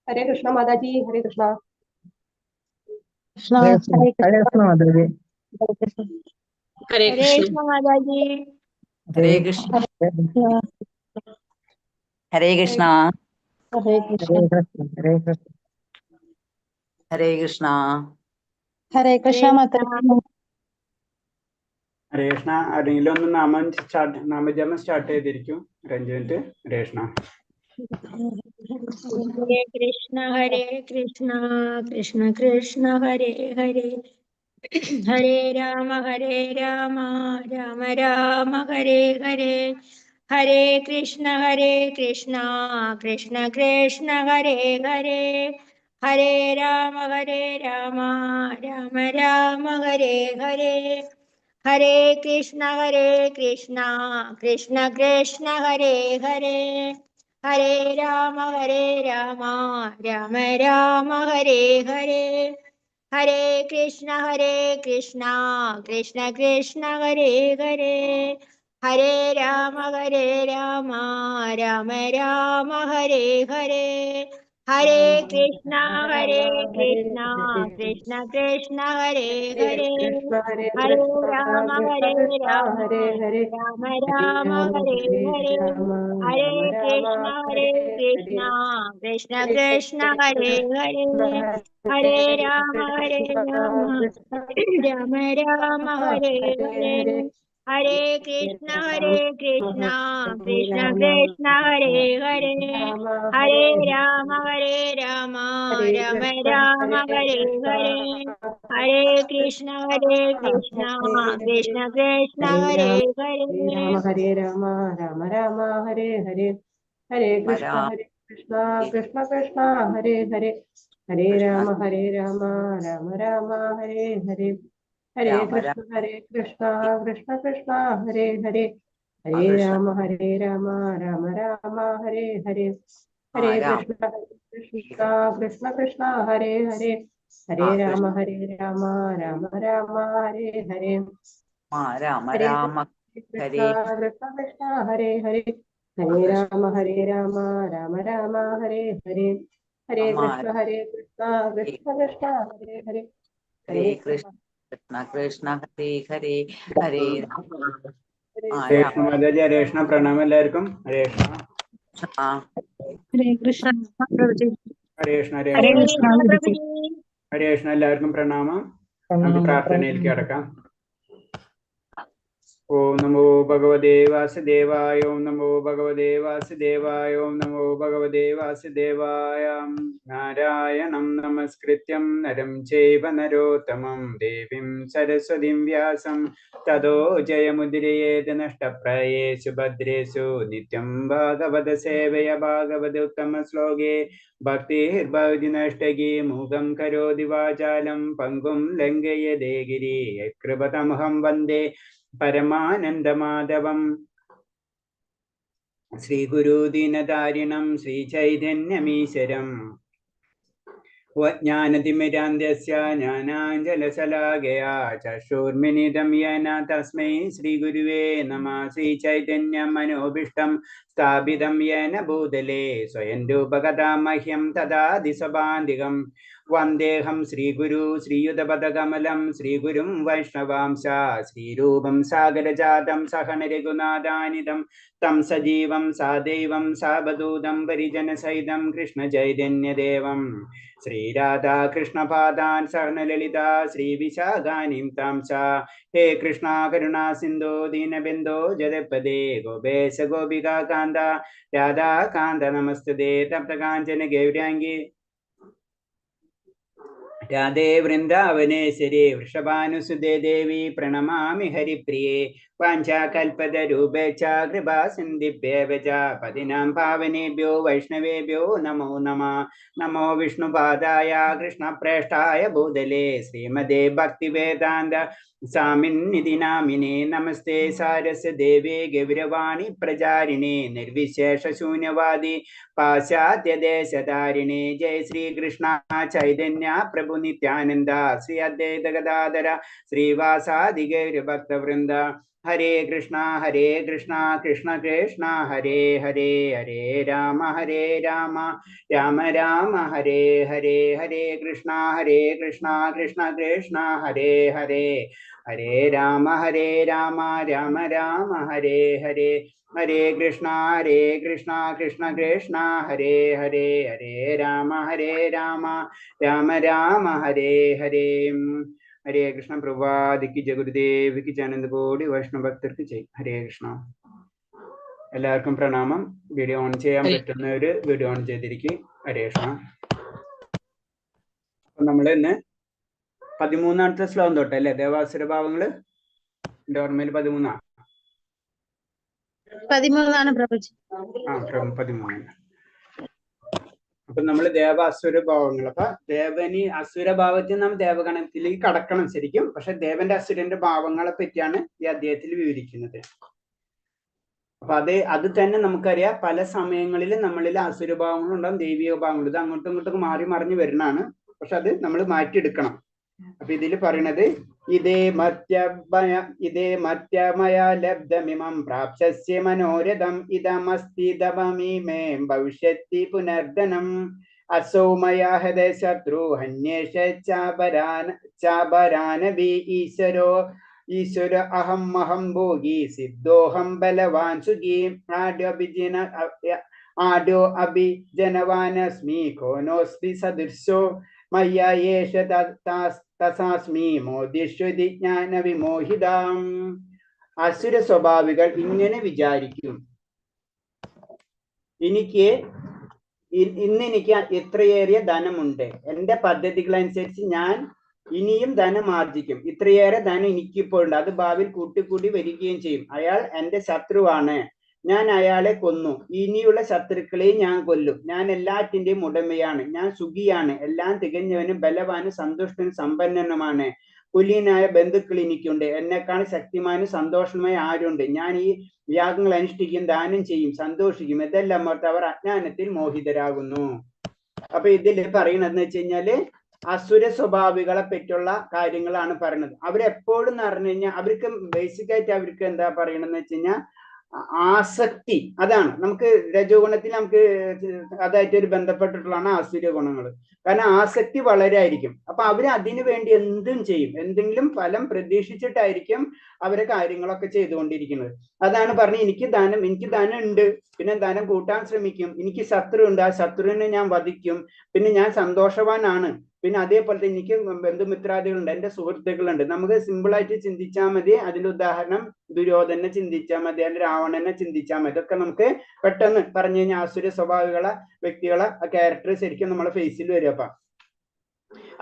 हरे कृष्णा माता जी, हरे कृष्णा। कृष्णा हरे हरे कृष्ण माता जी। हरे कृष्ण हरे हरे कृष्ण। कृष्ण माता जी। हरे कृष्ण। हरे कृष्ण हरे कृष्ण। हरे कृष्ण हरे कृष्ण। हरे कृष्ण। हरे कृष्ण माता जी। ഹരേ കൃഷ്ണ. ആരെങ്കിലും ഒന്ന് നാമജപം സ്റ്റാർട്ട് ചെയ്തിരിക്കും. ഒരു 5 മിനിറ്റ്. ഹരേ കൃഷ്ണ. हरे कृष्ण कृष्ण कृष्ण हरे हरे हरे राम राम राम हरे हरे हरे कृष्ण कृष्ण कृष्ण हरे हरे हरे राम राम राम हरे हरे हरे कृष्ण कृष्ण कृष्ण हरे हरे हरे राम राम राम हरे हरे हरे कृष्ण कृष्ण कृष्ण हरे हरे हरे राम राम राम हरे हरे हरे कृष्ण हरे कृष्ण हरे कृष्ण हरे हरे हरे कृष्ण हरे हरे कृष्ण राम कृष्ण कृष्ण राम हरे हरे राम हरे राम राम हरे हरे हरे राम हरे राम राम कृष्ण हरे हरे कृष्ण हरे कृष्ण हरे कृष्ण हरे हरे हरे राम कृष्ण कृष्ण राम राम हरे हरे हरे हरे हरे कृष्ण कृष्ण हरे राम कृष्ण हरे हरे राम हरे हरे राम राम हरे राम कृष्ण राम हरे हरे कृष्ण हरे हरे कृष्ण कृष्ण हरे कृष्ण हरे हरे राम हरे हरे राम राम राम हरे हरे हरे कृष्ण कृष्ण कृष्ण हरे हरे हरे कृष्ण राम राम राम हरे हरे हरे राम राम कृष्ण कृष्ण कृष्ण हरे हरे हरे कृष्ण राम राम राम हरे हरे हरे राम कृष्ण कृष्ण कृष्ण हरे हरे हरे राम कृष्ण राम राम हरे हरे राम हरे राम कृष्ण हरे कृष्ण हरे हरे हरे कृष्ण राम राम राम हरे हरे हरे कृष्ण कृष्ण हरे हरे हरे हरे कृष्ण कृष्ण कृष्ण हरे हरे हरे राम ഹരേ राम കൃഷ്ണ മാതാജി. ഹരേ കൃഷ്ണ. പ്രണാമം എല്ലാവർക്കും. ഹരേ കൃഷ്ണ. कृष्ण। हरे कृष्ण प्रभु जी। ഹരേ കൃഷ്ണ. ഹരേ हरे കൃഷ്ണ. कृष्ण प्रभु जी। ഹരേ കൃഷ്ണ. എല്ലാവർക്കും പ്രണാമം. നമുക്ക് പ്രാർത്ഥനയിലേക്ക് കടക്കാം. ഓം നമോ ഭഗവതേ വാസുദേവായ. ഓം നമോ ഭഗവതേ വാസുദേവായ. ഓം നമോ ഭഗവതേ വാസുദേവായ. നാരായണം നമസ്കൃത്യം നരം ചൈവ നരോത്തമം ദേവീം സരസ്വതീം വ്യാസം തതോ ജയമുദിരയേത് നഷ്ടപ്രായേഷു ഭദ്രേഷു നിത്യം ഭാഗവത സേവയ ഭാഗവത ഉത്തമ ശ്ലോകേ ഭക്തിർഭവതി നഷ്ടകി മൂകം കരോതി വാചാലം പങ്കും ലംഘയതേ ഗിരി യത്കൃപതമഹം വന്ദേ പരമാനന്ദമാധവം. ശ്രീഗുരുദീനതാരിണം ശ്രീചൈതന്യമീശ്വരം ജ്ഞാനതിമിരാന്ധ്യസ്യ ജ്ഞാനാഞ്ജലശലാകയാ ചക്ഷുർമിലിതം യേന തസ്മൈ ശ്രീഗുരുവേ നമഃ. ശ്രീചൈതന്യമനോഭീഷ്ടം സ്ഥാപിതം യേന ഭൂതലേ സ്വയം രൂപകഥാ മഹ്യം തദാതി സ്വഭാന്തികം. വന്ദേഹം ശ്രീഗുരു ശ്രീയുതപദകമലം ശ്രീഗുരും വൈഷ്ണവാംശ ശ്രീരൂപം സാഗരജാതം സഹന രഘുനാഥാനിതം തം സജീവം സാദൈവം സാവധൂതം പരിജനസഹിതം കൃഷ്ണചൈതന്യദേവം ശ്രീരാധാകൃഷ്ണപാദാൻ സഹനലളിതാ ശ്രീവിശാഖാനിം താം ച. ഹേ കൃഷ്ണ കരുണാ സിന്ധോ ദീനബന്ധോ ജഗത്പദേ ഗോപേശ ഗോപികാ കാന്ത രാധാകാന്ത നമസ്തുതേ. തപ്തകാഞ്ചന ഗൗരാംഗി രാധേ വൃന്ദാവനേശ്വരി വൃഷഭാനുസുതേ ദേവി പ്രണമാമി ഹരിപ്രിയേ. വാഞ്ചാകൽപതരൂപേ ച കൃപാ സിന്ധിഭ്യേവ ച പതിനാം പാവനേഭ്യോ വൈഷ്ണവേഭ്യോ നമോ നമഃ. നമോ വിഷ്ണുപാദായ കൃഷ്ണപ്രേഷ്ഠായ ഭൂതലേ ശ്രീമതേ ഭക്തിവേദാന്ത സ്വാമിന്നിധി നാമിനേ. നമസ്തേ സാരസ്വതേവേ ഗൗരവാണി പ്രചാരിണേ നിർവിശേഷ ശൂന്യവാദി പാശ്ചാത്യദേശധാരിണേ. ജയ ശ്രീകൃഷ്ണ ചൈതന്യ പ്രഭു നിത്യാനന്ദ ശ്രീ അദ്വൈത ഗദാധര ശ്രീവാസാദി ഗൗരഭക്തവൃന്ദ. ഹരേ കൃഷ്ണ കൃഷ്ണ കൃഷ്ണ ഹരേ ഹരേ ഹരേ രാമ രാമ രാമ ഹരേ ഹരേ കൃഷ്ണ കൃഷ്ണ കൃഷ്ണ ഹരേ ഹരേ രാമ രാമ രാമ ഹരേ ഹരേ കൃഷ്ണ കൃഷ്ണ കൃഷ്ണ ഹരേ രാമ രാമ രാമ ഹരേ ഹരേ കൃഷ്ണ. പ്രഭാതിക്ക് ജയ ഗുരുദേവിക്ക് ജനന്ത കോടി വൈഷ്ണവ ഭക്തർക്ക് ജയ്. ഹരേ കൃഷ്ണ. എല്ലാവർക്കും പ്രണാമം. വീഡിയോ ഓൺ ചെയ്യാൻ പറ്റുന്നവര് വീഡിയോ ഓൺ ചെയ്തിരിക്കും. ഹരേ കൃഷ്ണ. അപ്പൊ നമ്മൾ ഇന്ന് 13ാമത്തെ ശ്ലോകം തൊട്ടല്ലേ ദേവാസുര ഭാവങ്ങള്? എന്റെ ഓർമ്മയിൽ 13 പ്രഭുജി. 13. അപ്പൊ നമ്മള് ദേവ അസുര ഭാവങ്ങൾ. അപ്പൊ ദേവന് അസുര ഭാവത്തിൽ നാം ദേവഗണത്തിലേക്ക് കടക്കണം ശരിക്കും. പക്ഷെ ദേവന്റെ അസുരന്റെ ഭാവങ്ങളെ പറ്റിയാണ് ഈ അധ്യായത്തിൽ വിവരിക്കുന്നത്. അപ്പൊ അത് തന്നെ നമുക്കറിയാം. പല സമയങ്ങളിലും നമ്മളിൽ അസുരഭാവങ്ങളും ഉണ്ടാവും, ദൈവിക ഭാവങ്ങളും. ഇത് അങ്ങോട്ടും ഇങ്ങോട്ടും മാറി മറിഞ്ഞു വരുന്നതാണ്. പക്ഷെ അത് നമ്മൾ മാറ്റിയെടുക്കണം. അപ്പൊ ഇതിൽ പറയണത് ഇതേ മത്യമയ ലബ്ധമിമം പ്രാപ്സ്യ മനോരഥം ഇതമസ്തിദമീമേ ഭവിഷ്യത്തി പുനർധനം അസൗമയ ഹൃദയ ശത്രു ഹന്യേഷ ചാബരാനബി ഈശ്വര അഹം ഭോഗി സിദ്ധോഹം ബലവാൻ സുഖി ആഡോ അഭിജനവാനസ്മി കോനോസ്മി സദൃശോ മയ്യേഷ തസാസ്മി മോദിശ്വതി ജ്ഞാന വിമോഹിതാം. അസുര സ്വഭാവികൾ ഇങ്ങനെ വിചാരിക്കും, ഇന്ന് എനിക്ക് എത്രയേറെ ധനമുണ്ട്, എന്റെ പദ്ധതികളനുസരിച്ച് ഞാൻ ഇനിയും ധനം ആർജിക്കും, ഇത്രയേറെ ധനം എനിക്കിപ്പോൾ ഉണ്ട്, അത് ഭാവിയിൽ കൂട്ടിക്കൂടി വരികയും ചെയ്യും. അയാൾ എന്റെ ശത്രുവാണ്, ഞാൻ അയാളെ കൊന്നു, ഇനിയുള്ള ശത്രുക്കളെ ഞാൻ കൊല്ലും, ഞാൻ എല്ലാറ്റിന്റെയും ഉടമയാണ്, ഞാൻ സുഖിയാണ്, എല്ലാം തികഞ്ഞവനും ബലവാനും സന്തുഷ്ടനും സമ്പന്നനുമാണ്, കുലീനായ ബന്ധുക്കൾ എനിക്കുണ്ട്, എന്നെക്കാൾ ശക്തിമാനും സന്തോഷമായ ആരുണ്ട്, ഞാൻ ഈ യാഗങ്ങൾ അനുഷ്ഠിക്കും, ദാനം ചെയ്യും, സന്തോഷിക്കും, ഇതെല്ലാം ഓർത്ത് അവർ അജ്ഞാനത്തിൽ മോഹിതരാകുന്നു. അപ്പൊ ഇതിൽ പറയുന്നതെന്ന് വെച്ച് കഴിഞ്ഞാല് അസുര സ്വഭാവികളെ പറ്റിയുള്ള കാര്യങ്ങളാണ് പറയുന്നത്. അവരെപ്പോഴും പറഞ്ഞു കഴിഞ്ഞാൽ അവർക്ക് ബേസിക്കായിട്ട് അവർക്ക് എന്താ പറയണെന്ന് വെച്ച് കഴിഞ്ഞാൽ ആസക്തി. അതാണ് നമുക്ക് രജോ ഗുണത്തിൽ നമുക്ക് അതായിട്ട് ഒരു ബന്ധപ്പെട്ടിട്ടുള്ളതാണ് ആസുര ഗുണങ്ങൾ. കാരണം ആസക്തി വളരെ ആയിരിക്കും. അപ്പൊ അവര് അതിനു വേണ്ടി എന്തും ചെയ്യും, എന്തെങ്കിലും ഫലം പ്രതീക്ഷിച്ചിട്ടായിരിക്കും അവരെ കാര്യങ്ങളൊക്കെ ചെയ്തുകൊണ്ടിരിക്കുന്നത്. അതാണ് പറഞ്ഞത് എനിക്ക് ധനം ഉണ്ട്, പിന്നെ ധനം കൂട്ടാൻ ശ്രമിക്കും, എനിക്ക് ശത്രു ഉണ്ട്, ആ ശത്രുവിനെ ഞാൻ വധിക്കും, പിന്നെ ഞാൻ സന്തോഷവാനാണ്, പിന്നെ അതേപോലെ തന്നെ എനിക്ക് ബന്ധുമിത്രാദികളുണ്ട്, എന്റെ സുഹൃത്തുക്കളുണ്ട്. നമുക്ക് സിമ്പിളായിട്ട് ചിന്തിച്ചാൽ മതി. അതിന്റെ ഉദാഹരണം ദുര്യോധനെ ചിന്തിച്ചാൽ മതി, അല്ലെങ്കിൽ രാവണനെ ചിന്തിച്ചാൽ മതി. ഇതൊക്കെ നമുക്ക് പെട്ടെന്ന് പറഞ്ഞു കഴിഞ്ഞാൽ ആസുര സ്വഭാവികളെ വ്യക്തികളെ ക്യാരക്ടർ ശരിക്കും നമ്മളെ ഫേസിൽ വരും.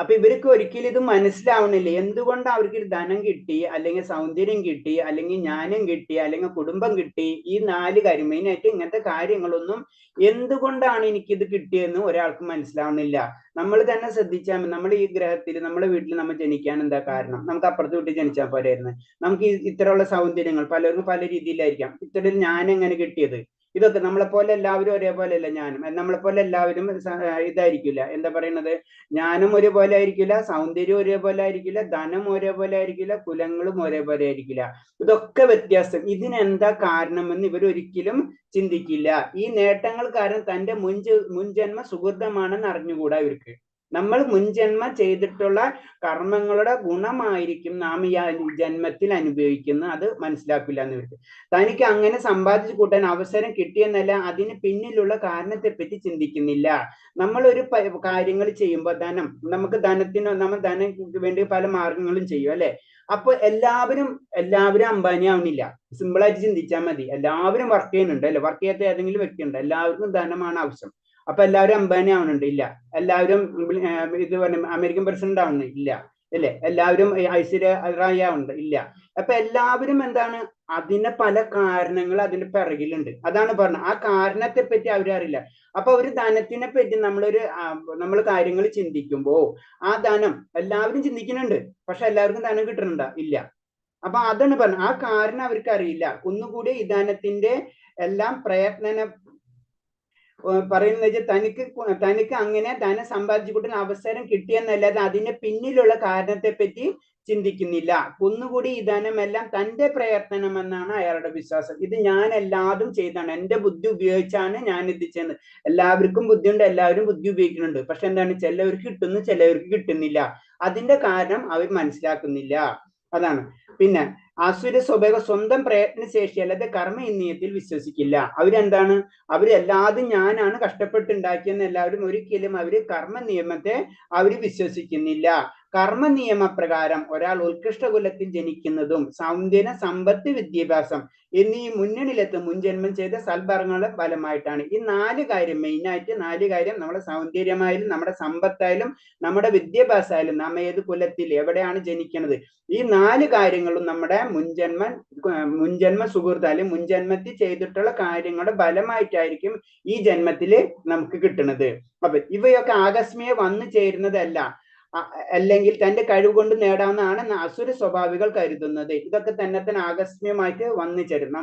അപ്പൊ ഇവർക്ക് ഒരിക്കലും ഇത് മനസ്സിലാവണില്ല. എന്തുകൊണ്ട് അവർക്ക് ധനം കിട്ടി, അല്ലെങ്കിൽ സൗന്ദര്യം കിട്ടി, അല്ലെങ്കിൽ ജ്ഞാനം കിട്ടി, അല്ലെങ്കിൽ കുടുംബം കിട്ടി, ഈ 4 കാര്യം മെയിനായിട്ട് ഇങ്ങനത്തെ കാര്യങ്ങളൊന്നും എന്തുകൊണ്ടാണ് എനിക്കിത് കിട്ടിയെന്ന് ഒരാൾക്ക് മനസ്സിലാവണില്ല. നമ്മൾ തന്നെ ശ്രദ്ധിച്ചാൽ നമ്മൾ ഈ ഗ്രഹത്തിൽ നമ്മുടെ വീട്ടിൽ നമ്മൾ ജനിക്കാൻ എന്താ കാരണം? നമുക്ക് അപ്പുറത്ത് വീട്ടിൽ ജനിച്ചാൽ പോരായിരുന്നു. നമുക്ക് ഇത്തരമുള്ള സൗന്ദര്യങ്ങൾ പലർക്കും പല രീതിയിലായിരിക്കാം. ഇത്തരം ജ്ഞാനം എങ്ങനെ കിട്ടിയത്? ഇതൊക്കെ നമ്മളെപ്പോലെ എല്ലാവരും ഒരേപോലെ അല്ല. ജ്ഞാനം നമ്മളെപ്പോലെ എല്ലാവരും ഇതായിരിക്കില്ല. എന്താ പറയുന്നത്, ജ്ഞാനം ഒരേപോലെ ആയിരിക്കില്ല, സൗന്ദര്യം ഒരേപോലെ ആയിരിക്കില്ല, ധനം ഒരേപോലെ ആയിരിക്കില്ല, കുലങ്ങളും ഒരേപോലെ ആയിരിക്കില്ല. ഇതൊക്കെ വ്യത്യാസം. ഇതിനെന്താ കാരണമെന്ന് ഇവരൊരിക്കലും ചിന്തിക്കില്ല. ഈ നേട്ടങ്ങൾ കാരണം തന്റെ മുൻജന്മ സുഹൃതമാണെന്ന് അറിഞ്ഞുകൂടാ ഇവർക്ക്. നമ്മൾ മുൻജന്മ ചെയ്തിട്ടുള്ള കർമ്മങ്ങളുടെ ഗുണമായിരിക്കും നാം ഈ ജന്മത്തിൽ അനുഭവിക്കുന്ന, അത് മനസ്സിലാക്കില്ല എന്ന് ഇവർക്ക്. തനിക്ക് അങ്ങനെ സമ്പാദിച്ചു കൂട്ടാൻ അവസരം കിട്ടിയെന്നല്ല, അതിന് പിന്നിലുള്ള കാരണത്തെ പറ്റി ചിന്തിക്കുന്നില്ല. നമ്മളൊരു കാര്യങ്ങൾ ചെയ്യുമ്പോൾ നമുക്ക് നമ്മൾ ധനത്തിന് വേണ്ടി പല മാർഗങ്ങളും ചെയ്യും അല്ലെ. അപ്പൊ എല്ലാവരും അംബാനി ആവണില്ല. സിമ്പിളായിട്ട് ചിന്തിച്ചാൽ മതി. എല്ലാവരും വർക്ക് ചെയ്യുന്നുണ്ട് അല്ലെ. വർക്ക് ചെയ്യാത്ത ഏതെങ്കിലും വ്യക്തി ഉണ്ട്? എല്ലാവർക്കും ധനമാണ് ആവശ്യം. അപ്പൊ എല്ലാവരും അംബാനി ആവണുണ്ട്? ഇല്ല. എല്ലാവരും ഇത് അമേരിക്കൻ പ്രസിഡന്റ് ആവുന്നു? ഇല്ല അല്ലെ. എല്ലാവരും ഐശ്വര്യ റായി ആവുന്നുണ്ട്? ഇല്ല. അപ്പൊ എല്ലാവരും എന്താണ്, അതിന്റെ പല കാരണങ്ങൾ അതിന്റെ പിറകിലുണ്ട്. അതാണ് പറഞ്ഞത്, ആ കാരണത്തെ പറ്റി അവരറിയില്ല. അപ്പൊ ഒരു ധനത്തിനെ പറ്റി നമ്മൾ കാര്യങ്ങൾ ചിന്തിക്കുമ്പോ ആ ധനം എല്ലാവരും ചിന്തിക്കുന്നുണ്ട്, പക്ഷെ എല്ലാവർക്കും ധനം കിട്ടുന്നുണ്ടോ? ഇല്ല. അപ്പൊ അതാണ് പറഞ്ഞത്, ആ കാരണം അവർക്ക് അറിയില്ല. ഒന്നുകൂടി ഈ ധനത്തിന്റെ എല്ലാം പറയുന്നത് വെച്ചാൽ തനിക്ക് അങ്ങനെ ധനം സമ്പാദിച്ചു കൂട്ടുന്ന അവസരം കിട്ടിയെന്നല്ലാതെ അതിന്റെ പിന്നിലുള്ള കാരണത്തെ പറ്റി ചിന്തിക്കുന്നില്ല. ഒന്നുകൂടി ഈ ധനമെല്ലാം തന്റെ പ്രയത്നമെന്നാണ് അയാളുടെ വിശ്വാസം. ഇത് ഞാൻ എല്ലാതും ചെയ്താണ്, എന്റെ ബുദ്ധി ഉപയോഗിച്ചാണ് ഞാൻ ഇത് ചെയ്യുന്നത്. എല്ലാവർക്കും ബുദ്ധിയുണ്ട്, എല്ലാവരും ബുദ്ധി ഉപയോഗിക്കുന്നുണ്ട്. പക്ഷെ എന്താണ്, ചിലവർക്ക് കിട്ടുന്നു, ചിലവർക്ക് കിട്ടുന്നില്ല. അതിന്റെ കാരണം അവർ മനസ്സിലാക്കുന്നില്ല. അതാണ്. പിന്നെ ആസുര സ്വഭാവം സ്വന്തം പ്രയത്നശേഷി അല്ലാതെ കർമ്മ ഇന്ദ്രിയത്തിൽ വിശ്വസിക്കില്ല. അവരെന്താണ്, അവരെല്ലാതും ഞാനാണ് കഷ്ടപ്പെട്ടുണ്ടാക്കിയെന്ന് എല്ലാവരും ഒരിക്കലും അവര് കർമ്മ നിയമത്തെ അവര് വിശ്വസിക്കുന്നില്ല. കർമ്മ നിയമപ്രകാരം ഒരാൾ ഉത്കൃഷ്ട കുലത്തിൽ ജനിക്കുന്നതും സൗന്ദര്യ, സമ്പത്ത്, വിദ്യാഭ്യാസം എന്നീ മുന്നണിയിലെത്തും മുൻജന്മം ചെയ്ത സൽഭരണങ്ങളുടെ ഫലമായിട്ടാണ്. ഈ 4 കാര്യം, മെയിനായിട്ട് 4 കാര്യം, നമ്മുടെ സൗന്ദര്യമായാലും നമ്മുടെ സമ്പത്തായാലും നമ്മുടെ വിദ്യാഭ്യാസമായാലും നാം ഏത് കുലത്തിൽ എവിടെയാണ് ജനിക്കുന്നത്, ഈ 4 കാര്യങ്ങളും നമ്മുടെ മുൻജന്മ സുഹൃത്ത് അല്ലെങ്കിൽ മുൻജന്മത്തിൽ ചെയ്തിട്ടുള്ള കാര്യങ്ങളുടെ ഫലമായിട്ടായിരിക്കും ഈ ജന്മത്തില് നമുക്ക് കിട്ടുന്നത്. അപ്പൊ ഇവയൊക്കെ ആകസ്മിക വന്നു ചേരുന്നതല്ല, അല്ലെങ്കിൽ തന്റെ കഴിവ് കൊണ്ട് നേടാവുന്നതാണ് അസുര സ്വഭാവികൾ കരുതുന്നത്. ഇതൊക്കെ തന്നെ ആകസ്മികമായിട്ട് വന്നു ചേരും.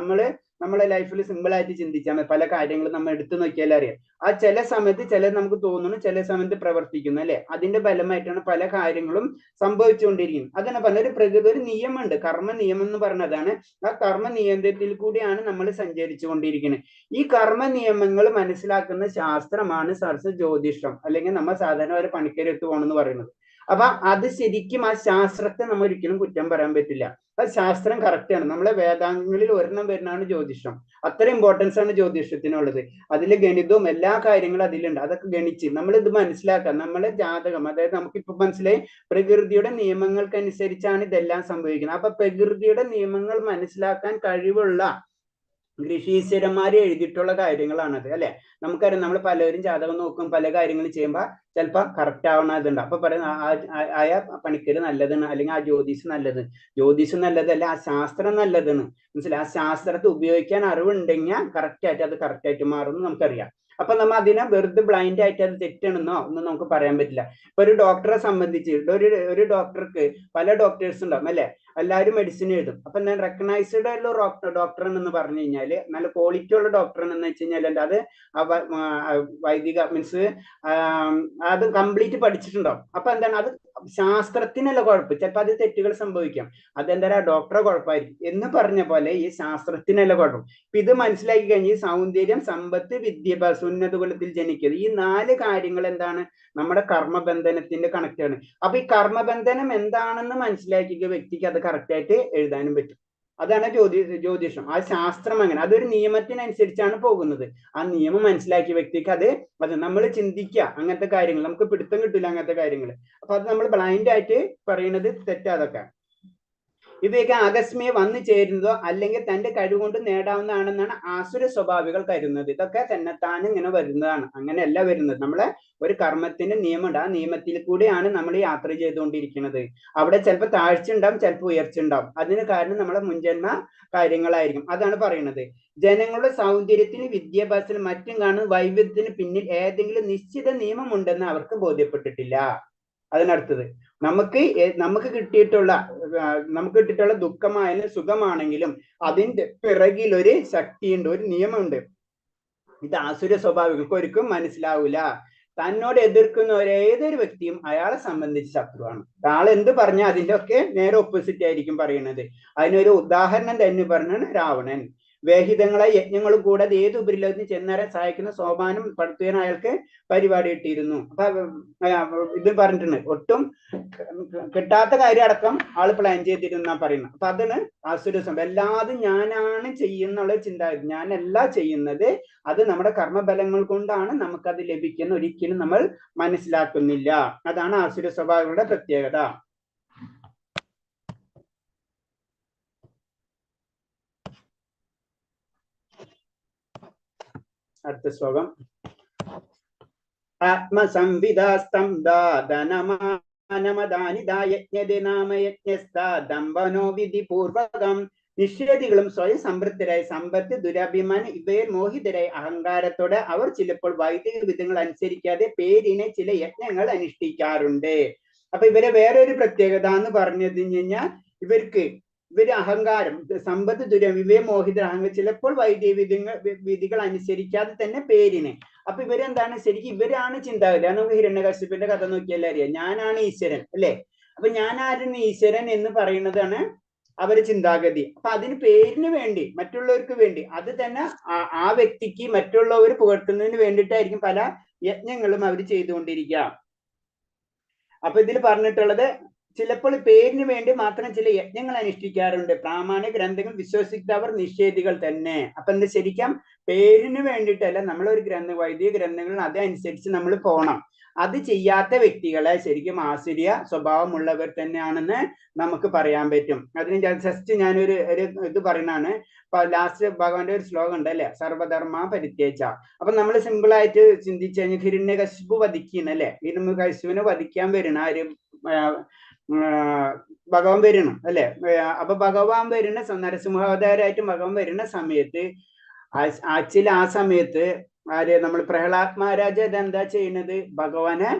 നമ്മളെ ലൈഫിൽ സിമ്പിൾ ആയിട്ട് ചിന്തിച്ചാൽ മതി. പല കാര്യങ്ങളും നമ്മൾ എടുത്തു നോക്കിയാൽ അറിയാം. ആ ചില സമയത്ത് ചില നമുക്ക് തോന്നുന്നു, ചില സമയത്ത് പ്രവർത്തിക്കുന്നു, അല്ലെ? അതിന്റെ ഫലമായിട്ടാണ് പല കാര്യങ്ങളും സംഭവിച്ചുകൊണ്ടിരിക്കുന്നത്. അതാണ് പറഞ്ഞ ഒരു പ്രകൃതി, ഒരു നിയമമുണ്ട്, കർമ്മ നിയമം എന്ന് പറഞ്ഞതാണ്. ആ കർമ്മ നിയമത്തിൽ കൂടിയാണ് നമ്മൾ സഞ്ചരിച്ചു കൊണ്ടിരിക്കുന്നത്. ഈ കർമ്മ നിയമങ്ങൾ മനസ്സിലാക്കുന്ന ശാസ്ത്രമാണ് ജ്യോതിഷം, അല്ലെങ്കിൽ നമ്മൾ സാധാരണ ഒരു പണിക്കരെടുത്ത് പോകണമെന്ന് പറയുന്നത്. അപ്പൊ അത് ശരിക്കും ആ ശാസ്ത്രത്തെ നമ്മൾ ഒരിക്കലും കുറ്റം പറയാൻ പറ്റില്ല. ആ ശാസ്ത്രം കറക്റ്റ് ആണ്. നമ്മളെ വേദാംഗങ്ങളിൽ ഒരെണ്ണം വരുന്നതാണ് ജ്യോതിഷം. അത്ര ഇമ്പോർട്ടൻസ് ആണ് ജ്യോതിഷത്തിനുള്ളത്. അതിലെ ഗണിതവും എല്ലാ കാര്യങ്ങളും അതിലുണ്ട്. അതൊക്കെ ഗണിച്ച് നമ്മൾ ഇത് മനസ്സിലാക്കാം. നമ്മളെ ജാതകം, അതായത് നമുക്കിപ്പോ മനസ്സിലായി പ്രകൃതിയുടെ നിയമങ്ങൾക്കനുസരിച്ചാണ് ഇതെല്ലാം സംഭവിക്കുന്നത്. അപ്പൊ പ്രകൃതിയുടെ നിയമങ്ങൾ മനസ്സിലാക്കാൻ കഴിവുള്ള ഋഷീശ്വരന്മാര് എഴുതിയിട്ടുള്ള കാര്യങ്ങളാണത്, അല്ലെ? നമുക്കറിയാം, നമ്മൾ പലരും ജാതകം നോക്കും, പല കാര്യങ്ങളും ചെയ്യുമ്പോൾ ചിലപ്പോൾ കറക്റ്റ് ആവണതുണ്ട്. അപ്പൊ പറയുന്ന ആയ പണിക്കര് നല്ലതാണ്, അല്ലെങ്കിൽ ആ ജ്യോതിഷം നല്ലതല്ല, ആ ശാസ്ത്രം നല്ലതാണ്. മനസ്സിലായി? ആ ശാസ്ത്രത്തെ ഉപയോഗിക്കാൻ അറിവുണ്ടെങ്കിൽ കറക്റ്റ് ആയിട്ട് മാറുമെന്ന് നമുക്കറിയാം. അപ്പൊ നമ്മൾ അതിനെ വെറുതെ ബ്ലൈൻഡ് ആയിട്ട് അത് തെറ്റാണെന്നോ ഒന്നും നമുക്ക് പറയാൻ പറ്റില്ല. ഇപ്പൊ ഒരു ഡോക്ടറെ സംബന്ധിച്ച് ഒരു ഡോക്ടർക്ക് പല ഡോക്ടേഴ്സ് ഉണ്ടാവും, അല്ലെ? എല്ലാവരും മെഡിസിൻ എഴുതും. അപ്പൊ ഞാൻ റെക്കഗ്നൈസ്ഡ് ആയിട്ടുള്ള ഡോക്ടർ എന്ന് പറഞ്ഞു കഴിഞ്ഞാല്, നല്ല ക്വാളിറ്റി ഉള്ള ഡോക്ടർ എന്ന് വെച്ച് കഴിഞ്ഞാൽ അത് വൈദിക മീൻസ് അത് കംപ്ലീറ്റ് പഠിച്ചിട്ടുണ്ടാവും. അപ്പൊ എന്താണ്, അത് ശാസ്ത്രത്തിനല്ല കുഴപ്പം, ചിലപ്പോൾ അത് തെറ്റുകൾ സംഭവിക്കാം. അതെന്താ ഡോക്ടറെ കുഴപ്പമായിരിക്കും എന്ന് പറഞ്ഞ പോലെ ഈ ശാസ്ത്രത്തിനല്ല കുഴപ്പം. ഇപ്പൊ ഇത് മനസ്സിലാക്കി കഴിഞ്ഞ് സൗന്ദര്യം, സമ്പത്ത്, വിദ്യാഭ്യാസം, ഉന്നത കുലത്തിൽ ജനിക്കുന്നത്, ഈ 4 കാര്യങ്ങൾ എന്താണ്, നമ്മുടെ കർമ്മബന്ധനത്തിന്റെ കണക്റ്റാണ്. അപ്പൊ ഈ കർമ്മബന്ധനം എന്താണെന്ന് മനസ്സിലാക്കിയ വ്യക്തിക്ക് അത് കറക്റ്റായിട്ട് എഴുതാനും പറ്റും. അതാണ് ജ്യോതിഷം. ആ ശാസ്ത്രം അങ്ങനെ, അതൊരു നിയമത്തിനനുസരിച്ചാണ് പോകുന്നത്. ആ നിയമം മനസ്സിലാക്കിയ വ്യക്തിക്ക് അത് നമ്മൾ ചിന്തിക്കുക, അങ്ങനത്തെ കാര്യങ്ങൾ നമുക്ക് പിടുത്തം കിട്ടില്ല, അങ്ങനത്തെ കാര്യങ്ങൾ. അപ്പൊ അത് നമ്മൾ ബ്ലൈൻഡ് ആയിട്ട് പറയുന്നത് തെറ്റാതൊക്കെ. ഇവയൊക്കെ ആകസ്മിക വന്നു ചേരുന്നതോ അല്ലെങ്കിൽ തന്റെ കഴിവുകൊണ്ട് നേടാവുന്നതാണെന്നാണ് ആസുര സ്വഭാവികൾ കരുതുന്നത്. ഇതൊക്കെ തന്നെത്താൻ ഇങ്ങനെ വരുന്നതാണ്, അങ്ങനെയല്ല വരുന്നത്. നമ്മളെ ഒരു കർമ്മത്തിന്റെ നിയമമുണ്ട്, ആ നിയമത്തിൽ കൂടിയാണ് നമ്മൾ യാത്ര ചെയ്തുകൊണ്ടിരിക്കുന്നത്. അവിടെ ചിലപ്പോൾ താഴ്ച ഉണ്ടാവും, ചിലപ്പോൾ ഉയർച്ച ഉണ്ടാവും. അതിന് കാരണം നമ്മളെ മുൻജന്മ കാര്യങ്ങളായിരിക്കും. അതാണ് പറയുന്നത്. ജനങ്ങളുടെ സൗന്ദര്യത്തിന്, വിദ്യാഭ്യാസത്തിനും മറ്റും കാണുന്ന വൈവിധ്യത്തിന് പിന്നിൽ ഏതെങ്കിലും നിശ്ചിത നിയമമുണ്ടെന്ന് അവർക്ക് ബോധ്യപ്പെട്ടിട്ടില്ല. അതിനടുത്തത്, നമുക്ക് കിട്ടിയിട്ടുള്ള ദുഃഖമായാലും സുഖമാണെങ്കിലും അതിന്റെ പിറകിൽ ഒരു ശക്തിയുണ്ട്, ഒരു നിയമമുണ്ട്. ഇത് ആസുര സ്വഭാവികൾക്ക് ഒരിക്കലും മനസ്സിലാവൂല. തന്നോട് എതിർക്കുന്ന ഏതൊരു വ്യക്തിയും അയാളെ സംബന്ധിച്ച് ശത്രുവാണ്. ആൾ എന്ത് പറഞ്ഞാൽ അതിന്റെ ഒക്കെ നേരെ ഓപ്പോസിറ്റ് ആയിരിക്കും പറയുന്നത്. അതിനൊരു ഉദാഹരണം തന്നെ പറഞ്ഞാണ് രാവണൻ. വേഹിതങ്ങളായ യജ്ഞങ്ങളും കൂടാതെ ഏത് ഉപരിലോകത്തിന് ചെന്നേരെ സഹായിക്കുന്ന സോപാനം പടുത്തുവാൻ അയാൾക്ക് പരിപാടി ഇട്ടിരുന്നു. അപ്പൊ ഇത് പറഞ്ഞിട്ടുണ്ട്, ഒട്ടും കിട്ടാത്ത കാര്യം അടക്കം ആള് പ്ലാൻ ചെയ്തിരുന്നാ പറയുന്നത്. അപ്പൊ അതാണ് ആസുരസം. എല്ലാതും ഞാനാണ് ചെയ്യുന്നുള്ള ചിന്താഗതി, ഞാനല്ല ചെയ്യുന്നത്, അത് നമ്മുടെ കർമ്മബലങ്ങൾ കൊണ്ടാണ് നമുക്കത് ലഭിക്കുന്ന ഒരിക്കലും നമ്മൾ മനസ്സിലാക്കുന്നില്ല. അതാണ് ആസുര സ്വഭാവങ്ങളുടെ പ്രത്യേകത. അടുത്ത ശ്ലോകം. ആത്മസംവിധാസ്തം ദാനമാനമദാനിദായജ്ഞനാമയജ്ഞസ്തംബനോ വിധിപൂർവകം. നിഷേധികളും സ്വയം സംതൃപ്തരായി സമ്പത്ത്, ദുരഭിമാനം ഇവയിൽ മോഹിതരായി അഹങ്കാരത്തോടെ അവർ ചിലപ്പോൾ വൈദിക വിധങ്ങൾ അനുസരിക്കാതെ പേരിനെ ചില യജ്ഞങ്ങൾ അനുഷ്ഠിക്കാറുണ്ട്. അപ്പൊ ഇവരെ വേറെ ഒരു പ്രത്യേകത എന്ന് പറഞ്ഞത് കഴിഞ്ഞാൽ, ഇവർക്ക് ഇവര് അഹങ്കാരം, സമ്പത്ത്, വിവേക മോഹിത അഹങ്കാരം, ചിലപ്പോൾ വൈദ്യ വിധികൾ അനുസരിക്കാതെ തന്നെ പേരിന്. അപ്പൊ ഇവരെന്താണ്, ശരിക്കും ഇവരാണ് ചിന്താഗതി. നമുക്ക് ഹിരണ്യകശിപിന്റെ കഥ നോക്കിയാൽ അറിയാം, ഞാനാണ് ഈശ്വരൻ അല്ലെ. അപ്പൊ ഞാനായിരുന്നു ഈശ്വരൻ എന്ന് പറയുന്നതാണ് അവര് ചിന്താഗതി. അപ്പൊ അതിന് പേരിന് വേണ്ടി, മറ്റുള്ളവർക്ക് വേണ്ടി, അത് തന്നെ ആ വ്യക്തിക്ക് മറ്റുള്ളവർ പുകഴ്ത്തുന്നതിന് വേണ്ടിയിട്ടായിരിക്കും പല യജ്ഞങ്ങളും അവർ ചെയ്തുകൊണ്ടിരിക്കുക. അപ്പൊ ഇതിൽ പറഞ്ഞിട്ടുള്ളത്, ചിലപ്പോൾ പേരിന് വേണ്ടി മാത്രം ചില യജ്ഞങ്ങൾ അനുഷ്ഠിക്കാറുണ്ട്. പ്രാമാണിക ഗ്രന്ഥങ്ങൾ വിശ്വസിക്കുന്നവർ നിഷേധികൾ തന്നെ. അപ്പൊ എന്താ, ശരിക്കും പേരിന് വേണ്ടിയിട്ടല്ല, നമ്മളൊരു വൈദിക ഗ്രന്ഥങ്ങൾ അതനുസരിച്ച് നമ്മൾ പോകണം. അത് ചെയ്യാത്ത വ്യക്തികളെ ശരിക്കും ആസുര്യ സ്വഭാവമുള്ളവർ തന്നെയാണെന്ന് നമുക്ക് പറയാൻ പറ്റും. അതിന് ജസ്റ്റ് ഞാനൊരു ഇത് പറയുന്നതാണ്. ലാസ്റ്റ് ഭഗവാന്റെ ഒരു ശ്ലോകം ഉണ്ട് അല്ലെ, സർവധർമ്മ പരിത്യേജ. അപ്പൊ നമ്മൾ സിമ്പിൾ ആയിട്ട് ചിന്തിച്ചു കഴിഞ്ഞാൽ ഹിരണ്യകശിപു വധിക്കുന്നല്ലേ, ഹിരണ്യകശിപുവിനെ വധിക്കാൻ വരുന്ന ആരും ഭഗവാൻ വരണം അല്ലെ. അപ്പൊ ഭഗവാൻ വരുന്ന നരസിംഹാവതാരമായിട്ട് ഭഗവാൻ വരുന്ന സമയത്ത് ആക്ച്വലി ആ സമയത്ത് ആര്, നമ്മൾ പ്രഹ്ലാദ് മഹാരാജ ഇതെന്താ ചെയ്യുന്നത്, ഭഗവാനെ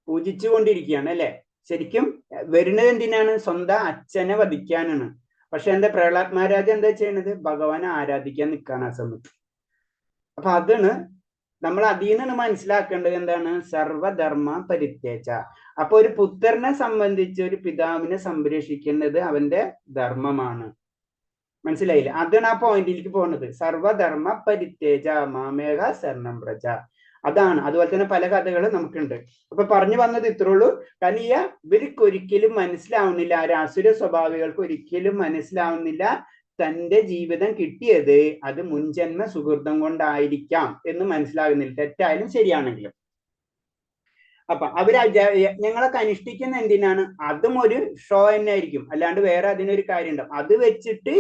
പൂജിച്ചു കൊണ്ടിരിക്കുകയാണ് അല്ലെ. ശരിക്കും വരുന്നത് എന്തിനാണ്, സ്വന്തം അച്ഛനെ വധിക്കാനാണ്. പക്ഷെ എന്താ, പ്രഹ്ലാദ് മഹാരാജ എന്താ ചെയ്യുന്നത്, ഭഗവാനെ ആരാധിക്കാൻ നിൽക്കാണ് ആ സമയത്ത്. അപ്പൊ അതാണ് നമ്മൾ അതിൽ നിന്നാണ് മനസ്സിലാക്കേണ്ടത്, എന്താണ്, സർവധർമ്മ പരിത്യേജ. അപ്പൊ ഒരു പുത്രനെ സംബന്ധിച്ച് ഒരു പിതാവിനെ സംരക്ഷിക്കുന്നത് അവന്റെ ധർമ്മമാണ്. മനസ്സിലായില്ലേ? അതാണ് ആ പോയിന്റിലേക്ക് പോകുന്നത്. സർവധർമ്മ പരിത്യേജ മാമേഹ ശരണം വ്രജ, അതാണ്. അതുപോലെ തന്നെ പല കഥകളും നമുക്കുണ്ട്. അപ്പൊ പറഞ്ഞു വന്നത് ഇത്രേ ഉള്ളൂ. കാരണം ഇവർക്ക് ഒരിക്കലും മനസ്സിലാവുന്നില്ല, അസുര സ്വഭാവികൾക്ക് ഒരിക്കലും മനസ്സിലാവുന്നില്ല തന്റെ ജീവിതം കിട്ടിയത് അത് മുൻജന്മ സുഹൃതം കൊണ്ടായിരിക്കാം എന്ന് മനസ്സിലാകുന്നില്ല, തെറ്റായാലും ശരിയാണെങ്കിലും. അപ്പൊ അവര് യജ്ഞങ്ങളൊക്കെ അനുഷ്ഠിക്കുന്ന എന്തിനാണ്, അതും ഒരു ഷോ തന്നെ ആയിരിക്കും, അല്ലാണ്ട് വേറെ അതിനൊരു കാര്യം ഉണ്ടാവും. അത് വെച്ചിട്ട്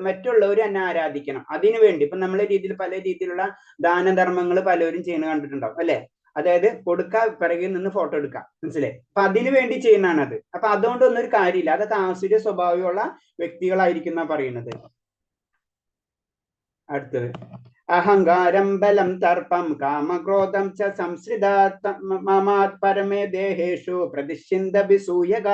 മറ്റുള്ളവർ എന്നെ ആരാധിക്കണം, അതിനു വേണ്ടി. ഇപ്പൊ നമ്മളെ രീതിയിൽ പല രീതിയിലുള്ള ദാനധർമ്മങ്ങൾ പലരും ചെയ്യുന്നത് കണ്ടിട്ടുണ്ടാവും അല്ലെ. അതായത് കൊടുക്കാൻ പിറകിൽ നിന്ന് ഫോട്ടോ എടുക്കാം, മനസ്സിലായി. അപ്പൊ അതിനു വേണ്ടി ചെയ്യുന്നതാണ് അത്. അപ്പൊ അതുകൊണ്ടൊന്നും ഒരു കാര്യമില്ല, അതൊക്കെ ആസുര സ്വഭാവമുള്ള വ്യക്തികളായിരിക്കും പറയുന്നത്. അടുത്തത്, അഹങ്കാരം ബലം തർപ്പം കാമക്രോധം ച സംശ്രിതാത് മമാത് പരമേ ദേഹേഷു പ്രതിഷ്ഠിന്ത വിസൂയക.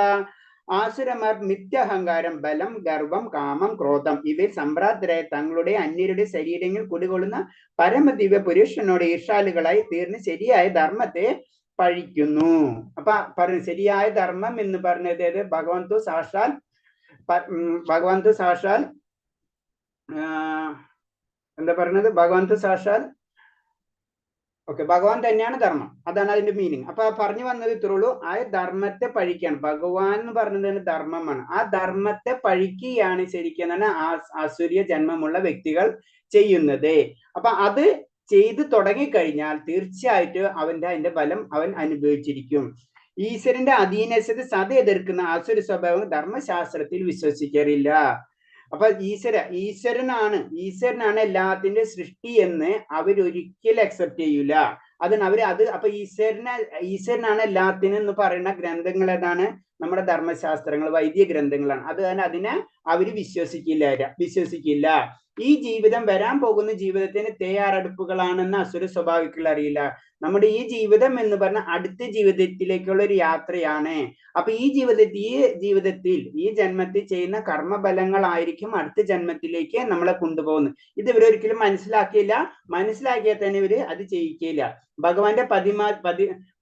ആസുരന്മാർ നിത്യഹങ്കാരം, ബലം, ഗർവം, കാമം, ക്രോധം ഇവയിൽ സമ്പ്രാന്തരായ തങ്ങളുടെ അന്യരുടെ ശരീരങ്ങൾ കുടികൊള്ളുന്ന പരമദിവ്യ പുരുഷനോട് ഈർഷാലുകളായി തീർന്ന് ശരിയായ ധർമ്മത്തെ പഴിക്കുന്നു. അപ്പൊ പറഞ്ഞു, ശരിയായ ധർമ്മം എന്ന് പറഞ്ഞത് ഭഗവന്തു സാക്ഷാൽ എന്താ പറയുന്നത്, ഭഗവാൻ തന്നെയാണ് ധർമ്മം, അതാണ് അതിന്റെ മീനിങ്. അപ്പൊ പറഞ്ഞു വന്നത് ഇത്രേ ഉള്ളൂ, ആ ധർമ്മത്തെ പഴിക്കുകയാണ്. ഭഗവാൻ എന്ന് പറഞ്ഞത് ധർമ്മമാണ്. ആ ധർമ്മത്തെ പഴിക്കുകയാണ് ശരിക്കും ആസുര്യ ജന്മമുള്ള വ്യക്തികൾ ചെയ്യുന്നത്. അപ്പൊ അത് ചെയ്തു തുടങ്ങിക്കഴിഞ്ഞാൽ തീർച്ചയായിട്ടും അതിന്റെ ഫലം അവൻ അനുഭവിച്ചിരിക്കും. ഈശ്വരന്റെ അധീനസ്ഥത സത എതിർക്കുന്ന ആസുര സ്വഭാവം ധർമ്മശാസ്ത്രത്തിൽ വിശ്വസിക്കാറില്ല. അപ്പൊ ഈശ്വരനാണ് എല്ലാത്തിന്റെ സൃഷ്ടി എന്ന് അവരൊരിക്കലും അക്സെപ്റ്റ് ചെയ്യൂല. അപ്പൊ ഈശ്വരനാണ് എല്ലാത്തിനും എന്ന് പറയുന്ന ഗ്രന്ഥങ്ങൾ ഏതാണ്, നമ്മുടെ ധർമ്മശാസ്ത്രങ്ങൾ, വൈദിക ഗ്രന്ഥങ്ങളാണ്. അത് തന്നെ അതിനെ അവര് വിശ്വസിക്കില്ല. ഈ ജീവിതം വരാൻ പോകുന്ന ജീവിതത്തിന് തയ്യാറെടുപ്പുകളാണെന്ന് അസുര സ്വഭാവികൾ അറിയില്ല. നമ്മുടെ ഈ ജീവിതം എന്ന് പറഞ്ഞാൽ അടുത്ത ജീവിതത്തിലേക്കുള്ള ഒരു യാത്രയാണ്. അപ്പൊ ഈ ജീവിതത്തിൽ ഈ ജന്മത്തിൽ ചെയ്യുന്ന കർമ്മഫലങ്ങളായിരിക്കും അടുത്ത ജന്മത്തിലേക്ക് നമ്മളെ കൊണ്ടുപോകുന്നത്. ഇത് ഇവരൊരിക്കലും മനസ്സിലാക്കിയാൽ തന്നെ ഇവര് അത് ചെയ്യിക്കില്ല. ഭഗവാന്റെ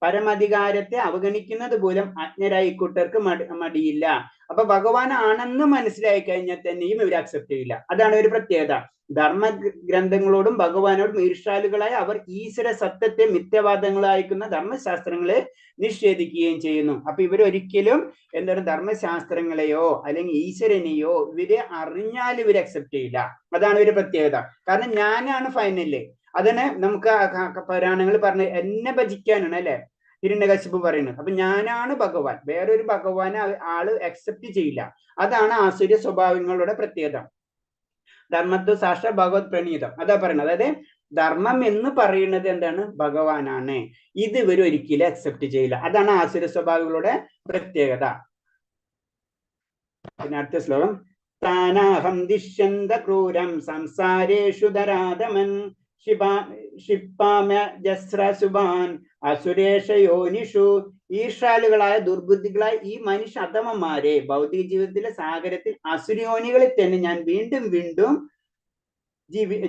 പരമാധികാരത്തെ അവഗണിക്കുന്നത് പോലും അജ്ഞരായ ഇക്കൂട്ടർക്ക് മടിയില്ല. അപ്പൊ ഭഗവാൻ ആണെന്ന് മനസ്സിലായി കഴിഞ്ഞാൽ തന്നെയും ഇവർ അക്സെപ്റ്റ് ചെയ്യില്ല. അതാണ് ഒരു പ്രത്യേകത. ധർമ്മ ഗ്രന്ഥങ്ങളോടും ഭഗവാനോടും ഈർഷ്യാലുകളായി അവർ ഈശ്വര സത്യത്തെ മിഥ്യവാദങ്ങളായിരിക്കുന്ന ധർമ്മശാസ്ത്രങ്ങളെ നിഷേധിക്കുകയും ചെയ്യുന്നു. അപ്പൊ ഇവരൊരിക്കലും എന്താണ് ധർമ്മശാസ്ത്രങ്ങളെയോ അല്ലെങ്കിൽ ഈശ്വരനെയോ ഇവരെ അറിഞ്ഞാൽ ഇവർ അക്സെപ്റ്റ് ചെയ്യില്ല. അതാണ് ഒരു പ്രത്യേകത. കാരണം ഞാനാണ് ഫൈനല്. അതിനെ നമുക്ക് പുരാണങ്ങൾ പറഞ്ഞ് എന്നെ ഭജിക്കാനാണ് അല്ലെ ഹിരണ്യകശിപു പറയുന്നത്. അപ്പൊ ഞാനാണ് ഭഗവാൻ, വേറൊരു ഭഗവാനെ ആള് അക്സെപ്റ്റ് ചെയ്യില്ല. അതാണ് ആസുര സ്വഭാവങ്ങളുടെ പ്രത്യേകത. ധർമ്മത്വ സാക്ഷാ ഭഗവത് പ്രണീതം, അതാ പറയുന്നത്. അതായത് ധർമ്മം എന്ന് പറയുന്നത് എന്താണ്, ഭഗവാനാണ്. ഇത് ഇവർ ഒരിക്കലും അക്സെപ്റ്റ് ചെയ്യില്ല. അതാണ് ആസുര സ്വഭാവികളുടെ പ്രത്യേകത. പിന്നെ അടുത്ത ശ്ലോകം, താനാഹം ദിശ്യന്ത ക്രൂരം സംസാരേഷു ധരാധമൻ ക്ഷിപ്പാമ്യജസ്രസുഭാൻ അസുരേഷ യോനിഷു ഈർഷ്യാലുകളായ ദുർബുദ്ധികളായ ഈ മനുഷ്യ അധമന്മാരെ ഭൗതിക ജീവിതത്തിലെ സാഗരത്തിൽ അസുരയോനികളിൽ തന്നെ ഞാൻ വീണ്ടും വീണ്ടും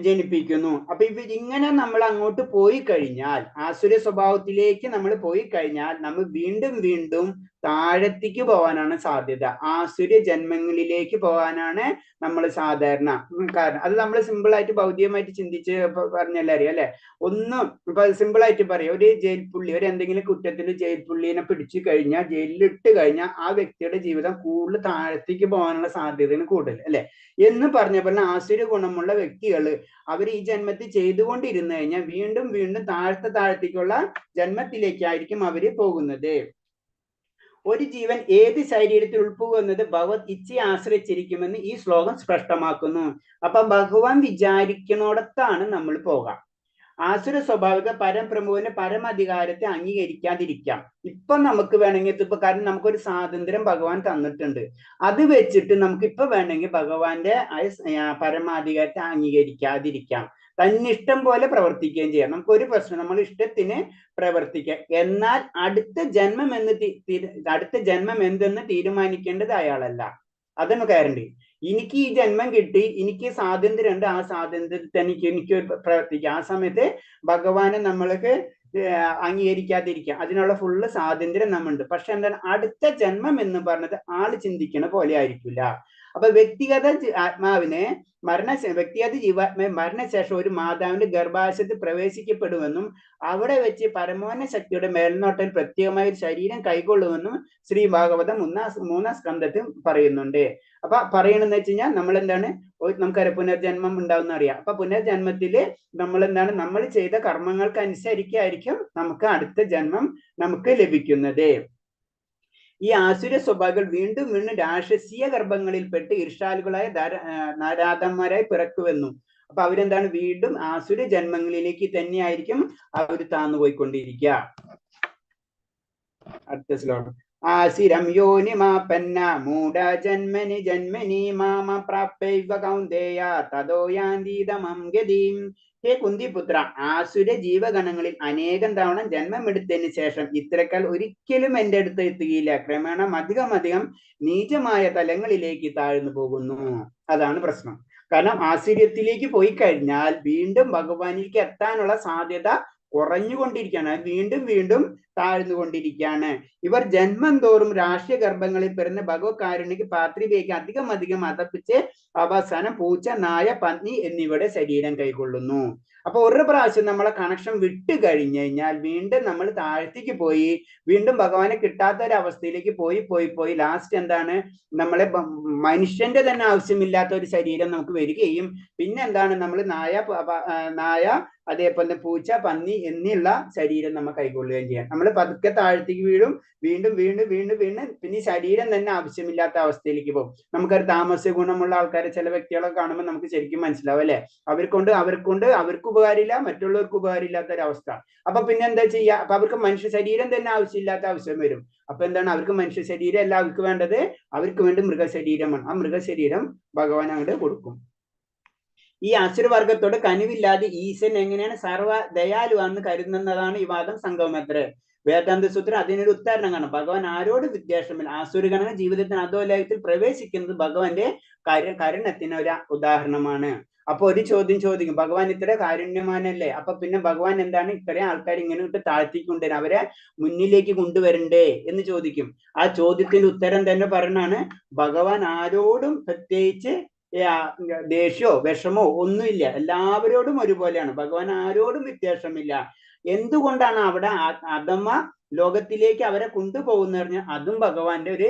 ജനിപ്പിക്കുന്നു. അപ്പൊ ഇങ്ങനെ നമ്മൾ അങ്ങോട്ട് പോയി കഴിഞ്ഞാൽ, ആസുര സ്വഭാവത്തിലേക്ക് നമ്മൾ പോയി കഴിഞ്ഞാൽ നമ്മൾ വീണ്ടും വീണ്ടും താഴത്തേക്ക് പോകാനാണ് സാധ്യത. ആസുര ജന്മങ്ങളിലേക്ക് പോകാനാണ് നമ്മൾ സാധാരണ. കാരണം അത് നമ്മൾ സിമ്പിൾ ആയിട്ട് ഭൗതികമായിട്ട് ചിന്തിച്ച് പറഞ്ഞല്ലേ അറിയാം അല്ലെ. ഒന്നും ഇപ്പൊ സിമ്പിൾ ആയിട്ട് പറയാം, ഒരു ജയിൽ പുള്ളി, ഒരു എന്തെങ്കിലും കുറ്റത്തിന് ജയിൽ പുള്ളിനെ പിടിച്ചു കഴിഞ്ഞാൽ, ജയിലിലിട്ട് കഴിഞ്ഞാൽ ആ വ്യക്തിയുടെ ജീവിതം കൂടുതൽ താഴത്തേക്ക് പോകാനുള്ള സാധ്യതയാണ് കൂടുതൽ അല്ലെ. എന്ന് പറഞ്ഞ പോലെ ആസുര ഗുണമുള്ള വ്യക്തികൾ അവർ ഈ ജന്മത്തിൽ ചെയ്തുകൊണ്ടിരുന്നു കഴിഞ്ഞാൽ വീണ്ടും വീണ്ടും താഴത്തേക്കുള്ള ജന്മത്തിലേക്കായിരിക്കും അവര് പോകുന്നത്. ഒരു ജീവൻ ഏത് ശരീരത്തിൽ ഉൾപ്പെടുന്നത് ഭഗവത് ഇച്ഛയെ ആശ്രയിച്ചിരിക്കുമെന്ന് ഈ ശ്ലോകം സ്പഷ്ടമാക്കുന്നു. അപ്പൊ ഭഗവാൻ വിചാരിക്കുന്നിടത്താണ് നമ്മൾ പോകാം. ആസുര സ്വഭാവിക പരംപ്രമുഖന്റെ പരമാധികാരത്തെ അംഗീകരിക്കാതിരിക്കാം. ഇപ്പൊ നമുക്ക് വേണമെങ്കിൽ ഇപ്പൊ കാരണം നമുക്കൊരു സ്വാതന്ത്ര്യം ഭഗവാൻ തന്നിട്ടുണ്ട്. അത് വെച്ചിട്ട് നമുക്ക് ഇപ്പൊ വേണമെങ്കിൽ ഭഗവാന്റെ പരമാധികാരത്തെ അംഗീകരിക്കാതിരിക്കാം. തന്നിഷ്ടം പോലെ പ്രവർത്തിക്കുകയും ചെയ്യാം. നമുക്കൊരു പ്രശ്നം, നമ്മൾ ഇഷ്ടത്തിന് പ്രവർത്തിക്കാം. എന്നാൽ അടുത്ത ജന്മം എന്തെന്ന് തീരുമാനിക്കേണ്ടത് അയാളല്ല. അതാണ് ഗ്യാരണ്ടി. എനിക്ക് ഈ ജന്മം കിട്ടി, എനിക്ക് സ്വാതന്ത്ര്യം ഉണ്ട്, ആ സ്വാതന്ത്ര്യത്തിൽ എനിക്ക് പ്രവർത്തിക്കാം. ആ സമയത്ത് ഭഗവാനെ നമ്മൾക്ക് അംഗീകരിക്കാതിരിക്കാം. അതിനുള്ള ഫുള്ള് സ്വാതന്ത്ര്യം നമ്മളുണ്ട്. പക്ഷെ എന്താണ്, അടുത്ത ജന്മം എന്ന് പറഞ്ഞത് ആള് ചിന്തിക്കണ പോലെ ആയിരിക്കില്ല. അപ്പൊ വ്യക്തിഗത ആത്മാവിനെ വ്യക്തിഗത ജീവാത്മാവ് മരണശേഷം ഒരു മാതാവിന്റെ ഗർഭാശയത്തിൽ പ്രവേശിക്കപ്പെടുമെന്നും അവിടെ വെച്ച് പരമോന്ന ശക്തിയുടെ മേൽനോട്ടൽ പ്രത്യേകമായ ഒരു ശരീരം കൈക്കൊള്ളുമെന്നും ശ്രീ ഭാഗവതം മൂന്നാം സ്കന്ധത്തിൽ പറയുന്നുണ്ട്. അപ്പൊ പറയണെന്ന് വെച്ച് കഴിഞ്ഞാൽ നമ്മൾ എന്താണ്, നമുക്കറിയാം പുനർജന്മം ഉണ്ടാവുന്ന അറിയാം. അപ്പൊ പുനർജന്മത്തില് നമ്മൾ എന്താണ്, നമ്മൾ ചെയ്ത കർമ്മങ്ങൾക്ക് അനുസരിച്ചായിരിക്കും നമുക്ക് അടുത്ത ജന്മം നമുക്ക് ലഭിക്കുന്നത്. ഈ ആസുര സ്വഭാവങ്ങൾ വീണ്ടും വീണ്ടും രാക്ഷസീയ ഗർഭങ്ങളിൽപ്പെട്ട് ഈർഷ്യാലുകളായ നാരാധന്മാരായി പിറക്കുവെന്നു. അപ്പൊ അവരെന്താണ്, വീണ്ടും ആസുര ജന്മങ്ങളിലേക്ക് തന്നെയായിരിക്കും അവർ താന്നുപോയിക്കൊണ്ടിരിക്കുക. അടുത്ത ശ്ലോകം. ആസിരം യോനിമാപന്ന മൂഢ ജന്മനി ജന്മനി മാമ പ്രാപ്യൈവ കൗന്ദേയ തതോ യാന്തീതമം ഗതിം. ഹേ കുന്തിപുത്ര, ആസുര ജീവഗണങ്ങളിൽ അനേകം തവണ ജന്മമെടുത്തതിന് ശേഷം ഇത്രക്കാൽ ഒരിക്കലും എൻ്റെ അടുത്ത് എത്തുകയില്ല. ക്രമേണ അധികം നീചമായ തലങ്ങളിലേക്ക് താഴ്ന്നു പോകുന്നു. അതാണ് പ്രശ്നം. കാരണം ആസുര്യത്തിലേക്ക് പോയി കഴിഞ്ഞാൽ വീണ്ടും ഭഗവാനിലേക്ക് എത്താനുള്ള സാധ്യത കുറഞ്ഞുകൊണ്ടിരിക്കുകയാണ്. വീണ്ടും വീണ്ടും താഴ്ന്നുകൊണ്ടിരിക്കുകയാണ്. ഇവർ ജന്മം തോറും രാഷ്ട്രീയ ഗർഭങ്ങളിൽ പിറന്ന് ഭഗവത് കാരുണ്യക്ക് പാത്രികയ്ക്ക് അധികം അതപ്പിച്ച് അവസാനം പൂച്ച, നായ, പന്നി എന്നിവയുടെ ശരീരം കൈക്കൊള്ളുന്നു. അപ്പൊ ഒരു പ്രാവശ്യം നമ്മളെ കണക്ഷൻ വിട്ടു കഴിഞ്ഞു കഴിഞ്ഞാൽ വീണ്ടും നമ്മൾ താഴത്തേക്ക് പോയി വീണ്ടും ഭഗവാനെ കിട്ടാത്ത ഒരു അവസ്ഥയിലേക്ക് പോയി ലാസ്റ്റ് എന്താണ്, നമ്മളെ മനുഷ്യന്റെ തന്നെ ആവശ്യമില്ലാത്ത ഒരു ശരീരം നമുക്ക് വരികയും പിന്നെ എന്താണ്, നമ്മൾ നായ അതേപോലെ പൂച്ച, പന്നി എന്നുള്ള ശരീരം നമ്മൾ കൈക്കൊള്ളുകയും ചെയ്യാം. നമ്മൾ പതുക്കെ താഴത്തേക്ക് വീണ്ടും പിന്നെ ശരീരം തന്നെ ആവശ്യമില്ലാത്ത അവസ്ഥയിലേക്ക് പോകും. നമുക്കൊരു താമസ ഗുണമുള്ള ആൾക്കാരെ ചില വ്യക്തികളെ കാണുമ്പോൾ നമുക്ക് ശരിക്കും മനസ്സിലാവും അല്ലെ, അവർക്ക് ഉപകാരമില്ല, മറ്റുള്ളവർക്ക് ഉപകാരമില്ലാത്ത ഒരു അവസ്ഥ. അപ്പൊ പിന്നെ എന്താ ചെയ്യുക, അപ്പൊ അവർക്ക് മനുഷ്യ ശരീരം തന്നെ ആവശ്യമില്ലാത്ത ആവശ്യം വരും. അപ്പൊ എന്താണ്, അവർക്ക് മനുഷ്യ ശരീരം അല്ല അവർക്ക് വേണ്ടത്, അവർക്ക് വേണ്ടി മൃഗശരീരമാണ്. ആ മൃഗശരീരം ഭഗവാൻ അങ്ങോട്ട് കൊടുക്കും. ഈ അസുരവർഗത്തോട് കനിവില്ലാതെ ഈശ്വരൻ എങ്ങനെയാണ് സർവ്വ ദയാലുവാണെന്ന് കരുതുന്നതാണ് ഈ വാദം സംഗമത്രേ. വേദാന്ത സൂത്രം അതിനൊരു ഉദാഹരണം കാണാം. ഭഗവാൻ ആരോട് വിദ്വേഷമില്ല. ആസുരഗണങ്ങൾ ജീവിതത്തിന് അധോലോകത്തിൽ പ്രവേശിക്കുന്നത് ഭഗവാന്റെ കരുണത്തിന് ഒരു ഉദാഹരണമാണ്. അപ്പൊ ഒരു ചോദ്യം ചോദിക്കും, ഭഗവാൻ ഇത്ര കാരുണ്യമാനല്ലേ, അപ്പൊ പിന്നെ ഭഗവാൻ എന്താണ് ഇത്രയും ആൾക്കാർ ഇങ്ങനെ ഇട്ട് താഴ്ത്തിക്കൊണ്ടുവരാൻ, അവരെ മുന്നിലേക്ക് കൊണ്ടുവരണ്ടേ എന്ന് ചോദിക്കും. ആ ചോദ്യത്തിന്റെ ഉത്തരം തന്നെ പറയണാണ്, ഭഗവാൻ ആരോടും പ്രത്യേകിച്ച് ദേഷ്യമോ വിഷമോ ഒന്നുമില്ല, എല്ലാവരോടും ഒരുപോലെയാണ്. ഭഗവാൻ ആരോടും വ്യത്യാസമില്ല. എന്തുകൊണ്ടാണ് അവിടെ അധമ ലോകത്തിലേക്ക് അവരെ കൊണ്ടുപോകുന്ന പറഞ്ഞാൽ അതും ഭഗവാന്റെ ഒരു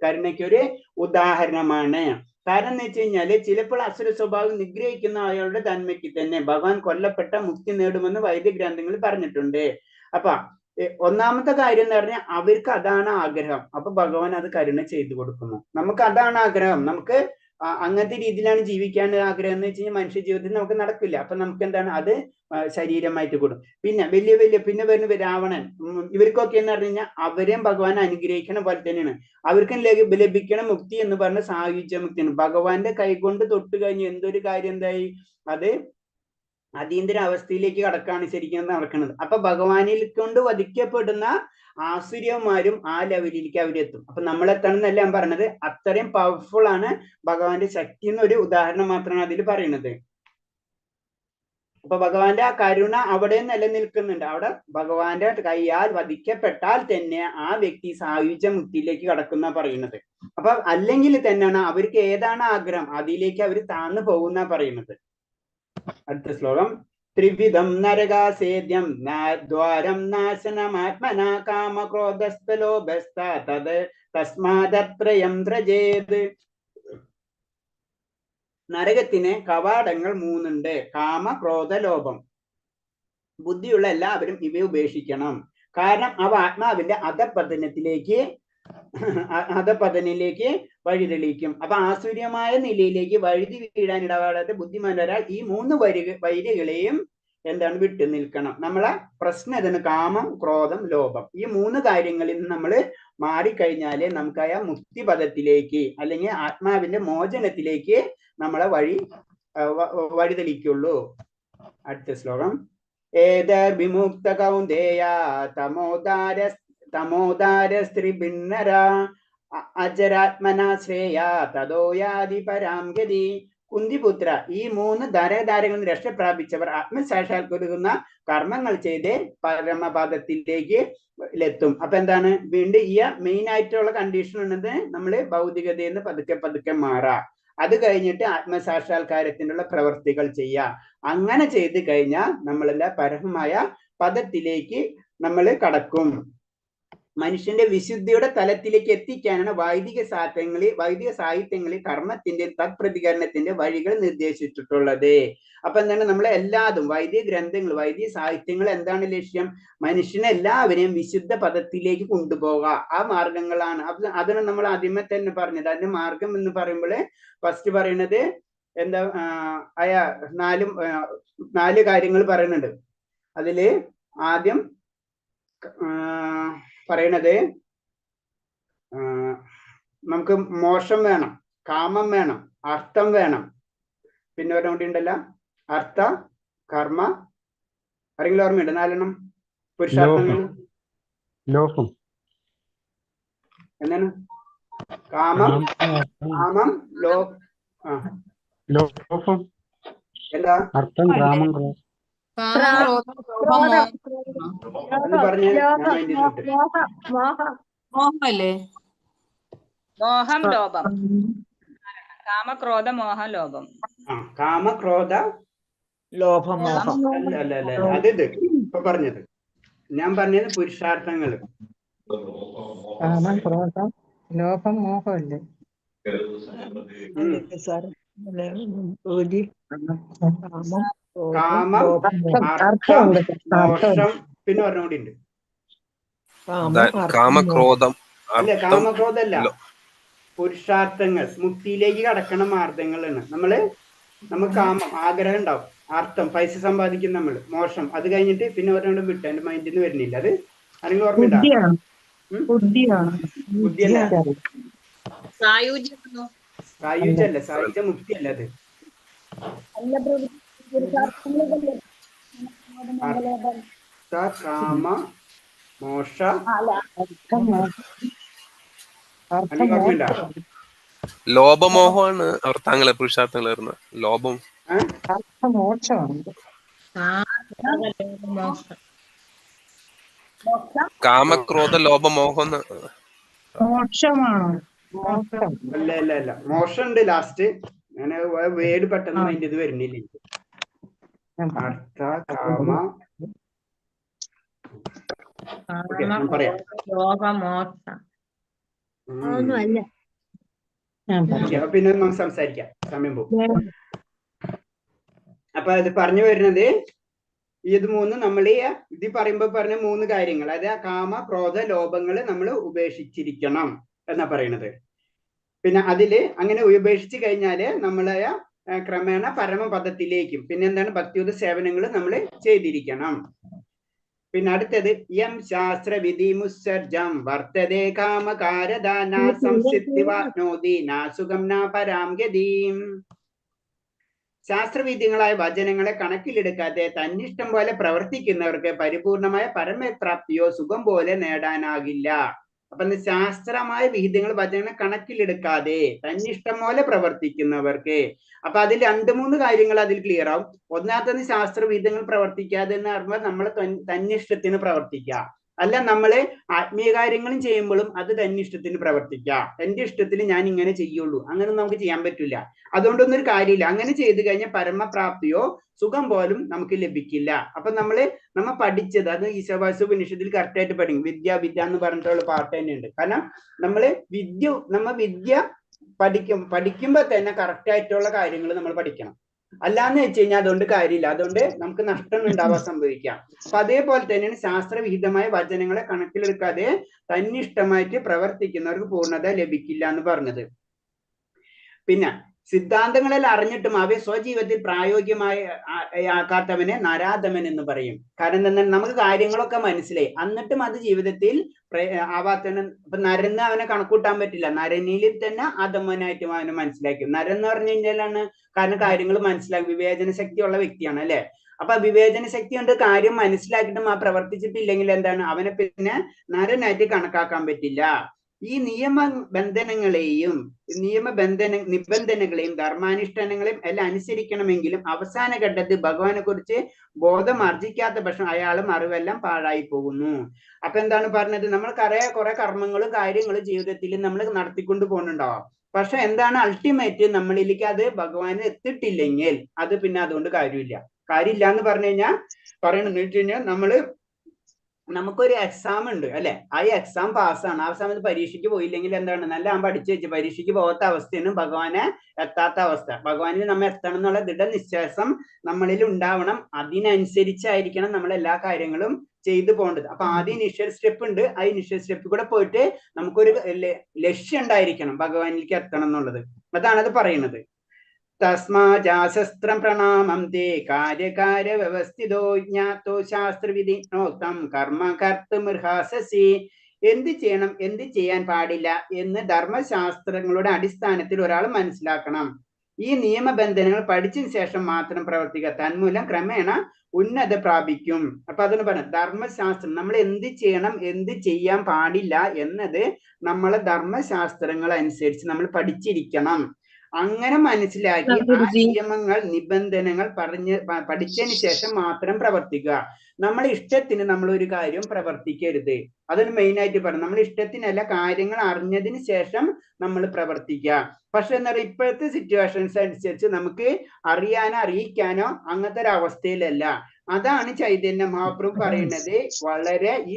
കരുണയ്ക്കൊരു ഉദാഹരണമാണ്. കാരണം എന്ന് വെച്ച് കഴിഞ്ഞാല് ചിലപ്പോൾ അസുര സ്വഭാവം നിഗ്രഹിക്കുന്ന അയാളുടെ തന്മയ്ക്ക് തന്നെ ഭഗവാൻ കൊല്ലപ്പെട്ട മുക്തി നേടുമെന്ന് വൈദ്യഗ്രന്ഥങ്ങളിൽ പറഞ്ഞിട്ടുണ്ട്. അപ്പൊ ഒന്നാമത്തെ കാര്യം എന്ന് പറഞ്ഞാൽ അവർക്ക് അതാണ് ആഗ്രഹം. അപ്പൊ ഭഗവാൻ അത് കരുണ ചെയ്തു കൊടുക്കുന്നു. നമുക്ക് അതാണ് ആഗ്രഹം, നമുക്ക് അങ്ങനത്തെ രീതിയിലാണ് ജീവിക്കാൻ ആഗ്രഹം എന്ന് വെച്ച് കഴിഞ്ഞാൽ മനുഷ്യ ജീവിതത്തിൽ നമുക്ക് നടക്കില്ല. അപ്പൊ നമുക്ക് എന്താണ്, അത് ശരീരമായിട്ട് കൊടുക്കും. പിന്നെ പിന്നെ വരുന്ന രാവണൻ, ഇവർക്കൊക്കെ എന്ന് പറഞ്ഞു കഴിഞ്ഞാൽ അവരെയും ഭഗവാൻ അനുഗ്രഹിക്കണ പോലെ തന്നെയാണ്. അവർക്കും ലഭിക്കണ മുക്തി എന്ന് പറഞ്ഞ സായുജ്യ മുക്തിയാണ്. ഭഗവാന്റെ കൈകൊണ്ട് തൊട്ട് കഴിഞ്ഞ് എന്തൊരു കാര്യം എന്തായി, അത് അതീന്ദ്ര അവസ്ഥയിലേക്ക് കടക്കാണ് ശരിക്കും നടക്കുന്നത്. അപ്പൊ ഭഗവാനിൽ കൊണ്ട് വധിക്കപ്പെടുന്ന ആസുര്യന്മാരും ആ ലെവലിലേക്ക് അവരെത്തും. അപ്പൊ നമ്മളെത്തണമെന്നല്ല ഞാൻ പറഞ്ഞത്, അത്രയും പവർഫുൾ ആണ് ഭഗവാന്റെ ശക്തി എന്നൊരു ഉദാഹരണം മാത്രമാണ് അതിൽ പറയുന്നത്. അപ്പൊ ഭഗവാന്റെ ആ കരുണ അവിടെ നിലനിൽക്കുന്നുണ്ട്. അവിടെ ഭഗവാന്റെ കൈയാൽ വധിക്കപ്പെട്ടാൽ തന്നെ ആ വ്യക്തി സായുജ്യ മുക്തിയിലേക്ക് കടക്കുന്ന പറയുന്നത്. അപ്പൊ അല്ലെങ്കിൽ തന്നെയാണ് അവർക്ക് ഏതാണ് ആഗ്രഹം അതിലേക്ക് അവർ താഴ്ന്നു പോകുന്ന പറയുന്നത്. അടുത്ത ശ്ലോകം. ത്രിവിധം നരകാസേദ്യം ദ്വാരം നാശനമാത്മനാ കാമക്രോധസ്ഥലോഭസ്ഥ തത് തസ്മാദത്രയം ത്രജേത്. നരകത്തിന് കവാടങ്ങൾ 3 ഉണ്ട്. കാമ, ക്രോധ, ലോഭം. ബുദ്ധിയുള്ള എല്ലാവരും ഇവയെ ഉപേക്ഷിക്കണം. കാരണം അവ ആത്മാവിന്റെ അധപതനിലേക്ക് വഴിതെളിക്കും. അപ്പൊ ആസുര്യമായ നിലയിലേക്ക് വഴുതി വീഴാൻ ഇടപാടാത്ത ബുദ്ധിമാനൊരാൾ ഈ 3 വൈരികളെയും എന്താണ് വിട്ടു നിൽക്കണം. നമ്മളെ പ്രശ്നം ഇതാണ് കാമം, ക്രോധം, ലോഭം. ഈ 3 കാര്യങ്ങളിൽ നിന്ന് നമ്മൾ മാറിക്കഴിഞ്ഞാലേ നമുക്കായ മുക്തിപദത്തിലേക്ക് അല്ലെങ്കിൽ ആത്മാവിന്റെ മോചനത്തിലേക്ക് നമ്മളെ വഴിതെളിക്കുള്ളൂ. അടുത്ത ശ്ലോകം. ഏതർ വിമുക്ത കൗന്ദേയ തമോദാര സ്ത്രീ ഭിന്നര അജരാത്മനാശ്രേയ തദോയാതി പരാം ഗതി. കുന്തിപുത്ര, ഈ 3 ധാരങ്ങളിൽ നിന്ന് രക്ഷ പ്രാപിച്ചവർ ആത്മസാക്ഷാത്കരിക്കുന്ന കർമ്മങ്ങൾ ചെയ്ത് പരമപദത്തിലേക്ക് എത്തും. അപ്പൊ എന്താണ് വീണ്ടും ഈ മെയിൻ ആയിട്ടുള്ള കണ്ടീഷൻ ഉള്ളത് നമ്മള് ഭൗതികതയിൽ നിന്ന് പതുക്കെ മാറാ. അത് കഴിഞ്ഞിട്ട് ആത്മസാക്ഷാത്കാരത്തിനുള്ള പ്രവർത്തികൾ ചെയ്യുക. അങ്ങനെ ചെയ്ത് കഴിഞ്ഞാൽ നമ്മളെല്ലാം പരമമായ പദത്തിലേക്ക് നമ്മൾ കടക്കും. മനുഷ്യന്റെ വിശുദ്ധിയുടെ തലത്തിലേക്ക് എത്തിക്കാനാണ് വൈദിക സാഹിത്യങ്ങളിൽ കർമ്മത്തിന്റെ തത്പ്രതികരണത്തിന്റെ വഴികൾ നിർദ്ദേശിച്ചിട്ടുള്ളത്. അപ്പൊ എന്താണ് നമ്മളെ എല്ലാതും വൈദിക ഗ്രന്ഥങ്ങൾ, വൈദിക സാഹിത്യങ്ങൾ എന്താണ് ലക്ഷ്യം? മനുഷ്യനെ എല്ലാവരെയും വിശുദ്ധ പദത്തിലേക്ക് കൊണ്ടുപോകുക. ആ മാർഗങ്ങളാണ്. അതിന് നമ്മൾ ആദ്യമേ തന്നെ പറഞ്ഞത്. അതിന്റെ മാർഗം എന്ന് പറയുമ്പോൾ ഫസ്റ്റ് പറയുന്നത് എന്താ, 4 കാര്യങ്ങൾ പറയുന്നുണ്ട്. അതില് ആദ്യം പറയണത് നമുക്ക് മോക്ഷം വേണം, കാമം വേണം, അർത്ഥം വേണം, പിന്നെ ഒരെണ്ണമുണ്ടല്ലോ അർത്ഥ കർമ്മ, ആരെങ്കിലും ഓർമ്മയുണ്ട്? 4 പുരുഷാർത്ഥങ്ങൾ. എന്താണ്? കാമം, എന്താ പറഞ്ഞ മോഹമല്ലേ? മോഹം, ലോഭം. കാമക്രോധ മോഹ ലോഭം. കാമക്രോധ ലോഭം, മോഹം. അല്ല അത് ഇപ്പൊ പറഞ്ഞത്. ഞാൻ പറഞ്ഞത് പുരുഷാർത്ഥങ്ങള്. കാമം, ക്രോധം, ലോഭം, മോഹമല്ലേ? കാമം, അർത്ഥം, മോക്ഷം, പിന്നെ ഒരെണ്ണൂടി ഉണ്ട്. കാമക്രോധം. അല്ല, കാമക്രോധല്ല, പുരുഷാർത്ഥങ്ങൾ, മുക്തിയിലേക്ക് കടക്കണ മാർഗങ്ങളാണ്. നമുക്ക് കാമം, ആഗ്രഹം ഉണ്ടാവും, അർത്ഥം, പൈസ സമ്പാദിക്കും നമ്മള്, മോശം, അത് കഴിഞ്ഞിട്ട് പിന്നെ ഒരെണ്ണം വിട്ട് എന്റെ മൈൻഡിൽ നിന്ന് വരുന്നില്ല. അത് ആരെങ്കിലും ഓർമ്മയുണ്ടോ? ബുദ്ധിയല്ല, സായുജ്യല്ല, സായുജ്യ മുക്തിയല്ല. അത് കാമ മോക്ഷ ലോഭമോഹമാണ് അർത്ഥാങ്ങളെ പുരുഷാർത്ഥങ്ങൾ വരുന്ന ലോഭം. കാമക്രോധ ലോഭമോഹം അല്ല മോശം ഉണ്ട് ലാസ്റ്റ്. അങ്ങനെ വേട് പെട്ടെന്ന് അതിന്റെ ഇത് വരുന്നില്ല. അർത്ഥ കാമ പറയാം. പിന്നെ നമുക്ക് സംസാരിക്കാം, സമയം പോകും. അപ്പൊ അത് പറഞ്ഞു വരുന്നത് ഇത് 3 നമ്മൾ ഇത് പറയുമ്പോ പറഞ്ഞ 3 കാര്യങ്ങൾ, അതായത് കാമ ക്രോധ ലോഭങ്ങള് നമ്മൾ ഉപേക്ഷിച്ചിരിക്കണം എന്നാ പറയണത്. പിന്നെ അതില് അങ്ങനെ ഉപേക്ഷിച്ച് കഴിഞ്ഞാല് നമ്മളെ ക്രമേണ പരമപദത്തിലേക്കും പിന്നെ എന്താണ് ഭക്തിയുത സേവനങ്ങൾ നമ്മൾ ചെയ്തിരിക്കണം. പിന്നെ അടുത്തത് യം ശാസ്ത്രവിധി മുസ്സർജം വർത്തതേ കാമകാരദാനാ സംസിദ്ധിവാപ്നോതി നാസുഖം നാ പരാം ഗതിം. ശാസ്ത്രവിദ്യങ്ങളായ വചനങ്ങളെ കണക്കിലെടുക്കാതെ തന്നിഷ്ടം പോലെ പ്രവർത്തിക്കുന്നവർക്ക് പരിപൂർണമായ പരമപ്രാപ്തിയോ സുഖം പോലെ നേടാനാകില്ല. അപ്പൊ ശാസ്ത്രമായ വിഹിതങ്ങൾ വചനങ്ങളെ കണക്കിലെടുക്കാതെ തന്നിഷ്ടം പോലെ പ്രവർത്തിക്കുന്നവർക്ക്, അപ്പൊ അതിൽ 2-3 കാര്യങ്ങൾ അതിൽ ക്ലിയർ ആവും. ഒന്നാമത്തത് ശാസ്ത്രവിഹിതങ്ങൾ പ്രവർത്തിക്കാതെ എന്ന് പറയുമ്പോൾ നമ്മൾ തന്നിഷ്ടത്തിന് പ്രവർത്തിക്കുക, അല്ല നമ്മള് ആത്മീയ കാര്യങ്ങളും ചെയ്യുമ്പോഴും അത് തന്നിഷ്ടത്തിന് പ്രവർത്തിക്കുക. എന്റെ ഇഷ്ടത്തിന് ഞാൻ ഇങ്ങനെ ചെയ്യുള്ളൂ, അങ്ങനെ നമുക്ക് ചെയ്യാൻ പറ്റില്ല. അതുകൊണ്ടൊന്നും ഒരു കാര്യമില്ല. അങ്ങനെ ചെയ്തു കഴിഞ്ഞാൽ പരമപ്രാപ്തിയോ സുഖം പോലും നമുക്ക് ലഭിക്കില്ല. അപ്പൊ നമ്മ പഠിച്ചത് അത് ഈശാവാസ്യ ഉപനിഷത്തിൽ കറക്റ്റ് ആയിട്ട് പഠിക്കും. വിദ്യ എന്ന് പറഞ്ഞിട്ടുള്ള പാർട്ട് തന്നെയുണ്ട്. കാരണം വിദ്യ പഠിക്കുമ്പോ തന്നെ കറക്റ്റ് ആയിട്ടുള്ള കാര്യങ്ങൾ നമ്മൾ പഠിക്കണം. അല്ലാന്ന് വെച്ച് കഴിഞ്ഞാൽ അതുകൊണ്ട് കാര്യമില്ല, അതുകൊണ്ട് നമുക്ക് നഷ്ടം ഉണ്ടാവാൻ സംഭവിക്കാം. അപ്പൊ അതേപോലെ തന്നെയാണ് ശാസ്ത്രവിഹിതമായ വചനങ്ങളെ കണക്കിലെടുക്കാതെ തന്നിഷ്ടമായിട്ട് പ്രവർത്തിക്കുന്നവർക്ക് പൂർണ്ണത ലഭിക്കില്ല എന്ന് പറഞ്ഞത്. പിന്നെ സിദ്ധാന്തങ്ങളിൽ അറിഞ്ഞിട്ടും അവയെ സ്വജീവിതത്തിൽ പ്രായോഗികമായി ആക്കാത്തവനെ നരാധമൻ എന്ന് പറയും. കാരണം എന്താ, നമുക്ക് കാര്യങ്ങളൊക്കെ മനസ്സിലായി, എന്നിട്ടും അത് ജീവിതത്തിൽ ആവാത്തവന്. ഇപ്പൊ നരന്ന് അവനെ കണക്കൂട്ടാൻ പറ്റില്ല, നരനിൽ തന്നെ അധമനായിട്ടും അവനെ മനസ്സിലാക്കും. നരൻ എന്ന് പറഞ്ഞു കഴിഞ്ഞാലാണ് കാരണം കാര്യങ്ങൾ മനസ്സിലാക്കും, വിവേചന ശക്തിയുള്ള വ്യക്തിയാണ് അല്ലെ. അപ്പൊ വിവേചന ശക്തി കൊണ്ട് കാര്യം മനസ്സിലാക്കിയിട്ടും ആ പ്രവർത്തിച്ചിട്ടില്ലെങ്കിൽ എന്താണ്, അവനെ പിന്നെ നരനായിട്ട് കണക്കാക്കാൻ പറ്റില്ല. ഈ നിബന്ധനകളെയും ധർമാനുഷ്ഠാനങ്ങളെയും എല്ലാം അനുസരിക്കണമെങ്കിലും അവസാന ഘട്ടത്തിൽ ഭഗവാനെ കുറിച്ച് ബോധം ആർജിക്കാത്ത പക്ഷം അയാളും അറിവെല്ലാം പാഴായി പോകുന്നു. അപ്പൊ എന്താണ് പറഞ്ഞത്, നമ്മൾ കുറെ കർമ്മങ്ങളും കാര്യങ്ങളും ജീവിതത്തിൽ നമ്മൾ നടത്തിക്കൊണ്ട് പോകുന്നുണ്ടാവും. പക്ഷെ എന്താണ് അൾട്ടിമേറ്റ് നമ്മളിലേക്ക് അത് ഭഗവാന് എത്തിയിട്ടില്ലെങ്കിൽ അത് പിന്നെ അതുകൊണ്ട് കാര്യമില്ല എന്ന് പറഞ്ഞു കഴിഞ്ഞാൽ പറയണെന്ന് വെച്ച് കഴിഞ്ഞാൽ നമുക്കൊരു എക്സാം ഉണ്ട് അല്ലെ, ആ എക്സാം പാസ്സാണ്, ആ സമയത്ത് പരീക്ഷയ്ക്ക് പോയില്ലെങ്കിൽ എന്താണ്, നല്ല പഠിച്ചു വെച്ച് പരീക്ഷയ്ക്ക് പോകാത്ത അവസ്ഥയാണ് ഭഗവാനെ എത്താത്ത അവസ്ഥ. ഭഗവാനിൽ നമ്മൾ എത്തണം എന്നുള്ള ദൃഢനിശ്വാസം നമ്മളിൽ ഉണ്ടാവണം. അതിനനുസരിച്ചായിരിക്കണം നമ്മൾ എല്ലാ കാര്യങ്ങളും ചെയ്തു പോകേണ്ടത്. അപ്പൊ ആദ്യം ഇനിഷ്യൽ സ്റ്റെപ്പ് ഉണ്ട്, ആ ഇനിഷ്യൽ സ്റ്റെപ്പ് കൂടെ പോയിട്ട് നമുക്കൊരു ലക്ഷ്യം ഉണ്ടായിരിക്കണം ഭഗവാനിലേക്ക് എത്തണം എന്നുള്ളത്. അതാണത് പറയുന്നത്. തസ്മാജാശസ്ത്രം പ്രണാമം തേ കാര്യകാര്യ വ്യവസ്ഥിതോ ജ്ഞാതോ ശാസ്ത്രവിധിനോക്തം കർമ്മ കർത്തുമിർഹാസസി. എന്ത് ചെയ്യണം, എന്ത് ചെയ്യാൻ പാടില്ല എന്ന് ധർമ്മശാസ്ത്രങ്ങളുടെ അടിസ്ഥാനത്തിൽ ഒരാൾ മനസ്സിലാക്കണം. ഈ നിയമബന്ധനങ്ങൾ പഠിച്ചതിന് ശേഷം മാത്രം പ്രവർത്തിക്കുക, തന്മൂലം ക്രമേണ ഉന്നത പ്രാപിക്കും. അപ്പൊ അതൊന്ന് പറഞ്ഞു, ധർമ്മശാസ്ത്രം നമ്മൾ എന്ത് ചെയ്യണം, എന്ത് ചെയ്യാൻ പാടില്ല എന്നത് നമ്മളെ ധർമ്മശാസ്ത്രങ്ങൾ അനുസരിച്ച് നമ്മൾ പഠിച്ചിരിക്കണം. അങ്ങനെ മനസ്സിലാക്കി ആ നിയമങ്ങൾ നിബന്ധനകൾ പഠിച്ചതിന് ശേഷം മാത്രം പ്രവർത്തിക്കുക. നമ്മളെ ഇഷ്ടത്തിന് നമ്മൾ ഒരു കാര്യം പ്രവർത്തിക്കരുത്. അതൊരു മെയിൻ ആയിട്ട് പറഞ്ഞു. നമ്മൾ ഇഷ്ടത്തിനല്ല, കാര്യങ്ങൾ അറിഞ്ഞതിന് ശേഷം നമ്മൾ പ്രവർത്തിക്കുക. പക്ഷെ എന്താ പറയുക, ഇപ്പോഴത്തെ സിറ്റുവേഷൻസ് അനുസരിച്ച് നമുക്ക് അറിയിക്കാനോ അങ്ങനത്തെ ഒരു അവസ്ഥയിലല്ല. അതാണ് ചൈതന്യ മഹാപ്രഭു പറയുന്നത്. വളരെ ഈ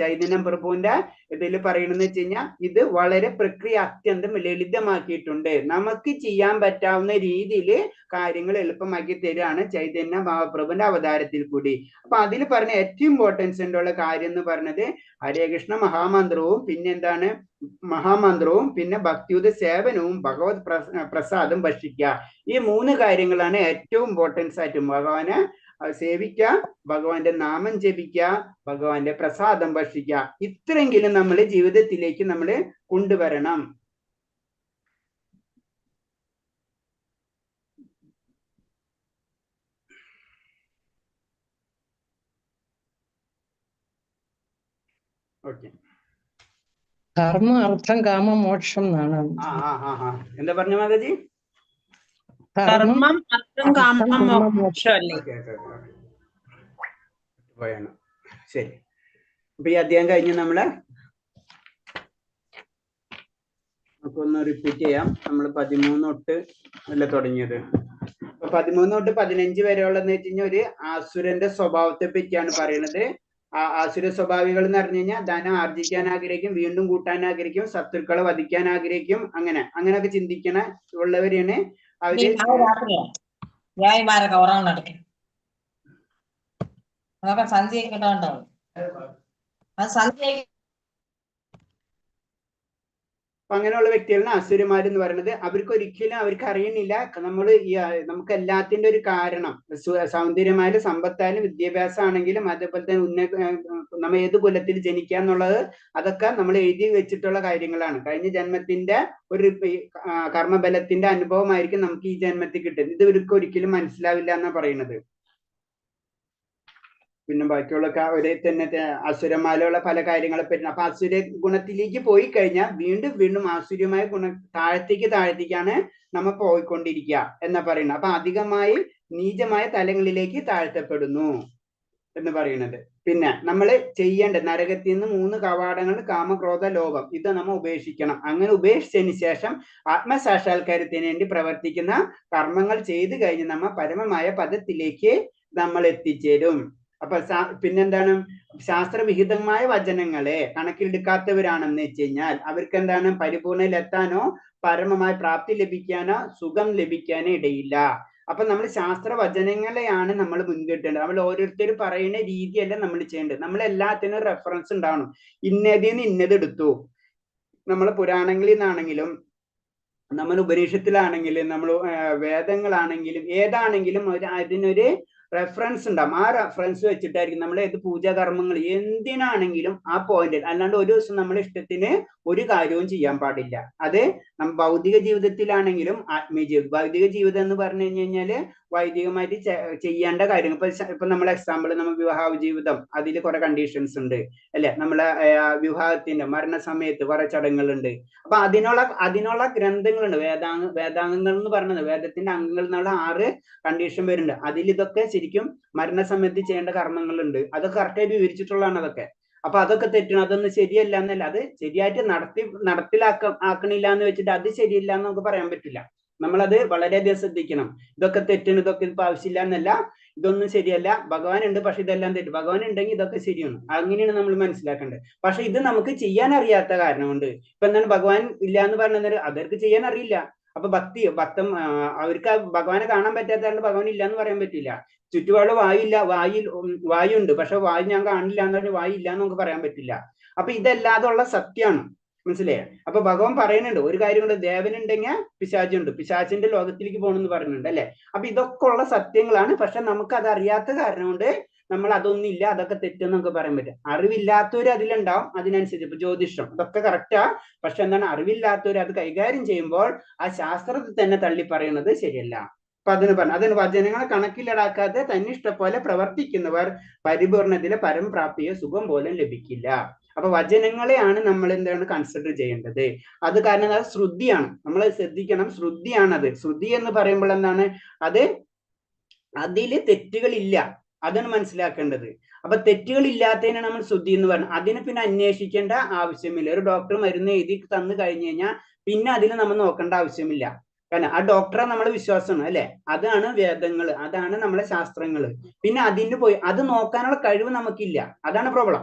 ചൈതന്യ പ്രഭുവിന്റെ ഇതിൽ പറയണെന്ന് വെച്ച് കഴിഞ്ഞാൽ ഇത് വളരെ പ്രക്രിയ അത്യന്തം ലളിതമാക്കിയിട്ടുണ്ട്. നമുക്ക് ചെയ്യാൻ പറ്റാവുന്ന രീതിയിൽ കാര്യങ്ങൾ എളുപ്പമാക്കി തരികയാണ് ചൈതന്യ മഹാപ്രഭുവിന്റെ അവതാരത്തിൽ കൂടി. അപ്പൊ അതിൽ പറഞ്ഞ ഏറ്റവും ഇമ്പോർട്ടൻസ് ഉള്ള കാര്യം എന്ന് പറഞ്ഞത് ഹരേ കൃഷ്ണ മഹാമന്ത്രവും പിന്നെ ഭക്തിയുത സേവനവും ഭഗവത് പ്രസാദം ഭക്ഷിക്കുക. ഈ 3 കാര്യങ്ങളാണ് ഏറ്റവും ഇമ്പോർട്ടൻസ് ആയിട്ട്. ഭഗവാനെ സേവിക്കുക, ഭഗവാന്റെ നാമം ജപിക്കുക, ഭഗവാന്റെ പ്രസാദം ഭക്ഷിക്കുക. ഇത്രയെങ്കിലും നമ്മൾ ജീവിതത്തിലേക്ക് നമ്മൾ കൊണ്ടുവരണം. ഓക്കെ, ധർമ്മ അർത്ഥം കാമ മോക്ഷം എന്നാണ്. എന്താ പറഞ്ഞ മാതാജി? ധർമ്മം അർത്ഥം കാമം മോക്ഷം അല്ലേ? ശരി. അപ്പൊ ഈ അധ്യായം കഴിഞ്ഞ് നമുക്കൊന്ന് റിപ്പീറ്റ് ചെയ്യാം. നമ്മൾ 13 തൊട്ട് അല്ല തുടങ്ങിയത്. 13 തൊട്ട് 15 വരെയുള്ളതെന്ന് വെച്ച് കഴിഞ്ഞാൽ ഒരു ആസുരന്റെ സ്വഭാവത്തെ പറ്റിയാണ് പറയുന്നത്. ആസുര സ്വഭാവികൾ എന്ന് പറഞ്ഞു കഴിഞ്ഞാൽ ധനം ആർജിക്കാൻ ആഗ്രഹിക്കും, വീണ്ടും കൂട്ടാൻ ആഗ്രഹിക്കും, ശത്രുക്കളെ വധിക്കാൻ ആഗ്രഹിക്കും, അങ്ങനെയൊക്കെ ചിന്തിക്കണ ഉള്ളവരെയാണ് അവര്. അപ്പൊ അങ്ങനെയുള്ള വ്യക്തികളാണ് അസുരന്മാരെന്ന് പറയുന്നത്. അവർക്ക് ഒരിക്കലും അവർക്ക് അറിയുന്നില്ല നമ്മൾ നമുക്ക് എല്ലാത്തിന്റെ ഒരു കാരണം സൗന്ദര്യമായാലും സമ്പത്തായാലും വിദ്യാഭ്യാസം ആണെങ്കിലും അതേപോലെ തന്നെ നമ്മൾ ഏത് കുലത്തിൽ ജനിക്കുക എന്നുള്ളത് അതൊക്കെ നമ്മൾ എഴുതി വെച്ചിട്ടുള്ള കാര്യങ്ങളാണ്. കഴിഞ്ഞ ജന്മത്തിന്റെ ഒരു കർമ്മബലത്തിന്റെ അനുഭവമായിരിക്കും നമുക്ക് ഈ ജന്മത്തിൽ കിട്ടുന്നത്. ഇത് ഇവർക്ക് ഒരിക്കലും മനസ്സിലാവില്ല എന്നാ പറയുന്നത്. പിന്നെ ബാക്കിയുള്ള ഒരേ തന്നെ അസുരന്മാരുള്ള പല കാര്യങ്ങളെ പറ്റി. അപ്പൊ അസുര ഗുണത്തിലേക്ക് പോയി കഴിഞ്ഞാൽ വീണ്ടും വീണ്ടും ആസുര്യമായ താഴത്തേക്കാണ് നമ്മൾ പോയിക്കൊണ്ടിരിക്കുക എന്നാ പറയുന്നത്. അപ്പൊ അധികമായി നീചമായ തലങ്ങളിലേക്ക് താഴ്ത്തപ്പെടുന്നു എന്ന് പറയുന്നത്. പിന്നെ നമ്മൾ ചെയ്യേണ്ട നരകത്തിൽ നിന്ന് 3 കവാടങ്ങൾ കാമക്രോധ ലോഭം ഇത് നമ്മൾ ഉപേക്ഷിക്കണം. അങ്ങനെ ഉപേക്ഷിച്ചതിന് ശേഷം ആത്മസാക്ഷാത്കാരത്തിന് വേണ്ടി പ്രവർത്തിക്കുന്ന കർമ്മങ്ങൾ ചെയ്തു കഴിഞ്ഞ് നമ്മൾ പരമമായ പദത്തിലേക്ക് നമ്മൾ എത്തിച്ചേരും. അപ്പൊ പിന്നെന്താണ്, ശാസ്ത്രവിഹിതമായ വചനങ്ങളെ കണക്കിലെടുക്കാത്തവരാണെന്ന് വെച്ച് കഴിഞ്ഞാൽ അവർക്ക് എന്താണ് പരിപൂർണയിലെത്താനോ പരമമായ പ്രാപ്തി ലഭിക്കാനോ സുഖം ലഭിക്കാനോ ഇടയില്ല. അപ്പൊ നമ്മൾ ശാസ്ത്രവചനങ്ങളെയാണ് നമ്മൾ മുൻകിട്ടേണ്ടത്. നമ്മൾ ഓരോരുത്തർ പറയുന്ന രീതിയല്ല നമ്മൾ ചെയ്യേണ്ടത്. നമ്മൾ എല്ലാത്തിനും റെഫറൻസ് ഉണ്ടാവണം. ഇന്നതിന്ന് ഇന്നത് എടുത്തു. നമ്മൾ പുരാണങ്ങളിൽ നിന്നാണെങ്കിലും നമ്മൾ ഉപനിഷത്തിലാണെങ്കിലും നമ്മൾ വേദങ്ങളാണെങ്കിലും ഏതാണെങ്കിലും അതിനൊരു റെഫറൻസ് ഉണ്ടാവും. ആ റെഫറൻസ് വെച്ചിട്ടായിരിക്കും നമ്മൾ ഏത് പൂജാകർമ്മങ്ങൾ എന്തിനാണെങ്കിലും ആ പോയിന്റിൽ. അല്ലാണ്ട് ഒരു ദിവസം നമ്മുടെ ഇഷ്ടത്തിന് ഒരു കാര്യവും ചെയ്യാൻ പാടില്ല. അത് ഭൗതിക ജീവിതത്തിലാണെങ്കിലും ആത്മീയ ജീവിതം. ഭൗതിക ജീവിതം എന്ന് പറഞ്ഞു കഴിഞ്ഞാല് വൈദികമായിട്ട് ചെയ്യേണ്ട കാര്യങ്ങൾ. ഇപ്പൊ നമ്മളെ എക്സാമ്പിൾ നമ്മൾ വിവാഹ ജീവിതം, അതിൽ കുറെ കണ്ടീഷൻസ് ഉണ്ട് അല്ലെ. നമ്മളെ വിവാഹത്തിന്റെ മരണസമയത്ത് കുറെ ചടങ്ങുകളുണ്ട്. അപ്പൊ അതിനുള്ള ഗ്രന്ഥങ്ങളുണ്ട്. വേദാംഗങ്ങൾ എന്ന് പറയുന്നത് വേദത്തിന്റെ അംഗങ്ങൾ എന്നുള്ള 6 കണ്ടീഷൻ വരുന്നുണ്ട്. അതിൽ ഇതൊക്കെ ശരിക്കും മരണസമയത്ത് ചെയ്യേണ്ട കർമ്മങ്ങളുണ്ട്. അതൊക്കെ കറക്റ്റായിട്ട് വിവരിച്ചിട്ടുള്ളതാണ് അതൊക്കെ. അപ്പൊ അതൊക്കെ തെറ്റണം, അതൊന്നും ശരിയല്ല എന്നല്ല. അത് ശരിയായിട്ട് ആക്കണില്ല എന്ന് വെച്ചിട്ട് അത് ശരിയില്ല എന്ന് നമുക്ക് പറയാൻ പറ്റില്ല. നമ്മളത് വളരെയധികം ശ്രദ്ധിക്കണം. ഇതൊക്കെ തെറ്റണം, ഇതൊക്കെ ഇപ്പൊ ആവശ്യമില്ല എന്നല്ല, ഇതൊന്നും ശരിയല്ല. ഭഗവാൻ ഉണ്ട്, പക്ഷെ ഇതെല്ലാം തെറ്റ്. ഭഗവാൻ ഉണ്ടെങ്കിൽ ഇതൊക്കെ ശരിയാണ്. അങ്ങനെയാണ് നമ്മൾ മനസ്സിലാക്കേണ്ടത്. പക്ഷെ ഇത് നമുക്ക് ചെയ്യാൻ അറിയാത്ത കാരണം കൊണ്ട് ഇപ്പൊ എന്താണ് ഭഗവാൻ ഇല്ല എന്ന് പറഞ്ഞാൽ അവർക്ക് ചെയ്യാൻ അറിയില്ല. അപ്പൊ ഭക്തം അവർക്ക് ഭഗവാനെ കാണാൻ പറ്റാത്തതുകൊണ്ട് ഭഗവാൻ ഇല്ല എന്ന് പറയാൻ പറ്റില്ല. ചുറ്റുപാട് വായു ഉണ്ട്, പക്ഷെ വായു ഞാൻ കാണില്ല എന്ന് പറഞ്ഞാൽ വായു ഇല്ല എന്ന് നമുക്ക് പറയാൻ പറ്റില്ല. അപ്പൊ ഇതല്ലാതുള്ള സത്യമാണ്. മനസ്സിലായോ? അപ്പൊ ഭഗവാൻ പറയുന്നുണ്ട് ഒരു കാര്യം കൊണ്ട്, ദേവനുണ്ടെങ്കിൽ പിശാചുണ്ട്, പിശാചിന്റെ ലോകത്തിലേക്ക് പോകണമെന്ന് പറയുന്നുണ്ട് അല്ലെ. അപ്പൊ ഇതൊക്കെ ഉള്ള സത്യങ്ങളാണ്. പക്ഷെ നമുക്ക് അത് അറിയാത്ത കാരണം കൊണ്ട് നമ്മൾ അതൊന്നും ഇല്ല, അതൊക്കെ തെറ്റെന്ന് നമുക്ക് പറയാൻ പറ്റും. അറിവില്ലാത്തവര് അതിലുണ്ടാവും. അതിനനുസരിച്ച് ഇപ്പൊ ജ്യോതിഷം ഇതൊക്കെ കറക്റ്റാ. പക്ഷെ എന്താണ്, അറിവില്ലാത്തവര് അത് കൈകാര്യം ചെയ്യുമ്പോൾ ആ ശാസ്ത്രത്തിൽ തന്നെ തള്ളി പറയുന്നത് ശരിയല്ല. അപ്പൊ അതിന് വചനങ്ങളെ കണക്കിലടാക്കാതെ തന്നിഷ്ടം പോലെ പ്രവർത്തിക്കുന്നവർ പരിപൂർണത്തിലെ പരമപ്രാപ്തിയോ സുഖം പോലും ലഭിക്കില്ല. അപ്പൊ വചനങ്ങളെയാണ് നമ്മൾ എന്താണ് കൺസിഡർ ചെയ്യേണ്ടത്. അത് കാരണം അത് ശ്രുതിയാണ്. നമ്മൾ ശ്രദ്ധിക്കണം, ശ്രുതിയാണത്. ശ്രുതി എന്ന് പറയുമ്പോൾ എന്താണ്, അതില് തെറ്റുകളില്ല, അതാണ് മനസ്സിലാക്കേണ്ടത്. അപ്പൊ തെറ്റുകളില്ലാത്തതിനാണ് നമ്മൾ ശ്രുതി എന്ന് പറയുന്നത്. അതിന് പിന്നെ അന്വേഷിക്കേണ്ട ആവശ്യമില്ല. ഒരു ഡോക്ടർ മരുന്ന് എഴുതി തന്നു കഴിഞ്ഞു കഴിഞ്ഞാൽ പിന്നെ അതിൽ നമ്മൾ നോക്കേണ്ട ആവശ്യമില്ല. കാരണം ആ ഡോക്ടറെ നമ്മളെ വിശ്വാസമാണ് അല്ലെ. അതാണ് വേദങ്ങൾ, അതാണ് നമ്മളെ ശാസ്ത്രങ്ങൾ. പിന്നെ അതിന് പോയി അത് നോക്കാനുള്ള കഴിവ് നമുക്കില്ല. അതാണ് പ്രോബ്ലം.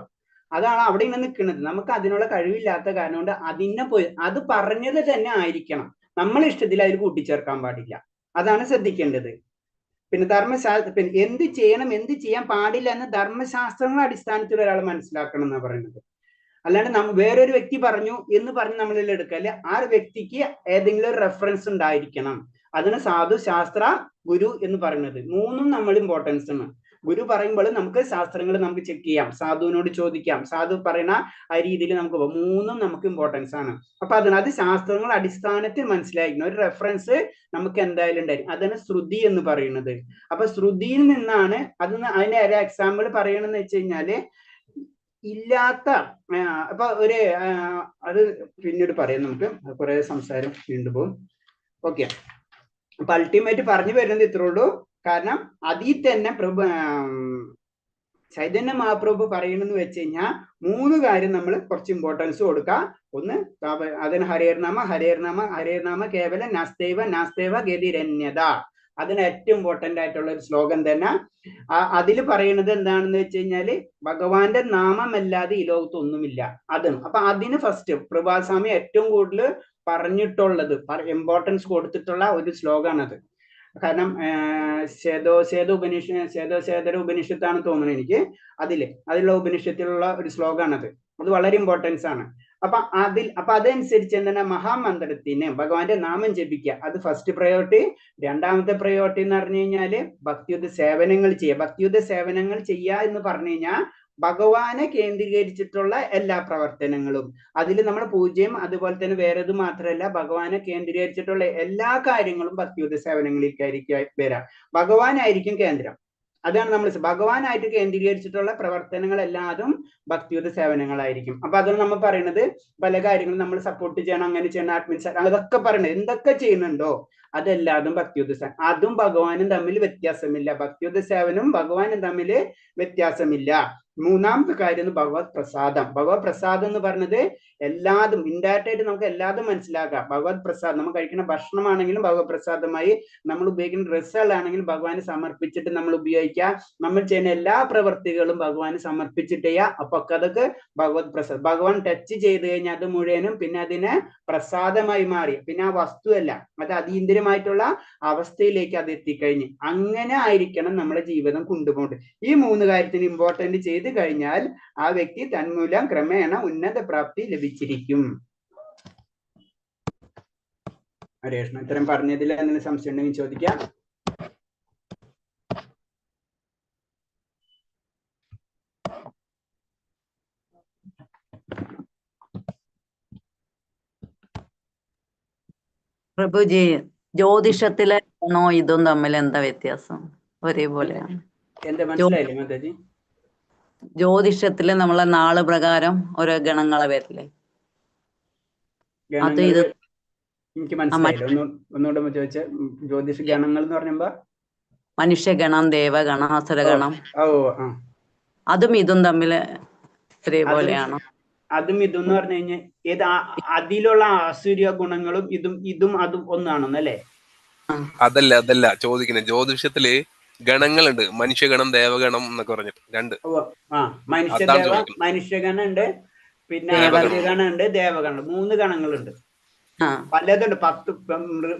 അതാണ് അവിടെ ഇങ്ങനെ നിൽക്കുന്നത്. നമുക്ക് അതിനുള്ള കഴിവില്ലാത്ത കാരണം കൊണ്ട് അതിനെ പോയി അത് പറഞ്ഞത് തന്നെ ആയിരിക്കണം. നമ്മളെ ഇഷ്ടത്തിൽ അതിൽ കൂട്ടിച്ചേർക്കാൻ പാടില്ല. അതാണ് ശ്രദ്ധിക്കേണ്ടത്. പിന്നെ പിന്നെ എന്ത് ചെയ്യണം എന്ത് ചെയ്യാൻ പാടില്ല എന്ന് ധർമ്മശാസ്ത്രങ്ങളുടെ അടിസ്ഥാനത്തിൽ ഒരാൾ മനസ്സിലാക്കണം എന്നാണ് പറയുന്നത്. അല്ലാണ്ട് വേറൊരു വ്യക്തി പറഞ്ഞു എന്ന് പറഞ്ഞ് നമ്മളിൽ എടുക്കല്. ആ വ്യക്തിക്ക് ഏതെങ്കിലും ഒരു റെഫറൻസ് ഉണ്ടായിരിക്കണം. അതിന് സാധു, ശാസ്ത്ര, ഗുരു എന്ന് പറയുന്നത് 3ഉം നമ്മൾ ഇമ്പോർട്ടൻസ് ആണ്. ഗുരു പറയുമ്പോൾ നമുക്ക് ശാസ്ത്രങ്ങൾ നമുക്ക് ചെക്ക് ചെയ്യാം, സാധുവിനോട് ചോദിക്കാം, സാധു പറയുന്ന ആ രീതിയിൽ നമുക്ക് 3ഉം നമുക്ക് ഇമ്പോർട്ടൻസ് ആണ്. അപ്പൊ അത് ശാസ്ത്രങ്ങൾ അടിസ്ഥാനത്തിൽ മനസ്സിലായിരിക്കണം. ഒരു റെഫറൻസ് നമുക്ക് എന്തായാലും ഉണ്ടായിരിക്കും. അതാണ് ശ്രുതി എന്ന് പറയുന്നത്. അപ്പൊ ശ്രുതിയിൽ നിന്നാണ് അതിന്റെ ഒരു എക്സാമ്പിൾ പറയണമെന്ന് വെച്ച് കഴിഞ്ഞാല് ഇല്ലാത്ത അപ്പൊ അത് പിന്നീട് പറയാം. നമുക്ക് കുറെ സംസാരം നീണ്ടുപോകും. ഓക്കെ. അപ്പൊ അൾട്ടിമേറ്റ് പറഞ്ഞു വരുന്നത് ഇത്രേ ഉള്ളൂ. കാരണം അതിൽ തന്നെ ചൈതന്യ മഹാപ്രഭു പറയണെന്ന് വെച്ച് കഴിഞ്ഞാൽ 3 കാര്യം നമ്മൾ കുറച്ച് ഇമ്പോർട്ടൻസ് കൊടുക്കുക. ഒന്ന് അതിന് ഹരേർനാമ കേവല നാസ്തേവ ഗതിരന്യത. അതിന് ഏറ്റവും ഇമ്പോർട്ടന്റ് ആയിട്ടുള്ള ഒരു ശ്ലോകം തന്നെ. അതിൽ പറയുന്നത് എന്താണെന്ന് വെച്ച് കഴിഞ്ഞാല് ഭഗവാന്റെ നാമമല്ലാതെ ഈ ലോകത്ത് ഒന്നുമില്ല. അതാണ്. അപ്പൊ അതിന് ഫസ്റ്റ് പ്രഭാസ്വാമി ഏറ്റവും കൂടുതൽ പറഞ്ഞിട്ടുള്ളത്, ഇമ്പോർട്ടൻസ് കൊടുത്തിട്ടുള്ള ഒരു ശ്ലോകമാണത്. കാരണം ശ്വേതോശേത ഉപനിഷത്താണ് തോന്നുന്നത് എനിക്ക്. അതിലുള്ള ഉപനിഷത്തിലുള്ള ഒരു ശ്ലോകമാണത്. അത് വളരെ ഇമ്പോർട്ടൻസ് ആണ്. അപ്പൊ അതനുസരിച്ച് എന്താണ് മഹാമന്ത്രത്തിന് ഭഗവാന്റെ നാമം ജപിക്കുക, അത് ഫസ്റ്റ് പ്രയോറിറ്റി. രണ്ടാമത്തെ പ്രയോറിറ്റി എന്ന് പറഞ്ഞു കഴിഞ്ഞാല് ഭക്തിയുദ്ധ സേവനങ്ങൾ ചെയ്യുക. ഭക്തിയുദ്ധ സേവനങ്ങൾ ചെയ്യുക എന്ന് പറഞ്ഞു കഴിഞ്ഞാൽ ഭഗവാനെ കേന്ദ്രീകരിച്ചിട്ടുള്ള എല്ലാ പ്രവർത്തനങ്ങളും, അതിൽ നമ്മുടെ പൂജയും അതുപോലെ തന്നെ വേറെത് മാത്രമല്ല, ഭഗവാനെ കേന്ദ്രീകരിച്ചിട്ടുള്ള എല്ലാ കാര്യങ്ങളും ഭക്തിയുദ്ധ സേവനങ്ങളിലേക്കായിരിക്കും വരാം. ഭഗവാനായിരിക്കും കേന്ദ്രം. അതാണ് നമ്മൾ ഭഗവാനായിട്ട് കേന്ദ്രീകരിച്ചിട്ടുള്ള പ്രവർത്തനങ്ങൾ എല്ലാതും ഭക്തിയുദ്ധ സേവനങ്ങളായിരിക്കും. അപ്പൊ അതാണ് നമ്മൾ പറയുന്നത്, പല കാര്യങ്ങളും നമ്മൾ സപ്പോർട്ട് ചെയ്യണം, അങ്ങനെ ചെയ്യണം, അഡ്മിനിസ്ട്രേഷൻ, അതൊക്കെ പറയണത് എന്തൊക്കെ ചെയ്യുന്നുണ്ടോ അതെല്ലാതും ഭക്തിയുദ്ധ സേവനം. അതും ഭഗവാനും തമ്മിൽ വ്യത്യാസമില്ല. ഭക്തിയുദ്ധ സേവനവും ഭഗവാനും തമ്മിൽ വ്യത്യാസമില്ല. മൂന്നാമത്തെ കാര്യം ഭഗവത് പ്രസാദം. ഭഗവത് പ്രസാദം എന്ന് പറഞ്ഞത് എല്ലാതും ഇൻഡയറക്റ്റ് ആയിട്ട് നമുക്ക് എല്ലാതും മനസ്സിലാക്കാം. ഭഗവത് പ്രസാദം, നമ്മൾ കഴിക്കുന്ന ഭക്ഷണമാണെങ്കിലും ഭഗവത് പ്രസാദമായി, നമ്മൾ ഉപയോഗിക്കുന്ന ഡ്രസ്സുകളാണെങ്കിലും ഭഗവാന് സമർപ്പിച്ചിട്ട് നമ്മൾ ഉപയോഗിക്കുക. നമ്മൾ ചെയ്യുന്ന എല്ലാ പ്രവൃത്തികളും ഭഗവാന് സമർപ്പിച്ചിട്ട് ചെയ്യുക. അപ്പൊ അതൊക്കെ ഭഗവത് പ്രസാദം. ഭഗവാൻ ടച്ച് ചെയ്ത് കഴിഞ്ഞാൽ അത് മുഴുവനും പിന്നെ അതിനെ പ്രസാദമായി മാറി. പിന്നെ ആ വസ്തുവല്ല, അത് അതീന്ദ്രിയമായിട്ടുള്ള അവസ്ഥയിലേക്ക് അത് എത്തിക്കഴിഞ്ഞ്. അങ്ങനെ ആയിരിക്കണം നമ്മുടെ ജീവിതം കൊണ്ടുപോകേണ്ടത്. ഈ മൂന്ന് കാര്യത്തിന് ഇമ്പോർട്ടന്റ് ചെയ്ത് കഴിഞ്ഞാൽ ആ വ്യക്തി തന്മൂലം ക്രമേണ ഉന്നത പ്രാപ്തി ലഭിച്ചിരിക്കും. ഹരേഷ്ണ, ഇത്തരം പറഞ്ഞതിൽ എന്തെങ്കിലും സംശയം ഉണ്ടെങ്കിൽ ചോദിക്കാം. പ്രഭുജി, ജ്യോതിഷത്തിലെ ഗുണോ ഇതും തമ്മിൽ എന്താ വ്യത്യാസം? ഒരേപോലെയാണ്? എന്താ മനസ്സിലായില്ലേ മാതാജി? ജ്യോതിഷത്തില് നമ്മളെ നാള് പ്രകാരം ഓരോ ഗണങ്ങളെ വരില്ലേ? അത് ഇത് എനിക്ക് മനസ്സിലായില്ല, ഒന്നുകൂടെ ചോദിച്ച. ജ്യോതിഷ ഗണങ്ങൾ എന്ന് പറയുമ്പോ മനുഷ്യഗണം, ദേവഗണം, അസുരഗണം, അതും ഇതും തമ്മില് ഒരേപോലെയാണോ? അതും ഇതും എന്ന് പറഞ്ഞു കഴിഞ്ഞാൽ ഏത് അതിലുള്ള ആസുര്യ ഗുണങ്ങളും ഇതും അതും ഒന്നാണെന്നല്ലേ? അതല്ല ചോദിക്കുന്നത്. ജ്യോതിഷത്തില് ഗണങ്ങളുണ്ട്, മനുഷ്യഗണം, ദേവഗണം എന്നൊക്കെ പറഞ്ഞിട്ട് രണ്ട്. മനുഷ്യഗണം ഉണ്ട്, പിന്നെ ആസുര്യഗണം ഉണ്ട്, ദേവഗണം, 3 ഗണങ്ങളുണ്ട്. പലതുണ്ട്, 10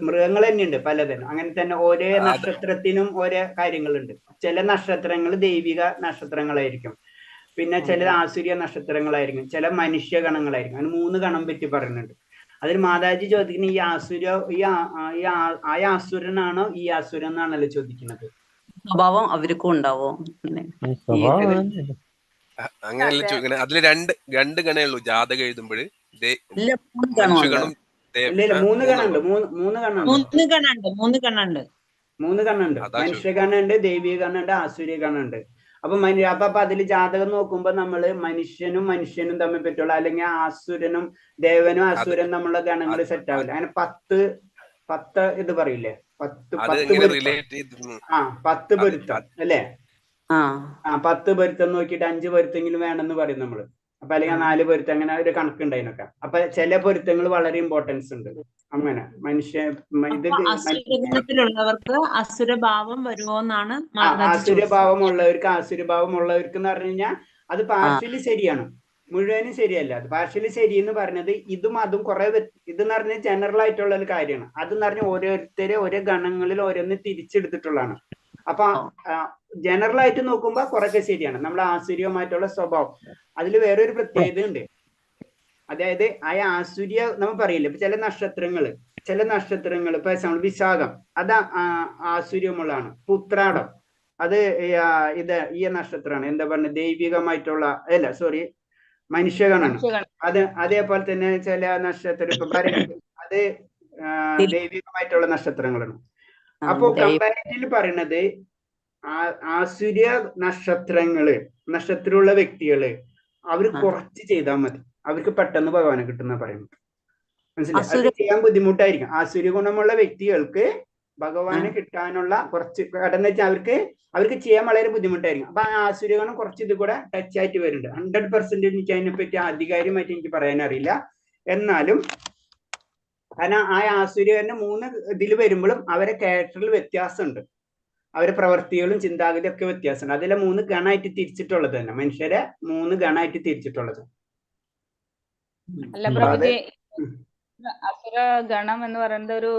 മൃഗങ്ങൾ തന്നെയുണ്ട് പലതും. അങ്ങനെ തന്നെ ഓരോ നക്ഷത്രത്തിനും ഓരോ കാര്യങ്ങളുണ്ട്. ചില നക്ഷത്രങ്ങൾ ദൈവിക നക്ഷത്രങ്ങളായിരിക്കും, പിന്നെ ചില ആസുര്യ നക്ഷത്രങ്ങളായിരിക്കും, ചില മനുഷ്യഗണങ്ങളായിരിക്കും. അങ്ങനെ 3 ഗണം പറ്റി പറയുന്നുണ്ട്. അതിൽ മാതാജി ചോദിക്കുന്ന ഈ ആസുര ആ ആസുരനാണോ ഈ ആസുരൻ എന്നാണല്ലോ ചോദിക്കുന്നത്. സ്വഭാവം അവർക്കും ഉണ്ടാവോ? അങ്ങനെയല്ല ചോദിക്കണേ. അതില് രണ്ട് ഗണേ ഉള്ളൂ ജാതകം എഴുതുമ്പോൾ. മനുഷ്യഗണം. ഇല്ല, 3 ഗണുണ്ട്. 3 ഗണുണ്ട്. മനുഷ്യഗണുണ്ട്, ദൈവിക ഗണുണ്ട്, ആസുര്യ ഗണുണ്ട്. അപ്പൊ അതിൽ ജാതകം നോക്കുമ്പോ നമ്മള് മനുഷ്യനും തമ്മിൽ പറ്റുള്ളൂ, അല്ലെങ്കിൽ ആസുരനും ദേവനും അസുരനും നമ്മളുടെ ഗണങ്ങൾ സെറ്റ് ആവില്ല. അങ്ങനെ 10 ഇത് പറയില്ലേ, 10 പൊരുത്തം അല്ലേ? 10 പൊരുത്തം നോക്കിയിട്ട് 5 പൊരുത്തെങ്കിലും വേണമെന്ന് പറയും നമ്മള്. അപ്പൊ അല്ലെങ്കിൽ 4 പൊരുത്തം, അങ്ങനെ ഒരു കണക്കുണ്ടായിനൊക്കെ. അപ്പൊ ചില പൊരുത്തങ്ങൾ വളരെ ഇമ്പോർട്ടൻസ് ഉണ്ട്. അങ്ങനെ അസുരഗണത്തിലുള്ളവർക്ക് അസുരഭാവം വരുമോന്നാണ്? ആസുരഭാവമുള്ളവർക്ക് എന്ന് പറഞ്ഞു കഴിഞ്ഞാൽ അത് പാർഷ്യലി ശരിയാണ്, മുഴുവനും ശരിയല്ല. അത് പാർഷ്യലി ശരി എന്ന് പറഞ്ഞത് ഇതും അതും കുറെ ഇതെന്ന് പറഞ്ഞാൽ ജനറൽ ആയിട്ടുള്ള ഒരു കാര്യമാണ്. അതെന്ന് പറഞ്ഞാൽ ഓരോരുത്തരെ ഓരോ ഗണങ്ങളിൽ ഓരോന്ന് തിരിച്ചെടുത്തിട്ടുള്ളതാണ്. അപ്പൊ ജനറൽ ആയിട്ട് നോക്കുമ്പോ കുറെയൊക്കെ ശരിയാണ്. നമ്മുടെ ആസുര്യമായിട്ടുള്ള സ്വഭാവം അതിൽ വേറൊരു പ്രത്യേകത ഉണ്ട്. അതായത് ആ ആസുര്യ നമ്മൾ പറയില്ലേ, ഇപ്പൊ ചില നക്ഷത്രങ്ങൾ ഇപ്പൊ എക്സാമ്പിൾ വിശാഖം, അത് ആസുര്യമുള്ളതാണ്. ഉത്രാടം അത് ഈ നക്ഷത്രമാണ്, എന്താ പറയുക, ദൈവികമായിട്ടുള്ള മനുഷ്യഗണാണ്. അതേപോലെ തന്നെ ചില നക്ഷത്രം ഇപ്പൊ അത് ദൈവികമായിട്ടുള്ള നക്ഷത്രങ്ങളാണ്. അപ്പൊ കമ്പാരിറ്റീവ് പറയുന്നത് ആസുര്യ നക്ഷത്രമുള്ള വ്യക്തികള് അവര് കുറച്ച് ചെയ്താൽ മതി, അവർക്ക് പെട്ടെന്ന് ഭഗവാനെ കിട്ടുന്ന പറയുന്നത്. മനസ്സിലായി? അത് ചെയ്യാൻ ബുദ്ധിമുട്ടായിരിക്കും. ആസുര്യ ഗുണമുള്ള വ്യക്തികൾക്ക് ഭഗവാനെ കിട്ടാനുള്ള കുറച്ച് കടന്ന് വെച്ചാൽ അവർക്ക് ചെയ്യാൻ വളരെ ബുദ്ധിമുട്ടായിരിക്കും. അപ്പൊ ആ ആസുര്യ ഗുണം കുറച്ച് ഇത് കൂടെ ടച്ച് ആയിട്ട് വരുന്നുണ്ട്. 100% എനിക്ക് അതിനെപ്പറ്റി ആധികാരികമായിട്ട് എനിക്ക് പറയാൻ അറിയില്ല. എന്നാലും കാരണം ആ ആസുര്യന്റെ 3 ഇതിൽ വരുമ്പോഴും അവരെ ക്യാരക്ടറിൽ വ്യത്യാസമുണ്ട്, അവരെ പ്രവർത്തികളും ചിന്താഗതിയും ഒക്കെ വ്യത്യാസമുണ്ട്. അതിലെ 3 ഗണമായിട്ട് തിരിച്ചിട്ടുള്ളത് തന്നെ, മനുഷ്യരെ 3 ഗണമായിട്ട് തിരിച്ചിട്ടുള്ളത്. അല്ല പ്രഭുജി, അസുര ഗണം എന്ന് പറയുന്നത് ഒരു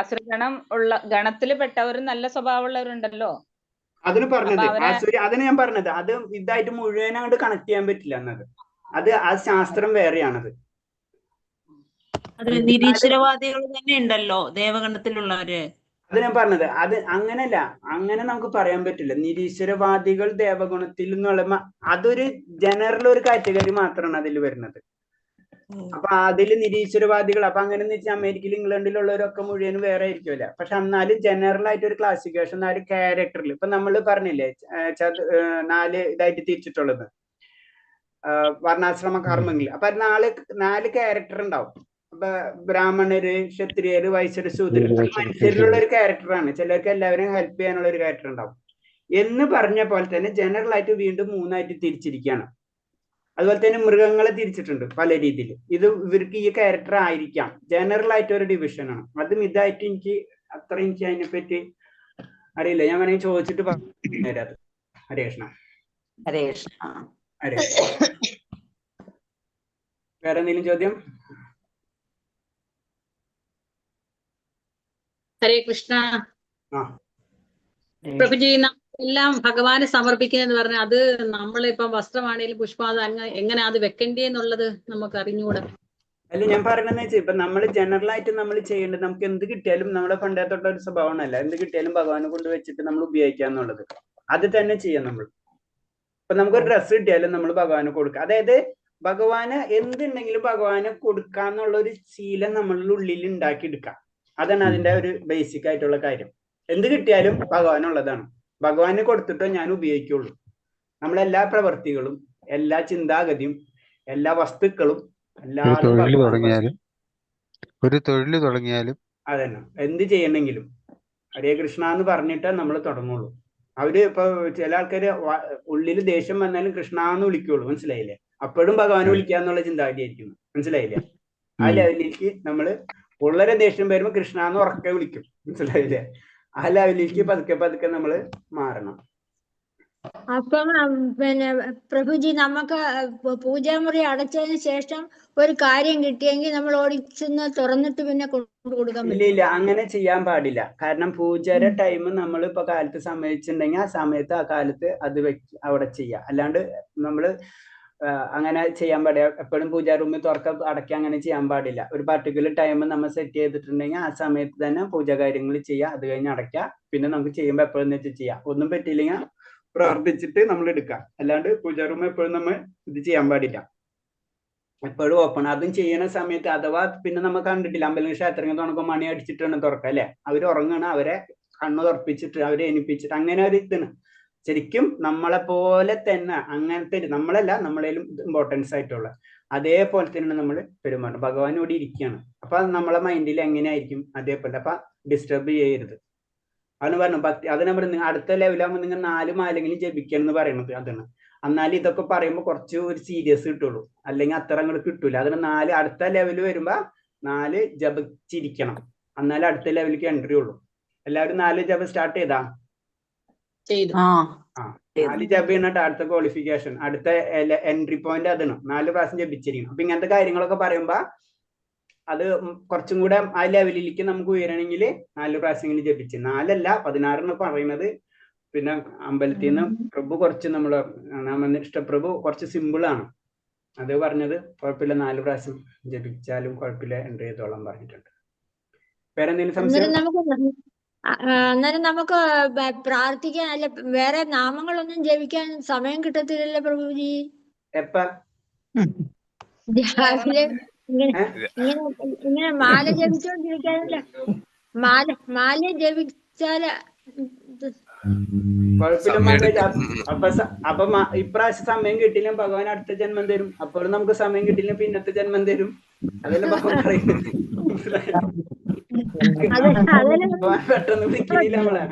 അസുരഗണം ഉള്ള ഗണത്തിൽ പെട്ടവരും നല്ല സ്വഭാവമുള്ളവരുണ്ടല്ലോ. അതിന് പറഞ്ഞത് അതിന് ഞാൻ പറഞ്ഞത് അത് ഇതായിട്ട് മുഴുവനായിട്ട് കണക്ട് ചെയ്യാൻ പറ്റില്ല എന്നത്. അത് ആ ശാസ്ത്രം വേറെയാണത്. അതിൽ നിരീശ്വരവാദികൾ തന്നെ ഉണ്ടല്ലോ ദേവഗണത്തിലുള്ളവര്. അത് ഞാൻ പറഞ്ഞത്, അത് അങ്ങനല്ല, അങ്ങനെ നമുക്ക് പറയാൻ പറ്റില്ല. നിരീശ്വരവാദികൾ ദേവഗുണത്തിൽ എന്നുള്ള അതൊരു ജനറൽ ഒരു കാറ്റഗറി മാത്രമാണ് അതിൽ വരുന്നത്. അപ്പൊ അതിൽ നിരീശ്വരവാദികൾ അപ്പൊ അങ്ങനെ വെച്ചാൽ അമേരിക്കയിൽ ഇംഗ്ലണ്ടിലുള്ളവരൊക്കെ മുഴുവനും വേറെ ആയിരിക്കുമല്ല. പക്ഷെ എന്നാലും ജനറൽ ആയിട്ട് ഒരു ക്ലാസിഫിക്കേഷൻ, 4 ക്യാരക്ടറിൽ ഇപ്പൊ നമ്മൾ പറഞ്ഞില്ലേ 4 ഇതായിട്ട് തിരിച്ചിട്ടുള്ളത് വർണ്ണാശ്രമ കർമ്മങ്ങളിൽ. അപ്പൊ 4 ക്യാരക്ടർ ഉണ്ടാവും. അപ്പൊ ബ്രാഹ്മണര്, ക്ഷത്രിയര്, വൈശ്യര്, ശൂദ്രര്, മനുഷ്യരിലുള്ള ഒരു ക്യാരക്ടറാണ്. ചിലർക്ക് എല്ലാവരും ഹെൽപ്പ് ചെയ്യാനുള്ള ഒരു ക്യാരക്ടർ ഉണ്ടാവും എന്ന് പറഞ്ഞ പോലെ തന്നെ ജനറൽ ആയിട്ട് വീണ്ടും 3ആയിട്ട് തിരിച്ചിരിക്കുകയാണ്. അതുപോലെ തന്നെ മൃഗങ്ങളെ തിരിച്ചിട്ടുണ്ട് പല രീതിയിൽ. ഇത് ഇവർക്ക് ഈ ക്യാരക്ടർ ആയിരിക്കാം, ജനറൽ ആയിട്ട് ഒരു ഡിവിഷനാണ്. അതും ഇതായിട്ട് എനിക്ക് അതിനെപ്പറ്റി അറിയില്ല. ഞാൻ വേണമെങ്കിൽ ചോദിച്ചിട്ട് പറഞ്ഞുതരാം. ഹരേ കൃഷ്ണ. ഹരേ കൃഷ്ണ. ഹരേ വേറെ എന്തെങ്കിലും ചോദ്യം? ഹരേ കൃഷ്ണ. പ്രഭുജി, എല്ലാം ഭഗവാന് സമർപ്പിക്കുന്നതെന്ന് പറഞ്ഞാൽ അത് നമ്മളിപ്പം വസ്ത്രമാണെങ്കിലും പുഷ്പാദം എങ്ങനെ അത് വെക്കണ്ടേന്നുള്ളത് നമുക്ക് അറിഞ്ഞുകൂടാ. അല്ല, ഞാൻ പറയണെന്ന് വെച്ചാൽ ഇപ്പൊ നമ്മൾ ജനറൽ ആയിട്ട് നമ്മൾ ചെയ്യേണ്ടത്, നമുക്ക് എന്ത് കിട്ടിയാലും നമ്മുടെ പണ്ടേ തൊട്ടുള്ള ഒരു സ്വഭാവമല്ല, എന്ത് കിട്ടിയാലും ഭഗവാനെ കൊണ്ട് വെച്ചിട്ട് നമ്മൾ ഉപയോഗിക്കുക എന്നുള്ളത്. അത് തന്നെ ചെയ്യാം നമ്മൾ. ഇപ്പൊ നമുക്കൊരു ഡ്രസ്സ് കിട്ടിയാലും നമ്മൾ ഭഗവാന് കൊടുക്കുക. അതായത് ഭഗവാന് എന്തുണ്ടെങ്കിലും ഭഗവാന് കൊടുക്കാന്നുള്ള ഒരു ശീലം നമ്മളുടെ ഉള്ളിൽ ഉണ്ടാക്കിയെടുക്കാം. അതാണ് അതിന്റെ ഒരു ബേസിക് ആയിട്ടുള്ള കാര്യം. എന്ത് കിട്ടിയാലും ഭഗവാനുള്ളതാണ്, ഭഗവാന് കൊടുത്തിട്ടോ ഞാൻ ഉപയോഗിക്കുള്ളൂ. നമ്മളെല്ലാ പ്രവൃത്തികളും, എല്ലാ ചിന്താഗതിയും, എല്ലാ വസ്തുക്കളും, ഒരു തൊഴിൽ തുടങ്ങിയാലും അതന്നെ എന്ത് ചെയ്യണമെങ്കിലും ഹരേ കൃഷ്ണ എന്ന് പറഞ്ഞിട്ട് നമ്മൾ തുടങ്ങുള്ളൂ. അവര് ഇപ്പൊ ചില ആൾക്കാര് ഉള്ളിൽ ദേഷ്യം വന്നാലും കൃഷ്ണ എന്ന് വിളിക്കുള്ളൂ, മനസ്സിലായില്ലേ? അപ്പോഴും ഭഗവാനെ വിളിക്കാന്നുള്ള ചിന്താഗതി ആയിരിക്കുന്നു, മനസ്സിലായില്ലേ? ആ ലെവലിലേക്ക് നമ്മള് വളരെ ദേഷ്യം വരുമ്പോ കൃഷ്ണ എന്ന് ഉറക്കെ വിളിക്കും, മനസ്സിലായില്ലേ? ആ ലെവലിലേക്ക് പതുക്കെ പതുക്കെ നമ്മള് മാറണം. അപ്പം പിന്നെ പ്രഭുജി, നമുക്ക് പൂജാമുറി അടച്ചതിന് ശേഷം ഒരു കാര്യം കിട്ടിയെങ്കിൽ നമ്മൾ ഓടിച്ചെന്ന് തുറന്നിട്ട് പിന്നെ കൊണ്ടു കൊടുക്കാൻ ഇല്ല, അങ്ങനെ ചെയ്യാൻ പാടില്ല. കാരണം പൂജയുടെ ടൈം നമ്മൾ ഇപ്പൊ കാലത്ത് സമ്മതിച്ചിട്ടുണ്ടെങ്കിൽ ആ സമയത്ത് ആ കാലത്ത് അത് അവിടെ ചെയ്യാം. അല്ലാണ്ട് നമ്മള് അങ്ങനെ ചെയ്യാൻ പാടില്ല. എപ്പോഴും പൂജാ റൂമിൽ അടയ്ക്കുക അങ്ങനെ ചെയ്യാൻ പാടില്ല. ഒരു പർട്ടിക്കുലർ ടൈം നമ്മൾ സെറ്റ് ചെയ്തിട്ടുണ്ടെങ്കിൽ ആ സമയത്ത് തന്നെ പൂജാ കാര്യങ്ങൾ ചെയ്യുക, അത് കഴിഞ്ഞ് അടയ്ക്കുക. പിന്നെ നമുക്ക് ചെയ്യുമ്പോൾ എപ്പോഴും വെച്ച് ചെയ്യാം. ഒന്നും പറ്റിയില്ലെങ്കിൽ പ്രാർത്ഥിച്ചിട്ട് നമ്മൾ എടുക്കാം. അല്ലാണ്ട് പൂജാ റൂം എപ്പോഴും നമ്മൾ ഇത് ചെയ്യാൻ പാടില്ല, എപ്പോഴും ഓപ്പൺ. അതും ചെയ്യുന്ന സമയത്ത് അഥവാ പിന്നെ നമ്മൾ കണ്ടിട്ടില്ല, അമ്പലം ക്ഷേത്രങ്ങൾ തുറക്കുമ്പോൾ മണി അടിച്ചിട്ടാണ് തുറക്കുക അല്ലെ? അവർ ഉറങ്ങണം, അവരെ കണ്ണു തുറപ്പിച്ചിട്ട് അവരെ എണിപ്പിച്ചിട്ട് അങ്ങനെ ഒരു ഇതാണ്. ശരിക്കും നമ്മളെ പോലെ തന്നെ അങ്ങനത്തെ നമ്മളല്ല, നമ്മളേലും ഇമ്പോർട്ടൻസ് ആയിട്ടുള്ള അതേപോലെ തന്നെ നമ്മൾ പെരുമാറും. ഭഗവാനോട് ഇരിക്കുകയാണ്. അപ്പൊ നമ്മളെ മൈൻഡിൽ എങ്ങനെയായിരിക്കും അതേപോലെ. അപ്പൊ ഡിസ്റ്റർബ് ചെയ്യരുത്. അതെന്ന് പറഞ്ഞു ഭക്തി. അത് നമ്മൾ അടുത്ത ലെവലാകുമ്പോൾ നിങ്ങൾ 4 മാലെങ്കിലും ജപിക്കണം എന്ന് പറയുന്നത് അതാണ്. എന്നാലും ഇതൊക്കെ പറയുമ്പോൾ കുറച്ച് ഒരു സീരിയസ് കിട്ടുള്ളൂ, അല്ലെങ്കിൽ അത്ര അങ്ങോട്ട് കിട്ടൂല. അതിന് 4 അടുത്ത ലെവല് വരുമ്പോ 4 ജപിച്ചിരിക്കണം, എന്നാലും അടുത്ത ലെവലിലേക്ക് എൻട്രി ഉള്ളൂ. എല്ലാവരും 4 ജപം സ്റ്റാർട്ട് ചെയ്താ? 4 ജപം എന്നിട്ട് അടുത്ത ക്വാളിഫിക്കേഷൻ, അടുത്ത എൻട്രി പോയിന്റ് അതാണ്. 4 പ്രാവശ്യം ജപിച്ചിരിക്കണം. അപ്പൊ ഇങ്ങനത്തെ കാര്യങ്ങളൊക്കെ പറയുമ്പോ അത് കുറച്ചും കൂടെ ആ ലെവലിലേക്ക് നമുക്ക് ഉയരണമെങ്കിൽ 4 പ്രാവശ്യങ്ങളിൽ ജപിച്ച്, 4 അല്ല 16 പറയുന്നത്. പിന്നെ അമ്പലത്തിൽ നിന്ന് പ്രഭു കുറച്ച് ഇഷ്ടപ്രഭു കുറച്ച് സിമ്പിൾ ആണ്, അത് പറഞ്ഞത് കുഴപ്പമില്ല, 4 പ്രാവശ്യം ജപിച്ചാലും കുഴപ്പമില്ല, എൻട്രി ചെയ്തോളാൻ പറഞ്ഞിട്ടുണ്ട്. വേറെ എന്തെങ്കിലും സംശയം? അന്നേരം നമുക്ക് പ്രാർത്ഥിക്കാൻ അല്ല വേറെ നാമങ്ങളൊന്നും ജപിക്കാൻ സമയം കിട്ടത്തില്ലല്ലോ പ്രഭുജി. എപ്പ? രാവിലെ ഇങ്ങനെ മാല ജപിച്ചോണ്ടിരിക്കാനല്ല, മാല ജപിച്ചാല് കുഴപ്പമില്ല. അപ്പൊ ഇപ്രാവശ്യം സമയം കിട്ടില്ല, ഭഗവാൻ അടുത്ത ജന്മം തരും. അപ്പോഴും നമുക്ക് സമയം കിട്ടില്ല, പിന്നത്തെ ജന്മം തരും. അതല്ലേ ഭഗവാൻ പറയുന്നത്. പെട്ടെന്ന് വിളിക്കുന്നില്ല നമ്മളെ.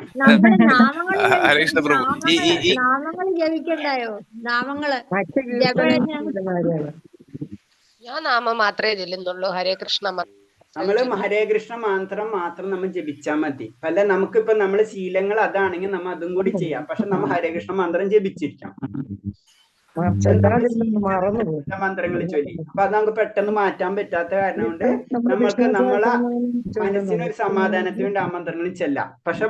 നാമങ്ങള് ജപിക്കണ്ടായോ? നാമങ്ങള് ഞാൻ നാമം മാത്രമേ ചെല്ലുന്നുള്ളൂ, ഹരേ കൃഷ്ണ. നമ്മള് ഹരേ കൃഷ്ണ മന്ത്രം മാത്രം നമ്മൾ ജപിച്ചാൽ മതി. അല്ല നമുക്കിപ്പോ നമ്മളെ ശീലങ്ങൾ അതാണെങ്കിൽ നമ്മൾ അതും കൂടി ചെയ്യാം. പക്ഷെ നമ്മൾ ഹരേ കൃഷ്ണ മന്ത്രം ജപിച്ചിരിക്കാം, മന്ത്രങ്ങൾ ചൊല്ലി. അപ്പൊ അത് നമുക്ക് പെട്ടെന്ന് മാറ്റാൻ പറ്റാത്ത കാരണം കൊണ്ട് നമ്മൾക്ക് നമ്മളെ മനസ്സിനൊരു സമാധാനത്തിന് വേണ്ടി ആ മന്ത്രങ്ങളിൽ ചെല്ലാം. പക്ഷെ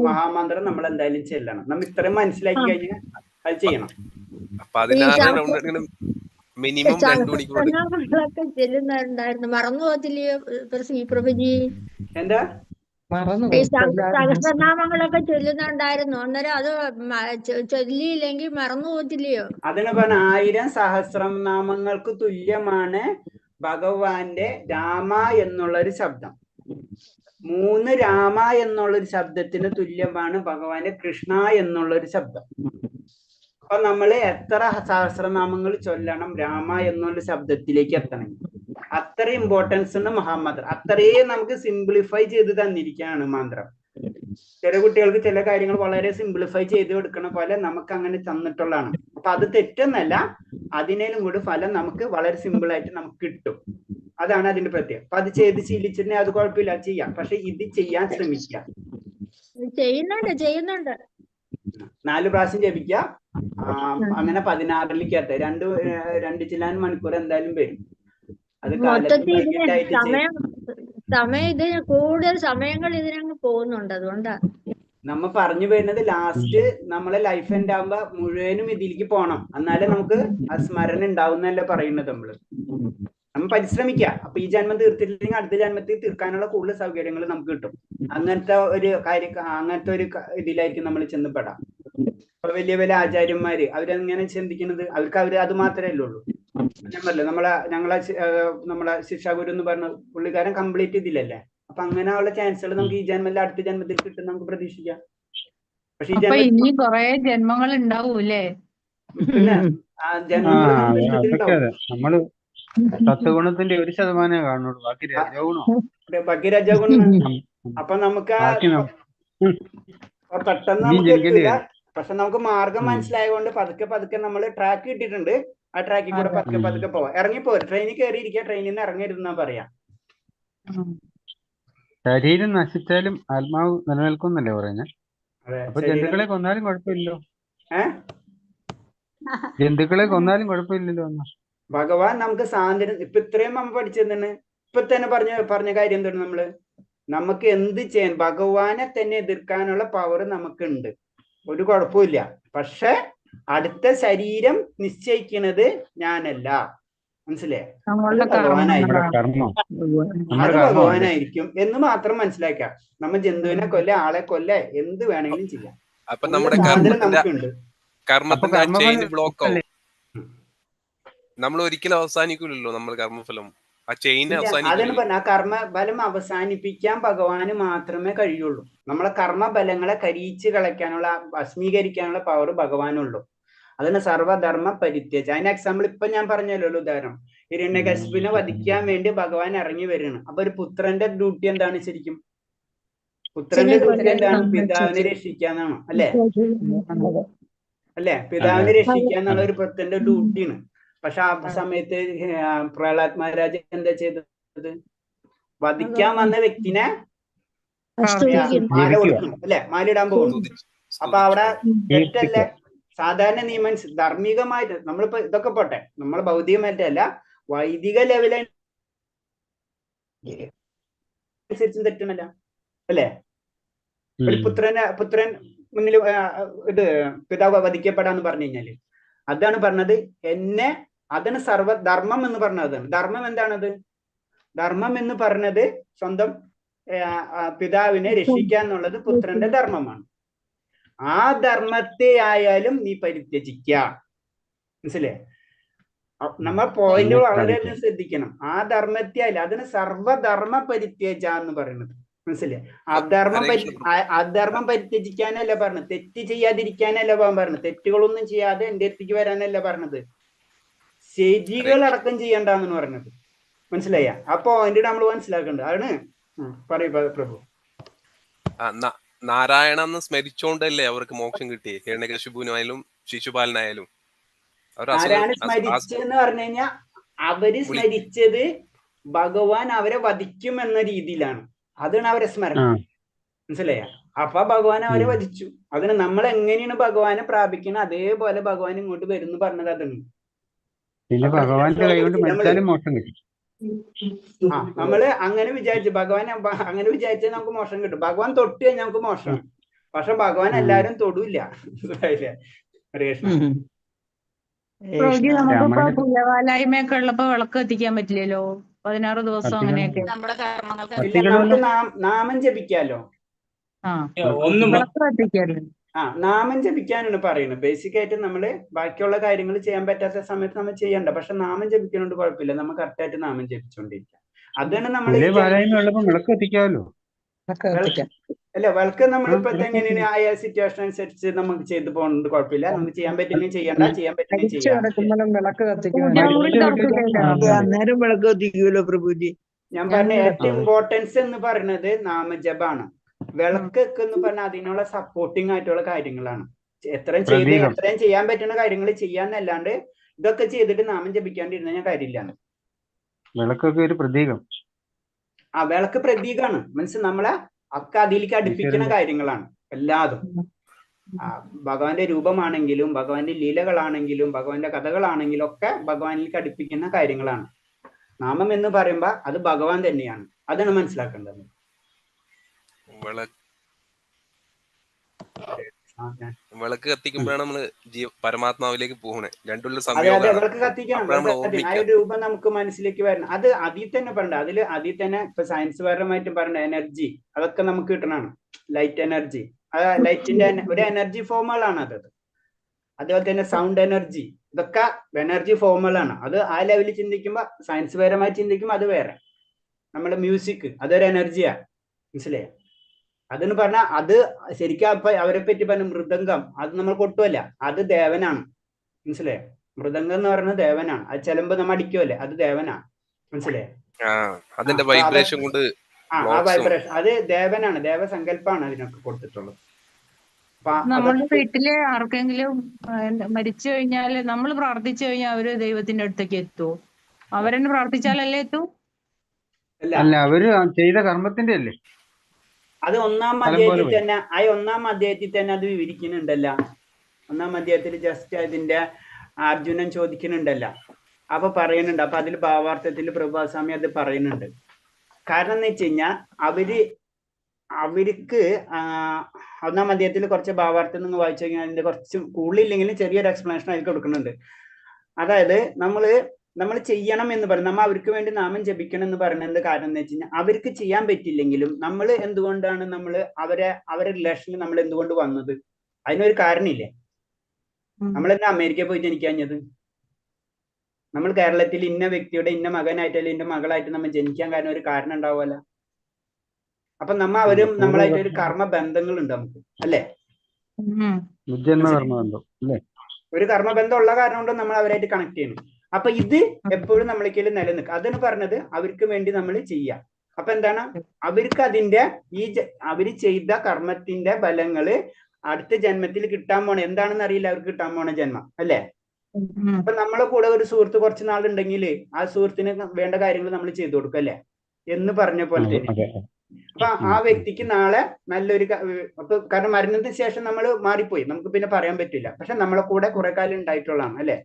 മഹാമന്ത്രം നമ്മൾ എന്തായാലും ചെല്ലണം. നമ്മൾ ഇത്രയും മനസ്സിലാക്കി കഴിഞ്ഞാൽ അത് ചെയ്യണം. മിനിമം 2 മണിക്കൂർ എടുക്കും. സഹസ്രനാമങ്ങളൊക്കെ ചെല്ലുന്നുണ്ടായിരുന്നു, മറന്നു പോകത്തില്ലയോ പ്രഭുജി? എന്താ മറന്നു ഈ പോകും. സഹസ്രനാമങ്ങളൊക്കെ ചൊല്ലുന്നുണ്ടായിരുന്നു, അന്നേരം അത് ചൊല്ലിയില്ലെങ്കിൽ മറന്നു പോകത്തില്ലയോ? അതിന് പറഞ്ഞ 1000 സഹസ്രനാമങ്ങൾക്ക് തുല്യമാണ് ഭഗവാന്റെ രാമ എന്നുള്ളൊരു ശബ്ദം. 3 രാമ എന്നുള്ളൊരു ശബ്ദത്തിന് തുല്യമാണ് ഭഗവാന്റെ കൃഷ്ണ എന്നുള്ളൊരു ശബ്ദം. അപ്പൊ നമ്മൾ എത്ര സഹസ്രനാമങ്ങൾ ചൊല്ലണം രാമ എന്നുള്ള ശബ്ദത്തിലേക്ക് എത്തണം? അത്ര ഇമ്പോർട്ടൻസ് ഉണ്ട് മഹാമന്ത്രം. അത്രയും നമുക്ക് സിംപ്ലിഫൈ ചെയ്ത് തന്നിരിക്കുകയാണ് മന്ത്രം. ചില കുട്ടികൾക്ക് ചില കാര്യങ്ങൾ വളരെ സിംപ്ലിഫൈ ചെയ്ത് കൊടുക്കണ പോലെ നമുക്ക് അങ്ങനെ തന്നിട്ടുള്ളതാണ്. അപ്പൊ അത് തെറ്റൊന്നല്ല, അതിനേലും കൂടി ഫലം നമുക്ക് വളരെ സിമ്പിൾ ആയിട്ട് നമുക്ക് കിട്ടും. അതാണ് അതിന്റെ പ്രത്യേകം. അപ്പൊ അത് ചെയ്ത് ശീലിച്ചിട്ടുണ്ടെങ്കിൽ അത് കുഴപ്പമില്ല, ചെയ്യാം. പക്ഷെ ഇത് ചെയ്യാൻ ശ്രമിക്കുക. ചെയ്യുന്നുണ്ട് 4 പ്രാവശ്യം ജപിക്കുക. അങ്ങനെ 16ലേക്ക് എത്ത രണ്ട് ചില്ലാൻ മണിക്കൂർ എന്തായാലും വരും. അത് മൊത്തത്തിൽ ഇതിന് വൈകിട്ടായിട്ട് സമയം ഇതിന് കൂടുതൽ സമയങ്ങൾ ഇതിനങ്ങ് പോകുന്നുണ്ട്. അതുകൊണ്ടാ നമ്മ പറഞ്ഞു വരുന്നത് ലാസ്റ്റ് നമ്മളെ ലൈഫ് എൻഡ് ആകുമ്പോ മുഴുവനും ഇതിലേക്ക് പോണം, എന്നാലേ നമുക്ക് ആ സ്മരണ ഉണ്ടാവുന്നല്ലേ പറയുന്നത്. നമ്മൾ പരിശ്രമിക്കുക. അപ്പൊ ഈ ജന്മം തീർത്തില്ലെങ്കിൽ അടുത്ത ജന്മത്തിൽ തീർക്കാനുള്ള കൂടുതൽ സൗകര്യങ്ങൾ നമുക്ക് കിട്ടും. അങ്ങനത്തെ ഒരു ഇതിലായിരിക്കും നമ്മൾ ചെന്നപ്പെടാം. അപ്പൊ വലിയ വലിയ ആചാര്യന്മാര് അവരെങ്ങനെ ചിന്തിക്കുന്നത്? അവർക്ക് അത് മാത്രമേ ഉള്ളൂ. ഞാൻ പറഞ്ഞില്ല, നമ്മളെ ശിക്ഷാഗുരു എന്ന് പറഞ്ഞ പുള്ളിക്കാരൻ കംപ്ലീറ്റ് ഇതില്ലല്ലേ. അപ്പൊ അങ്ങനെയുള്ള ചാൻസുകൾ നമുക്ക് ഈ ജന്മത്തിൽ അടുത്ത ജന്മത്തിൽ കിട്ടും, നമുക്ക് പ്രതീക്ഷിക്കാം. പക്ഷെ ഈ ഇനി കൊറേ ജന്മങ്ങൾ ഉണ്ടാവൂലേ? പിന്നെ നമ്മള് സത്വഗുണത്തിന്റെ 1% കാണുള്ളൂ, ബാക്കി രജോഗുണം. അപ്പൊ നമുക്ക് പെട്ടെന്ന് നമുക്ക് എത്തില്ല. പക്ഷെ നമുക്ക് മാർഗം മനസ്സിലായതുകൊണ്ട് പതുക്കെ നമ്മൾ ട്രാക്ക് കിട്ടിയിട്ടുണ്ട്. ആ ട്രാക്കിൽ കൂടെ പതുക്കെ പോവാം. ഇറങ്ങിപ്പോരും. ട്രെയിനിൽ കയറിയിരിക്കുക, ട്രെയിനിൽ നിന്ന് ഇറങ്ങരുതെന്നാ പറയാ. ശരീരം നശിച്ചാലും ആത്മാവ് നിലനിൽക്കുന്നല്ലേ പറയുന്നത്? അപ്പൊ ജന്തുക്കളെ കൊന്നാലും കുഴപ്പമില്ലല്ലോ. ജന്തുക്കളെ കൊന്നാലും കുഴപ്പമില്ലല്ലോ. ഭഗവാൻ നമുക്ക് സ്വാതന്ത്ര്യം ഇപ്പൊ ഇത്രയും നമ്മൾ പഠിച്ചെന്താണ്? ഇപ്പൊ തന്നെ പറഞ്ഞ കാര്യം എന്താണ്? നമുക്ക് എന്ത് ചെയ്യാൻ ഭഗവാനെ തന്നെ എതിർക്കാനുള്ള പവർ നമുക്കുണ്ട്, ഒരു കുഴപ്പമില്ല. പക്ഷെ അടുത്ത ശരീരം നിശ്ചയിക്കുന്നത് ഞാനല്ല, മനസ്സിലായേ? അത് ഭഗവാനായിരിക്കും എന്ന് മാത്രം മനസ്സിലാക്കാം. നമ്മ ജന്തുവിനെ കൊല്ല, ആളെ കൊല്ല, എന്ത് വേണമെങ്കിലും ചെയ്യാം. അപ്പൊ നമ്മുടെ കർമ്മത്തിന്റെ ചെയിൻ ബ്ലോക്ക് ആവും. നമ്മൾ ഒരിക്കലും അവസാനിക്കൂലല്ലോ നമ്മൾ കർമ്മഫലം. ആ ചെയിൻ അതാണ് പറഞ്ഞ ആ കർമ്മഫലം അവസാനിപ്പിക്കാൻ ഭഗവാന് മാത്രമേ കഴിയുള്ളൂ. നമ്മളെ കർമ്മഫലങ്ങളെ കരിയിച്ച് കളയ്ക്കാനുള്ള, ഭസ്മീകരിക്കാനുള്ള പവർ ഭഗവാനുള്ളൂ. അതിന് സർവധർമ്മ പരിത്യജ. അതിന് എക്സാമ്പിൾ ഇപ്പൊ ഞാൻ പറഞ്ഞല്ലോ, ഉദാഹരണം ഹിരണ്യകശിപിനെ വധിക്കാൻ വേണ്ടി ഭഗവാൻ ഇറങ്ങി വരികയാണ്. അപ്പൊ ഒരു പുത്രന്റെ ഡ്യൂട്ടി എന്താണ് ശരിക്കും? പുത്രന്റെ ഡ്യൂട്ടി എന്താണ്? പിതാവിനെ രക്ഷിക്കാന്നാണ്, അല്ലേ? പിതാവിനെ രക്ഷിക്കാന്നുള്ള ഒരു പുത്രന്റെ ഡ്യൂട്ടിയാണ്. പക്ഷെ ആ സമയത്ത് പ്രഹ്ലാദ് മഹാരാജ് എന്താ ചെയ്തത്? വധിക്കാൻ വന്ന വ്യക്തിനെ മാല കൊടുക്കണം, അല്ലെ? മാലിടാൻ പോകുന്നു. അപ്പൊ അവിടെ തെറ്റല്ലേ? സാധാരണ നിയമം ധാർമ്മികമായിട്ട് നമ്മളിപ്പോ ഇതൊക്കെ പോട്ടെ, നമ്മൾ ഭൗതികമായിട്ടല്ല, വൈദിക ലെവലനുസരിച്ചും തെറ്റണല്ല, അല്ലേ? ഒരു പുത്രൻ മുന്നിൽ പിതാവ് വധിക്കപ്പെടാന്ന് പറഞ്ഞു കഴിഞ്ഞാല് അതാണ് പറഞ്ഞത്. അതാണ് സർവധർമ്മം എന്ന് പറഞ്ഞത്. ധർമ്മം എന്താണത്? ധർമ്മം എന്ന് പറഞ്ഞത് സ്വന്തം പിതാവിനെ രക്ഷിക്കുക എന്നുള്ളത് പുത്രന്റെ ധർമ്മമാണ്. ആ ധർമ്മത്തെ ആയാലും നീ പരിത്യജിക്ക, മനസ്സിലേ? നമ്മൾ പോയിന്റ് വളരെയധികം ശ്രദ്ധിക്കണം. ആ ധർമ്മത്തെ ആയാലും, അതിന് സർവധർമ്മ പരിത്യജ എന്ന് പറയുന്നത്, മനസ്സിലേ? അധർമ്മം പരിത്യജിക്കാനല്ല പറഞ്ഞത്, തെറ്റ് ചെയ്യാതിരിക്കാനല്ല പറഞ്ഞത്, തെറ്റുകളൊന്നും ചെയ്യാതെ എന്റെ അടുത്തേക്ക് വരാനല്ല പറഞ്ഞത്, ശരികളടക്കം ചെയ്യണ്ടെന്ന് പറഞ്ഞത്, മനസ്സിലായ? ആ പോയിന്റ് നമ്മൾ മനസ്സിലാക്കേണ്ടത്. അതാണ് പറയൂ പ്രഭു. നാരായണ എന്ന് സ്മരിച്ചോണ്ടല്ലേ അവർക്ക് മോക്ഷം കിട്ടിയേ? ഹിരണ്യകശിപുവിനായാലും ശിശുപാലനായാലും. ആരാണ് സ്മരിച്ചെന്ന് പറഞ്ഞു കഴിഞ്ഞാൽ അവര് സ്മരിച്ചത് ഭഗവാൻ അവരെ വധിക്കും എന്ന രീതിയിലാണ്. അതാണ് അവരെ സ്മരണ, മനസ്സിലായ? അപ്പൊ ഭഗവാൻ അവരെ വധിച്ചു. അതിന് നമ്മൾ എങ്ങനെയാണ് ഭഗവാനെ പ്രാപിക്കണം, അതേപോലെ ഭഗവാൻ ഇങ്ങോട്ട് വരുന്നു പറഞ്ഞത് അതാണ്. പിന്നെ ഭഗവാന്റെ കൈ കൊണ്ട് മരിച്ചാലും മോക്ഷം കിട്ടും. നമ്മള് അങ്ങനെ വിചാരിച്ചു, ഭഗവാൻ അങ്ങനെ വിചാരിച്ചാൽ നമുക്ക് മോശം കിട്ടും. ഭഗവാൻ തൊട്ട് കഴിഞ്ഞാൽ നമുക്ക് മോശം. പക്ഷെ ഭഗവാൻ എല്ലാരും തൊടൂല്ല, ഹരേ കൃഷ്ണ. പ്രഭുജി നമുക്കിപ്പോ രാമായണത്തിൽ പുല്യവാലായ്മയൊക്കെ ഉള്ളപ്പോ വിളക്ക് കത്തിക്കാൻ പറ്റില്ലല്ലോ 16 ദിവസം കത്തിക്കണം. അങ്ങനെയൊക്കെ. നമ്മുടെ കർമ്മങ്ങൾക്ക് ഇല്ല, കത്തിക്കണമല്ലോ. നമുക്ക് നാമം ജപിക്കാലോ. ആ ഒന്നും വിളക്ക് കത്തിക്കല്ലോ. നാമം ജപിക്കാനാണ് പറയുന്നത്. ബേസിക് ആയിട്ട് നമ്മള് ബാക്കിയുള്ള കാര്യങ്ങൾ ചെയ്യാൻ പറ്റാത്ത സമയത്ത് നമ്മൾ ചെയ്യണ്ട. പക്ഷെ നാമം ജപിക്കുന്നതുകൊണ്ട് കുഴപ്പമില്ല, നമുക്ക് കറക്റ്റായിട്ട് നാമം ജപിച്ചുകൊണ്ടിരിക്കാം. അതാണ് നമ്മൾ പുള്ളിയെ പാലായ്മ ഉള്ളപ്പോ വിളക്ക് കത്തിക്കാമല്ലോ. അല്ല, വിളക്ക് നമ്മൾ ഇപ്പോഴത്തെ എങ്ങനെയാണ് ആയ സിറ്റുവേഷൻ അനുസരിച്ച് നമുക്ക് ചെയ്തു പോകുന്നത് കുഴപ്പമില്ല. നമുക്ക് ചെയ്യാൻ പറ്റുമെങ്കിൽ ചെയ്യണ്ട, ചെയ്യാൻ പറ്റുമെങ്കിൽ ചെയ്യാം. വിളക്ക് പൂജാമുറി തുറക്കില്ലല്ലോ. അന്നേരം വിളക്ക് കത്തിക്കൂലോ പ്രഭുജി? ഞാൻ പറഞ്ഞ ഏറ്റവും ഇമ്പോർട്ടൻസ് എന്ന് പറയുന്നത് നാമജപാണ്. വിളക്കൊക്കെ എന്ന് പറഞ്ഞാൽ അതിനുള്ള സപ്പോർട്ടിങ് ആയിട്ടുള്ള കാര്യങ്ങളാണ്. എത്രയും ചെയ്യാൻ പറ്റുന്ന കാര്യങ്ങൾ ചെയ്യാന്നല്ലാണ്ട് ഇതൊക്കെ ചെയ്തിട്ട് നാമം ജപിക്കാണ്ടിരുന്ന ഞാൻ കാര്യമില്ലാണ്. വിളക്കൊക്കെ ഒരു പ്രതീകം. വിളക്ക് പ്രതീകമാണ്. മീൻസ് നമ്മളെ ഒക്കെ അതിലേക്ക് അടുപ്പിക്കുന്ന കാര്യങ്ങളാണ് എല്ലാതും. ഭഗവാന്റെ രൂപമാണെങ്കിലും ഭഗവാന്റെ ലീലകളാണെങ്കിലും ഭഗവാന്റെ കഥകളാണെങ്കിലും ഒക്കെ ഭഗവാനിലേക്ക് അടുപ്പിക്കുന്ന കാര്യങ്ങളാണ്. നാമം എന്ന് പറയുമ്പോ അത് ഭഗവാൻ തന്നെയാണ്. അതാണ് മനസ്സിലാക്കേണ്ടത്. വിളക്ക് കത്തിക്കുമ്പോഴാണ് നമ്മള് പരമാത്മാവിലേക്ക് പോകുന്നത്. രണ്ടുള്ള വിളക്ക് കത്തിക്കണം. ആ ഒരു രൂപം നമുക്ക് മനസ്സിലേക്ക് വരണം. അത് അതിൽ തന്നെ പറയണ്ട. അതിൽ തന്നെ ഇപ്പൊ സയൻസ് പരമായിട്ട് പറയണ്ട എനർജി അതൊക്കെ നമുക്ക് കിട്ടണതാണ്. ലൈറ്റ് എനർജി, ലൈറ്റിന്റെ ഒരു എനർജി ഫോമുകളാണ് അത്. അതുപോലെ തന്നെ സൗണ്ട് എനർജി, ഇതൊക്കെ എനർജി ഫോമുകളാണ്. അത് ആ ലെവലിൽ ചിന്തിക്കുമ്പോ സയൻസ് പരമായി ചിന്തിക്കുമ്പോ അത് വേറെ. നമ്മുടെ മ്യൂസിക് അതൊരു എനർജിയാ, മനസ്സിലായോ? അതെന്ന് പറഞ്ഞാൽ അത് ശരിക്കും അപ്പൊ അവരെ പറ്റി പറഞ്ഞ മൃദംഗം അത് നമ്മൾ കൊട്ടുമല്ല, അത് ദേവനാണ്, മനസ്സിലായോ? മൃദംഗം എന്ന് പറയുന്നത് ദേവനാണ്. അത് ചെലമ്പ് നമ്മൾ അടിക്കുമല്ലേ, അത് ദേവനാണ്, മനസ്സിലായോ? അതിന്റെ വൈബ്രേഷൻ കൊണ്ട് ആ വൈബ്രേഷൻ അത് ദേവനാണ്, ദേവസങ്കല്പാണ് അതിനൊക്കെ കൊടുത്തിട്ടുള്ളത്. നമ്മുടെ വീട്ടില് ആർക്കെങ്കിലും മരിച്ചു കഴിഞ്ഞാല് നമ്മൾ പ്രാർത്ഥിച്ചു കഴിഞ്ഞാൽ അവര് ദൈവത്തിന്റെ അടുത്തേക്ക് എത്തുവോ? അവരെന്നെ പ്രാർത്ഥിച്ചാലല്ലേ എത്തൂ? അല്ല, അവര് ചെയ്ത കർമ്മത്തിന്റെ അല്ലേ. അത് ഒന്നാം അധ്യായത്തിൽ തന്നെ അത് വിവരിക്കുന്നുണ്ടല്ല. ഒന്നാം അധ്യായത്തിൽ ജസ്റ്റ് അതിന്റെ അർജുനൻ ചോദിക്കുന്നുണ്ടല്ല, അപ്പൊ പറയുന്നുണ്ട്. അപ്പൊ അതിൽ ഭാവാർത്ഥത്തിൽ പ്രഭാസ്വാമി അത് പറയുന്നുണ്ട്. കാരണം എന്ന് വെച്ച് കഴിഞ്ഞാൽ അവർക്ക് ഒന്നാം അധ്യായത്തിൽ കുറച്ച് ഭാവാർത്ഥം നിങ്ങൾ വായിച്ചു കഴിഞ്ഞാൽ അതിന്റെ കുറച്ച് കൂടുതലില്ലെങ്കിലും ചെറിയൊരു എക്സ്പ്ലനേഷൻ അതിൽ കൊടുക്കുന്നുണ്ട്. അതായത് നമ്മൾ ചെയ്യണം എന്ന് പറയും, നമ്മൾ അവർക്ക് വേണ്ടി നാമം ജപിക്കണം എന്ന് പറയുന്നത് കാരണം എന്ന് വെച്ച് കഴിഞ്ഞാൽ അവർക്ക് ചെയ്യാൻ പറ്റില്ലെങ്കിലും നമ്മൾ എന്തുകൊണ്ടാണ് അവരെ റിലേഷനിൽ നമ്മൾ എന്തുകൊണ്ട് വന്നത്? അതിനൊരു കാരണമില്ലേ? നമ്മളെന്താ അമേരിക്കയിൽ പോയി ജനിക്കാഞ്ഞത്? നമ്മൾ കേരളത്തിൽ ഇന്ന വ്യക്തിയുടെ ഇന്ന മകനായിട്ടല്ല ഇന്ന മകളായിട്ട് നമ്മൾ ജനിക്കാൻ കാരണം ഒരു കാരണം ഉണ്ടാവുമല്ലോ. അപ്പൊ അവരും നമ്മളായിട്ട് ഒരു കർമ്മ ബന്ധങ്ങളുണ്ട് നമുക്ക്, അല്ലേ? ഒരു കർമ്മബന്ധം ഉള്ള കാരണം കൊണ്ട് നമ്മൾ അവരായിട്ട് കണക്ട് ചെയ്യുന്നു. അപ്പൊ ഇത് എപ്പോഴും നമ്മളേക്ക് നിലനിൽക്കുക. അതാണ് പറഞ്ഞത് അവർക്ക് വേണ്ടി നമ്മൾ ചെയ്യാം. അപ്പൊ എന്താണ് അവർക്ക് അതിന്റെ അവര് ചെയ്ത കർമ്മത്തിന്റെ ഫലങ്ങള് അടുത്ത ജന്മത്തിൽ കിട്ടാൻ പോണ എന്താണെന്ന് അറിയില്ല, അവർക്ക് കിട്ടാൻ പോണ ജന്മം, അല്ലേ? അപ്പൊ നമ്മളെ കൂടെ ഒരു സുഹൃത്ത് കുറച്ച് നാളുണ്ടെങ്കിൽ ആ സുഹൃത്തിന് വേണ്ട കാര്യങ്ങൾ നമ്മൾ ചെയ്തു കൊടുക്കും, അല്ലേ? എന്ന് പറഞ്ഞ പോലെ തന്നെ അപ്പൊ ആ വ്യക്തിക്ക് നാളെ നല്ലൊരു കാരണം മരണത്തിന് ശേഷം നമ്മൾ മാറിപ്പോയി, നമുക്ക് പിന്നെ പറയാൻ പറ്റില്ല. പക്ഷെ നമ്മളെ കൂടെ കുറെ കാലം ഉണ്ടായിട്ടുള്ളതാണ്, അല്ലെ?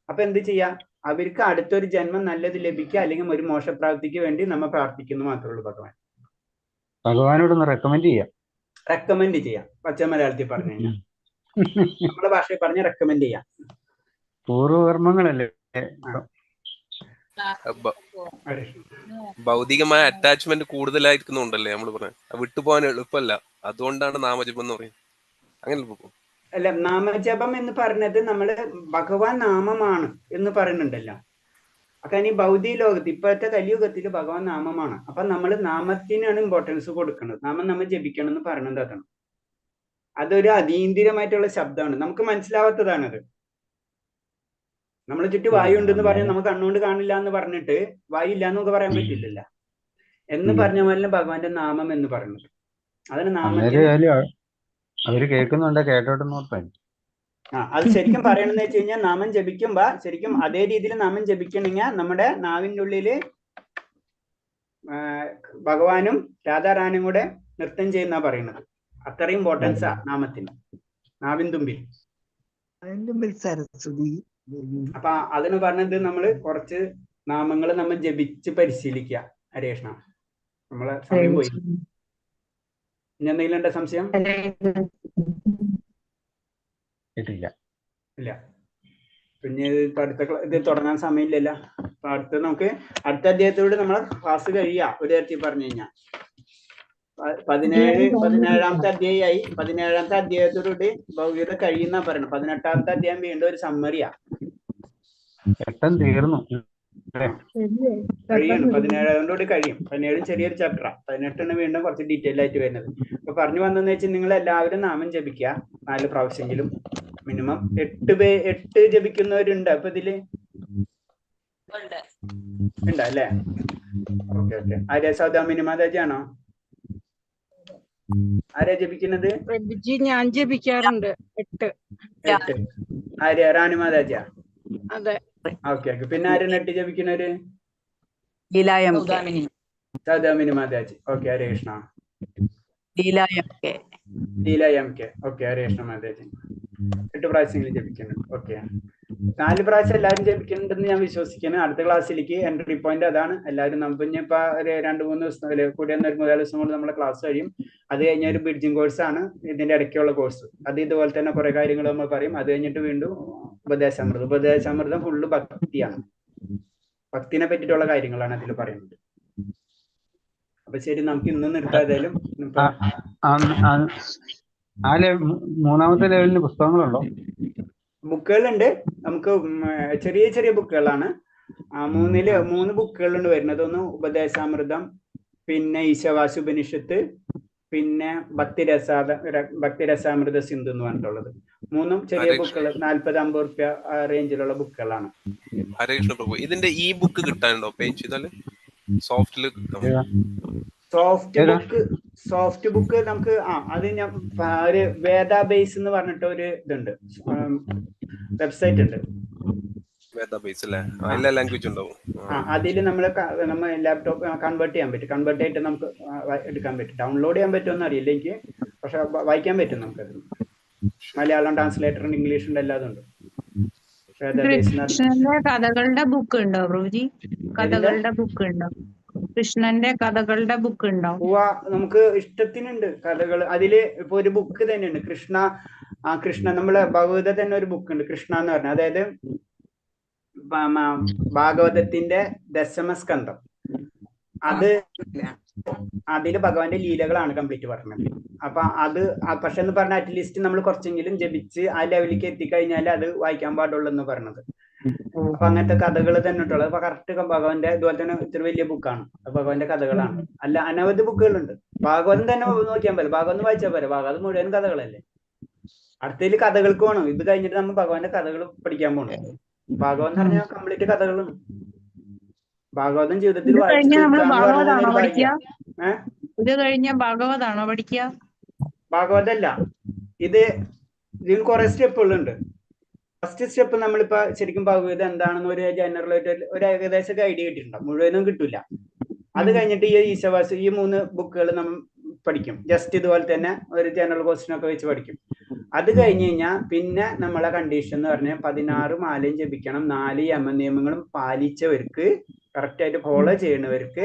അപ്പൊ എന്ത് ചെയ്യാം? അവർക്ക് അടുത്തൊരു ജന്മം നല്ലത് ലഭിക്കുക അല്ലെങ്കിൽ ഒരു മോശപ്രാപ്തിക്ക് വേണ്ടി നമ്മൾ പ്രാർത്ഥിക്കുന്നു മാത്രമേ ഉള്ളൂ. ഭഗവാനോട് റെക്കമെൻഡ് ചെയ്യാം. പച്ച മലയാളത്തിൽ പറഞ്ഞു കഴിഞ്ഞാൽ നമ്മുടെ ഭാഷയിൽ പറഞ്ഞ് റെക്കമെൻഡ് ചെയ്യാം. പൂർവകർമ്മങ്ങളല്ലേ. ഭൗതികമായ അറ്റാച്ച്മെന്റ് കൂടുതലായിരിക്കുന്നുണ്ടല്ലേ നമ്മൾ പറഞ്ഞത്. വിട്ടുപോകാൻ എളുപ്പമല്ല, അതുകൊണ്ടാണ് നാമജപം എന്ന് പറയുന്നത്. അങ്ങനെ അല്ല, നാമജപം എന്ന് പറഞ്ഞത് നമ്മള് ഭഗവാൻ നാമമാണ് എന്ന് പറയുന്നുണ്ടല്ലോ. കാരണം ഈ ഭൗതിക ലോകത്ത് ഇപ്പോഴത്തെ കലിയുഗത്തിൽ ഭഗവാൻ നാമമാണ്. അപ്പൊ നമ്മൾ നാമത്തിനാണ് ഇമ്പോർട്ടൻസ് കൊടുക്കുന്നത്. നാമം നമ്മൾ ജപിക്കണം എന്ന് പറയുന്നത് അതാണ്. അതൊരു അതീന്ദ്രിയമായിട്ടുള്ള ശബ്ദമാണ്, നമുക്ക് മനസ്സിലാവാത്തതാണത്. നമ്മൾ ചുറ്റും വായു ഉണ്ടെന്ന് പറഞ്ഞാൽ നമുക്ക് കണ്ണുകൊണ്ട് കാണില്ല എന്ന് പറഞ്ഞിട്ട് വായു ഇല്ല എന്നൊക്കെ പറയാൻ പറ്റില്ലല്ലോ. എന്ന് പറഞ്ഞ പോലെ ഭഗവാന്റെ നാമം എന്ന് പറയുന്നത് അതാണ് നാമം. അവര് കേൾക്കുന്നുണ്ട്, കേട്ടോട്ടെ. അത് ശരിക്കും പറയണെന്ന് വെച്ച് കഴിഞ്ഞാൽ നാമം ജപിക്കുമ്പോ ശരിക്കും അതേ രീതിയിൽ നാമം ജപിക്കണമെങ്കിൽ നമ്മുടെ നാവിൻ്റെ ഉള്ളില് ഭഗവാനും രാധാറാണിയും കൂടെ നൃത്തം ചെയ്യുന്ന പറയുന്നത്. അത്രയും ഇമ്പോർട്ടൻസാ നാമത്തിന്, നാവിൻ തുമ്പിൽ. അപ്പൊ അതിന് പറഞ്ഞത് നമ്മള് കുറച്ച് നാമങ്ങൾ നമ്മൾ ജപിച്ച് പരിശീലിക്കുക. ഹരേ കൃഷ്ണ. നമ്മളെ സമയം പോയി. ഇനി എന്തെങ്കിലും ഉണ്ടോ സംശയം? ഇല്ല. പിന്നെ ഇത് തുടങ്ങാൻ സമയമില്ലല്ലോ. അപ്പൊ നമുക്ക് അടുത്ത അധ്യായത്തോട് നമ്മളെ ക്ലാസ് കഴിയാം ഒരു തരത്തിൽ പറഞ്ഞു കഴിഞ്ഞാൽ. 17ാമത്തെ അധ്യായമായി. 17ാമത്തെ അധ്യായത്തോടുകൂടി ഭൗതികത കഴിയുന്ന പറയണം. 18ാമത്തെ അധ്യായം വീണ്ടും ഒരു സമ്മറിയാ. തീർന്നു കഴിയണം. 17 കഴിയും. 17 ചെറിയൊരു ചാപ്റ്ററാ. 18 വീണ്ടും കുറച്ച് ഡീറ്റെയിൽ ആയിട്ട് വരുന്നത്. അപ്പൊ പറഞ്ഞു വന്നെന്ന് വെച്ചാൽ നിങ്ങൾ എല്ലാവരും നാമം ജപിക്കുക 4 പ്രാവശ്യമെങ്കിലും. മിനിമം 8 ജപിക്കുന്നവരുണ്ട്. അപ്പൊ ഇതില് ഉണ്ട് അല്ലേ? Okay okay. ആര്യ സൗദാമിനിമാതാജിയാണോ? ആരാ ജപിക്കുന്നത്? ഞാൻ ജപിക്കാറുണ്ട് 8. ആര്യ റാണി മാതാജിയാ? അതെ. Okay okay. പിന്നെ ആരും 8 ജപിക്കുന്നവര്? Saudamini Mataji. Okay. Hare Krishna. Leela M K. Okay. Hare Krishna Mataji. 8 പ്രാവശ്യങ്ങളിൽ ജപിക്കുന്നുണ്ട്. ഓക്കെ. 4 പ്രാവശ്യം എല്ലാവരും ജപിക്കുന്നുണ്ടെന്ന് ഞാൻ വിശ്വസിക്കുന്നു. അടുത്ത ക്ലാസ്സിലേക്ക് എൻട്രി പോയിന്റ് അതാണ്. എല്ലാവരും നമുക്ക് ഇനിയിപ്പോ ഒരു 2-3 ദിവസം കൂടി ഒരു 3-4 ദിവസം കൊണ്ട് നമ്മളെ ക്ലാസ് കഴിയും. അത് കഴിഞ്ഞ ഒരു ബ്രിഡ്ജിങ് കോഴ്സാണ് ഇതിന്റെ ഇടയ്ക്കുള്ള കോഴ്സ്. അത് ഇതുപോലെ തന്നെ കുറെ കാര്യങ്ങൾ നമ്മൾ പറയും. അത് കഴിഞ്ഞിട്ട് വീണ്ടും ഉപദേശാമൃതം ഫുള്ള് ഭക്തിയാണ്. ഭക്തിനെ പറ്റിയിട്ടുള്ള കാര്യങ്ങളാണ് അതിൽ പറയുന്നത്. അപ്പൊ ശരി, നമുക്ക് ഇന്ന് നിർത്താതായാലും. 3ാമത്തെ ലെവലിന് പുസ്തകങ്ങളുണ്ടോ? ബുക്കുകളുണ്ട്. നമുക്ക് ചെറിയ ചെറിയ ബുക്കുകളാണ്. 3 ബുക്കുകളുണ്ട് വരുന്നത്. ഒന്ന് ഉപദേശാമൃതം, പിന്നെ ഈശാവാസി ഉപനിഷത്ത്, പിന്നെ ഭക്തിരസാമൃത സിന്ധു എന്ന് പറഞ്ഞിട്ടുള്ളത്. 3 ചെറിയ ബുക്കുകൾ 40-50 റുപ്യ റേഞ്ചിലുള്ള ബുക്കുകളാണ്. ഹരേ കൃഷ്ണ പ്രഭു. ഇതിന്റെ ഈ ബുക്ക് കിട്ടാനുണ്ടോ? പേ ചെയ്താല് സോഫ്റ്റ് ബുക്ക് നമുക്ക് അത് ഞാൻ ഒരു വേദ ബേസ് എന്ന് പറഞ്ഞിട്ട് ഒരു ഇതുണ്ട്, വെബ്സൈറ്റ് ഉണ്ട്. എല്ലാ ലാംഗ്വേജ് ഉണ്ടാവും. അതിൽ നമ്മൾ ലാപ്ടോപ്പ് കൺവേർട്ട് ചെയ്യാൻ പറ്റും. കൺവേർട്ട് ആയിട്ട് നമുക്ക് എടുക്കാൻ പറ്റും. ഡൗൺലോഡ് ചെയ്യാൻ പറ്റുമെന്ന് അറിയില്ല എനിക്ക്, പക്ഷെ വായിക്കാൻ പറ്റും നമുക്കത്. മലയാളം ട്രാൻസ്ലേറ്റർ ഉണ്ട്, ഇംഗ്ലീഷ് ഉണ്ട്, എല്ലാതും ഉണ്ട്. കൃഷ്ണന്റെ കഥകളുടെ ബുക്ക് ഉണ്ടോ പ്രഭുജി? കഥകളുടെ ബുക്ക് ഉണ്ടോ? കൃഷ്ണന്റെ കഥകളുടെ ബുക്ക് ഉണ്ടോ? നമുക്ക് ഇഷ്ടത്തിനുണ്ട് കഥകൾ. അതില് ഇപ്പൊ ഒരു ബുക്ക് തന്നെയുണ്ട് കൃഷ്ണ നമ്മളെ ഭഗവത തന്നെ ഒരു ബുക്ക് ഉണ്ട് കൃഷ്ണ എന്ന് പറഞ്ഞ. അതായത് ഭാഗവതത്തിന്റെ ദശമസ്കന്ധം. അതില് ഭഗവാന്റെ ലീലകളാണ് കംപ്ലീറ്റ് പറഞ്ഞത്. അപ്പൊ അത് പക്ഷെ എന്ന് പറഞ്ഞാൽ അറ്റ്ലീസ്റ്റ് നമ്മൾ കുറച്ചെങ്കിലും ജപിച്ച് ആ ലെവലിലേക്ക് എത്തിക്കഴിഞ്ഞാൽ അത് വായിക്കാൻ പാടുള്ളൂ എന്ന് പറഞ്ഞത്. അപ്പൊ അങ്ങനത്തെ കഥകൾ തന്നെ ഉള്ളത്. അപ്പൊ കറക്റ്റ് ഭഗവാന്റെ ഇതുപോലെ തന്നെ ഇത്തിരി വലിയ ബുക്കാണ്. ഭഗവാന്റെ കഥകളാണ്. അല്ല, അനവധി ബുക്കുകളുണ്ട്. ഭാഗവതം തന്നെ നോക്കിയാൽ പോലെ, ഭാഗവതം വായിച്ചാൽ പോലെ. ഭാഗവതം മുഴുവൻ കഥകളല്ലേ. അടുത്തതിൽ കഥകൾക്ക് വേണം. ഇത് കഴിഞ്ഞിട്ട് നമ്മൾ ഭഗവാന്റെ കഥകൾ പഠിക്കാൻ പോകണം. ഭാഗവതം എന്ന് പറഞ്ഞാൽ കംപ്ലീറ്റ് കഥകളാണ്. ഭാഗവതം ജീവിതത്തിൽ ഭാഗവതല്ല, ഇതിന് കുറെ സ്റ്റെപ്പുകളുണ്ട്. ഫസ്റ്റ് സ്റ്റെപ്പ് നമ്മളിപ്പോ ശരിക്കും ഭഗവത് എന്താണെന്ന് ഒരു ജനറൽ ആയിട്ട് ഒരു ഏകദേശം ഐഡിയ കിട്ടിയിട്ടുണ്ടാവും. മുഴുവനും കിട്ടൂല. അത് കഴിഞ്ഞിട്ട് ഈ ഈശാവാസി ഈ 3 ബുക്കുകൾ നമ്മൾ പഠിക്കും. ജസ്റ്റ് ഇതുപോലെ തന്നെ ഒരു ജനറൽ ക്വസ്റ്റ്യൻ ഒക്കെ വെച്ച് പഠിക്കും. അത് കഴിഞ്ഞ് കഴിഞ്ഞാൽ പിന്നെ നമ്മളെ കണ്ടീഷൻ എന്ന് പറഞ്ഞാൽ 16 മാലയും ജപിക്കണം. 4 യമനിയമങ്ങളും പാലിച്ചവർക്ക്, കറക്റ്റ് ആയിട്ട് ഫോളോ ചെയ്യുന്നവർക്ക്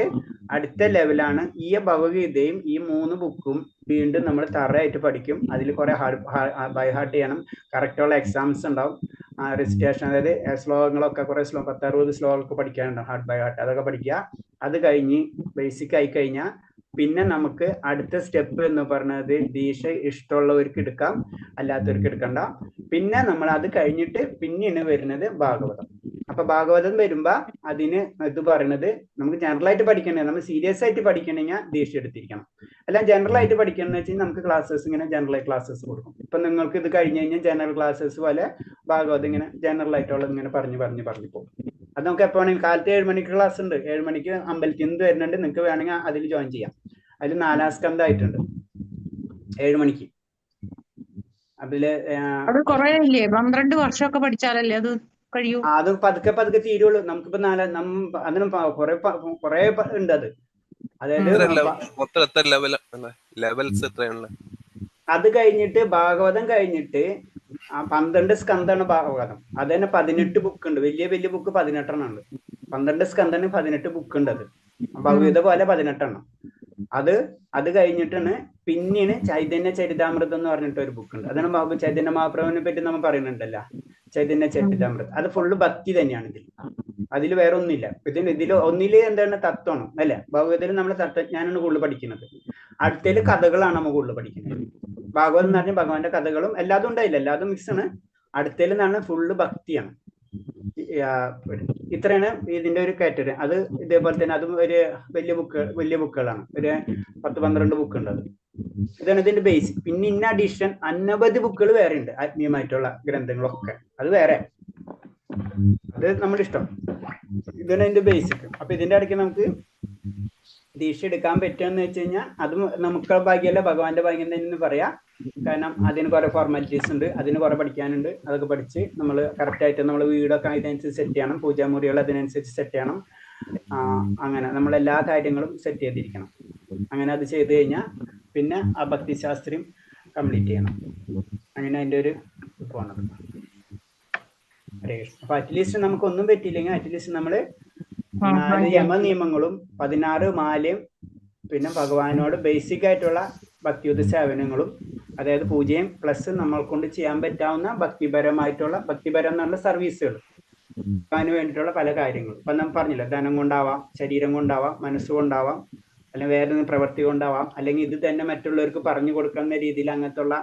അടുത്ത ലെവലാണ് ഈ ഭഗവത്ഗീതയും ഈ 3 ബുക്കും വീണ്ടും നമ്മൾ തറയായിട്ട് പഠിക്കും. അതിൽ കുറെ ബൈ ഹാർട്ട് ചെയ്യണം. കറക്റ്റുള്ള എക്സാംസ് ഉണ്ടാവും. റെസിറ്റേഷൻ, അതായത് ശ്ലോകങ്ങളൊക്കെ കുറെ 10-60 ശ്ലോകങ്ങളൊക്കെ പഠിക്കാനുണ്ടാവും ഹാർട്ട് ബൈ ഹാർട്ട്. അതൊക്കെ പഠിക്കുക. അത് കഴിഞ്ഞ് ബേസിക് ആയി കഴിഞ്ഞാൽ പിന്നെ നമുക്ക് അടുത്ത സ്റ്റെപ്പ് എന്ന് പറഞ്ഞത് ദീക്ഷ ഇഷ്ടമുള്ളവർക്ക് എടുക്കാം, അല്ലാത്തവർക്ക് എടുക്കണ്ട. പിന്നെ നമ്മൾ അത് കഴിഞ്ഞിട്ട് പിന്നെയാണ് വരുന്നത് ഭാഗവതം. അപ്പൊ ഭാഗവതം വരുമ്പോ അതിന് ഇത് പറയുന്നത് നമുക്ക് ജനറൽ ആയിട്ട് പഠിക്കണേ, നമ്മൾ സീരിയസ് ആയിട്ട് പഠിക്കണമെങ്കിൽ ദീക്ഷ എടുത്തിരിക്കണം. അല്ല ജനറൽ ആയിട്ട് പഠിക്കണമെന്ന് വെച്ചാൽ നമുക്ക് ക്ലാസ്സസ് ഇങ്ങനെ ജനറൽ ക്ലാസ്സസ് കൊടുക്കും. ഇപ്പൊ നിങ്ങൾക്ക് ഇത് കഴിഞ്ഞ് കഴിഞ്ഞാൽ ജനറൽ ക്ലാസ്സസ് പോലെ ഭാഗവതം ഇങ്ങനെ ജനറൽ ആയിട്ടുള്ളത് ഇങ്ങനെ പറഞ്ഞു പോകും. അത് നമുക്ക് എപ്പോ വേണമെങ്കിൽ കാലത്ത് 7 മണിക്ക് ക്ലാസ് ഉണ്ട്. 7 മണിക്ക് അമ്പലത്തിൽ നിന്ന് വരുന്നുണ്ട്. നിങ്ങൾക്ക് വേണമെങ്കിൽ അതിൽ ജോയിൻ ചെയ്യാം. അതിൽ 4ാം സ്കന്ധം ആയിട്ടുണ്ട് 7 മണിക്ക്. അതില് 12 വർഷമൊക്കെ പഠിച്ചാലല്ലേ അത് കഴിയൂ? അത് പതുക്കെ തീരുള്ളൂ. നമുക്കിപ്പോ അതിനും കുറെ ഉണ്ട്. അത് അതായത് അത് കഴിഞ്ഞിട്ട് ഭാഗവതം കഴിഞ്ഞിട്ട് 12 സ്കന്ധാണ് ഭാഗവതം. അത് തന്നെ 18 ബുക്ക് ഉണ്ട്. വലിയ ബുക്ക് 18 ഉണ്ട്. 12 സ്കന്ധാണ് 18 ബുക്ക് ഉണ്ട്. അത് ഭഗവത പോലെ 18. അത് കഴിഞ്ഞിട്ടാണ് പിന്നീട് ചൈതന്യ ചരിതാമൃതം എന്ന് പറഞ്ഞിട്ട് ഒരു ബുക്ക് ഉണ്ട്. അതാണ് ചൈതന്യ മഹാപ്രഭുവിനെ പറ്റി നമ്മൾ പറയുന്നുണ്ടല്ലോ. ചൈതന്യ ചരിതാമൃതം. അത് ഫുള്ള് ഭക്തി തന്നെയാണ് ഇതിൽ. അതിൽ വേറെ ഒന്നുമില്ല. ഇതിൽ ഒന്നില് എന്താണ് തത്വമാണ് അല്ലെ? ഭഗവതിൽ നമ്മൾ തത്വജ്ഞാനാണ് കൂടുതൽ പഠിക്കുന്നത്. അടുത്തതിൽ കഥകളാണ് നമ്മൾ കൂടുതൽ പഠിക്കുന്നത്. ഭാഗവതം എന്ന് പറഞ്ഞാൽ ഭഗവാന്റെ കഥകളും എല്ലാതും ഉണ്ടായില്ല, എല്ലാതും മിക്സ് ആണ്. അടുത്തതിൽ നിന്നാണ് ഫുള്ള് ഭക്തിയാണ്. ഇത്രയാണ് ഇതിന്റെ ഒരു കാറ്റഗറി. അത് ഇതേപോലെ തന്നെ അതും ഒരു വലിയ ബുക്കുകളാണ്. ഒരു 10-12 ബുക്ക് ഉണ്ട്. അത് ഇതാണ് ഇതിന്റെ ബേസ്. പിന്നെ ഇന്ന അഡീഷൻ അനവധി ബുക്കുകൾ വേറെ ഉണ്ട്, ആത്മീയമായിട്ടുള്ള ഗ്രന്ഥങ്ങളൊക്കെ. അത് വേറെ, അത് നമ്മുടെ ഇഷ്ടം. ഇതാണ് ഇതിന്റെ ബേസിക്. അപ്പൊ ഇതിന്റെ ഇടയ്ക്ക് നമുക്ക് ദീക്ഷ എടുക്കാൻ പറ്റുമെന്ന് വെച്ച് കഴിഞ്ഞാൽ അത് നമുക്ക് ഭാഗ്യമല്ല, ഭഗവാന്റെ ഭാഗ്യം തന്നെ പറയാം. കാരണം അതിന് കുറെ ഫോർമാലിറ്റീസ് ഉണ്ട്, അതിന് കുറെ പഠിക്കാനുണ്ട്. അതൊക്കെ പഠിച്ച് നമ്മൾ കറക്റ്റ് ആയിട്ട് നമ്മൾ വീടൊക്കെ അതിനനുസരിച്ച് സെറ്റ് ചെയ്യണം, പൂജാമുറികൾ അതിനനുസരിച്ച് സെറ്റ് ചെയ്യണം. അങ്ങനെ നമ്മളെല്ലാ കാര്യങ്ങളും സെറ്റ് ചെയ്തിരിക്കണം. അങ്ങനെ അത് ചെയ്ത് കഴിഞ്ഞാൽ പിന്നെ ആ ഭക്തിശാസ്ത്രം കംപ്ലീറ്റ് ചെയ്യണം. അങ്ങനെ അതിൻ്റെ ഒരു പോണത്. അപ്പൊ അറ്റ്ലീസ്റ്റ് നമുക്കൊന്നും പറ്റിയില്ലെങ്കിൽ അറ്റ്ലീസ്റ്റ് നമ്മള് 4 യമനിയമങ്ങളും 16 മാലയും പിന്നെ ഭഗവാനോട് ബേസിക് ആയിട്ടുള്ള ഭക്തിയുത സേവനങ്ങളും, അതായത് പൂജയും പ്ലസ് നമ്മൾ കൊണ്ട് ചെയ്യാൻ പറ്റാവുന്ന ഭക്തിപരം എന്നുള്ള സർവീസുകൾ, അതിന് വേണ്ടിയിട്ടുള്ള പല കാര്യങ്ങളും. ഇപ്പൊ നമ്മൾ പറഞ്ഞില്ല, ധനം കൊണ്ടാവാം, ശരീരം കൊണ്ടാവാം, മനസ്സുകൊണ്ടാവാം, അല്ലെങ്കിൽ വേറെ പ്രവൃത്തി കൊണ്ടാവാം, അല്ലെങ്കിൽ ഇത് തന്നെ മറ്റുള്ളവർക്ക് പറഞ്ഞു കൊടുക്കുന്ന രീതിയിൽ അങ്ങനത്തെ ഉള്ള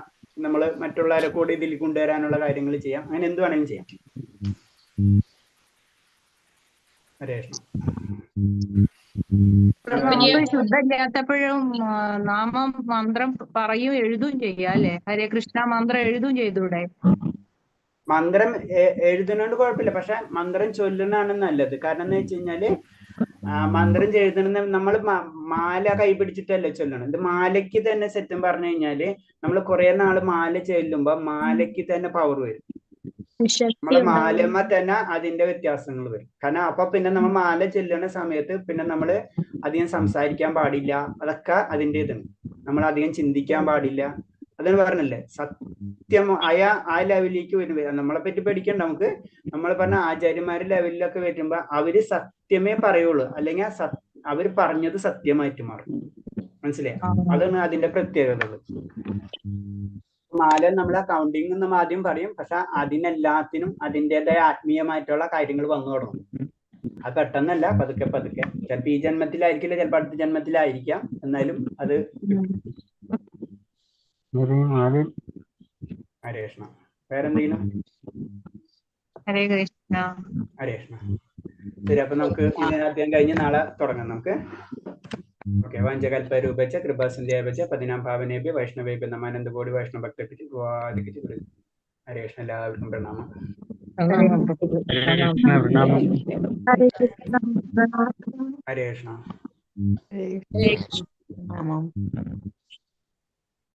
നമ്മൾ മറ്റുള്ളവരെ കൂടി ഇതിൽ കൊണ്ടുവരാനുള്ള കാര്യങ്ങൾ ചെയ്യാം. അങ്ങനെ എന്ത് വേണമെങ്കിലും ചെയ്യാം. നമുക്ക് ശുദ്ധമില്ലാത്തപ്പോഴും നാമം മന്ത്രം പറയും എഴുതും ചെയ്യാം അല്ലെ? ഹരേ കൃഷ്ണ മന്ത്രം എഴുതും ചെയ്തൂടെ? മന്ത്രം എഴുതുന്നോണ്ട് കുഴപ്പമില്ല, പക്ഷെ മന്ത്രം ചൊല്ലുന്നതാണ് നല്ലത്. കാരണം എന്ന് വെച്ച് കഴിഞ്ഞാല് മന്ത്രം എഴുതുന്ന നമ്മൾ മാല കൈപിടിച്ചിട്ടല്ലേ ചൊല്ലണം. ഇത് മാലയ്ക്ക് തന്നെ സെറ്റും പറഞ്ഞു കഴിഞ്ഞാല് നമ്മൾ കുറെ നാള് മാല ചെല്ലുമ്പോ മാലയ്ക്ക് തന്നെ പവർ വരും. നമ്മളെ മാലമ്മ തന്നെ അതിന്റെ വ്യത്യാസങ്ങൾ വരും. കാരണം അപ്പൊ പിന്നെ നമ്മൾ മാല ചെല്ലുന്ന സമയത്ത് പിന്നെ നമ്മള് അധികം സംസാരിക്കാൻ പാടില്ല. അതൊക്കെ അതിന്റെ ഇതാണ്. നമ്മൾ അധികം ചിന്തിക്കാൻ പാടില്ല. അതെന്ന് പറഞ്ഞല്ലേ, സത്യം ആ ലെവലിലേക്ക് വരും. നമ്മളെ പറ്റി പഠിക്കണ്ട നമുക്ക്. നമ്മൾ പറഞ്ഞ ആചാര്യന്മാരുടെ ലെവലിലൊക്കെ വരുമ്പോ അവര് സത്യമേ പറയുള്ളൂ, അല്ലെങ്കിൽ അവര് പറഞ്ഞത് സത്യമായിട്ട് മാറും. മനസ്സിലായി? അതാണ് അതിന്റെ പ്രത്യേകതകൾ. മാല നമ്മളെ കൗണ്ടിങ് നമ്മൾ ആദ്യം പറയും, പക്ഷെ അതിനെല്ലാത്തിനും അതിൻ്റെതായ ആത്മീയമായിട്ടുള്ള കാര്യങ്ങൾ വന്നു തുടങ്ങും. അത് പെട്ടെന്നല്ല, പതുക്കെ പതുക്കെ. ചിലപ്പോ ഈ ജന്മത്തിലായിരിക്കില്ല, ചിലപ്പോ അടുത്ത ജന്മത്തിലായിരിക്കാം. എന്നാലും അത് ഹരേ കൃഷ്ണ. വേറെന്തെങ്കിലും? ഹരേ കൃഷ്ണ. ഹരേ കൃഷ്ണ. ശരി, അപ്പൊ നമുക്ക് ഇതിനകത്ത് കഴിഞ്ഞ് നാളെ തുടങ്ങാം നമുക്ക്. ഓക്കെ. വാഞ്ചകൽപരൂപച്ച കൃപാസന്ധ്യാപച്ച പതിനാം ഭാവനേഭ്യ വൈഷ്ണവേഭ്യ നമാനന്ദ കോടി വൈഷ്ണവ ഭക്തപ്പിച്ച് ഹരേ കൃഷ്ണ. എല്ലാവർക്കും പ്രണാമം. ഹരേ കൃഷ്ണ. ഹരേ കൃഷ്ണ.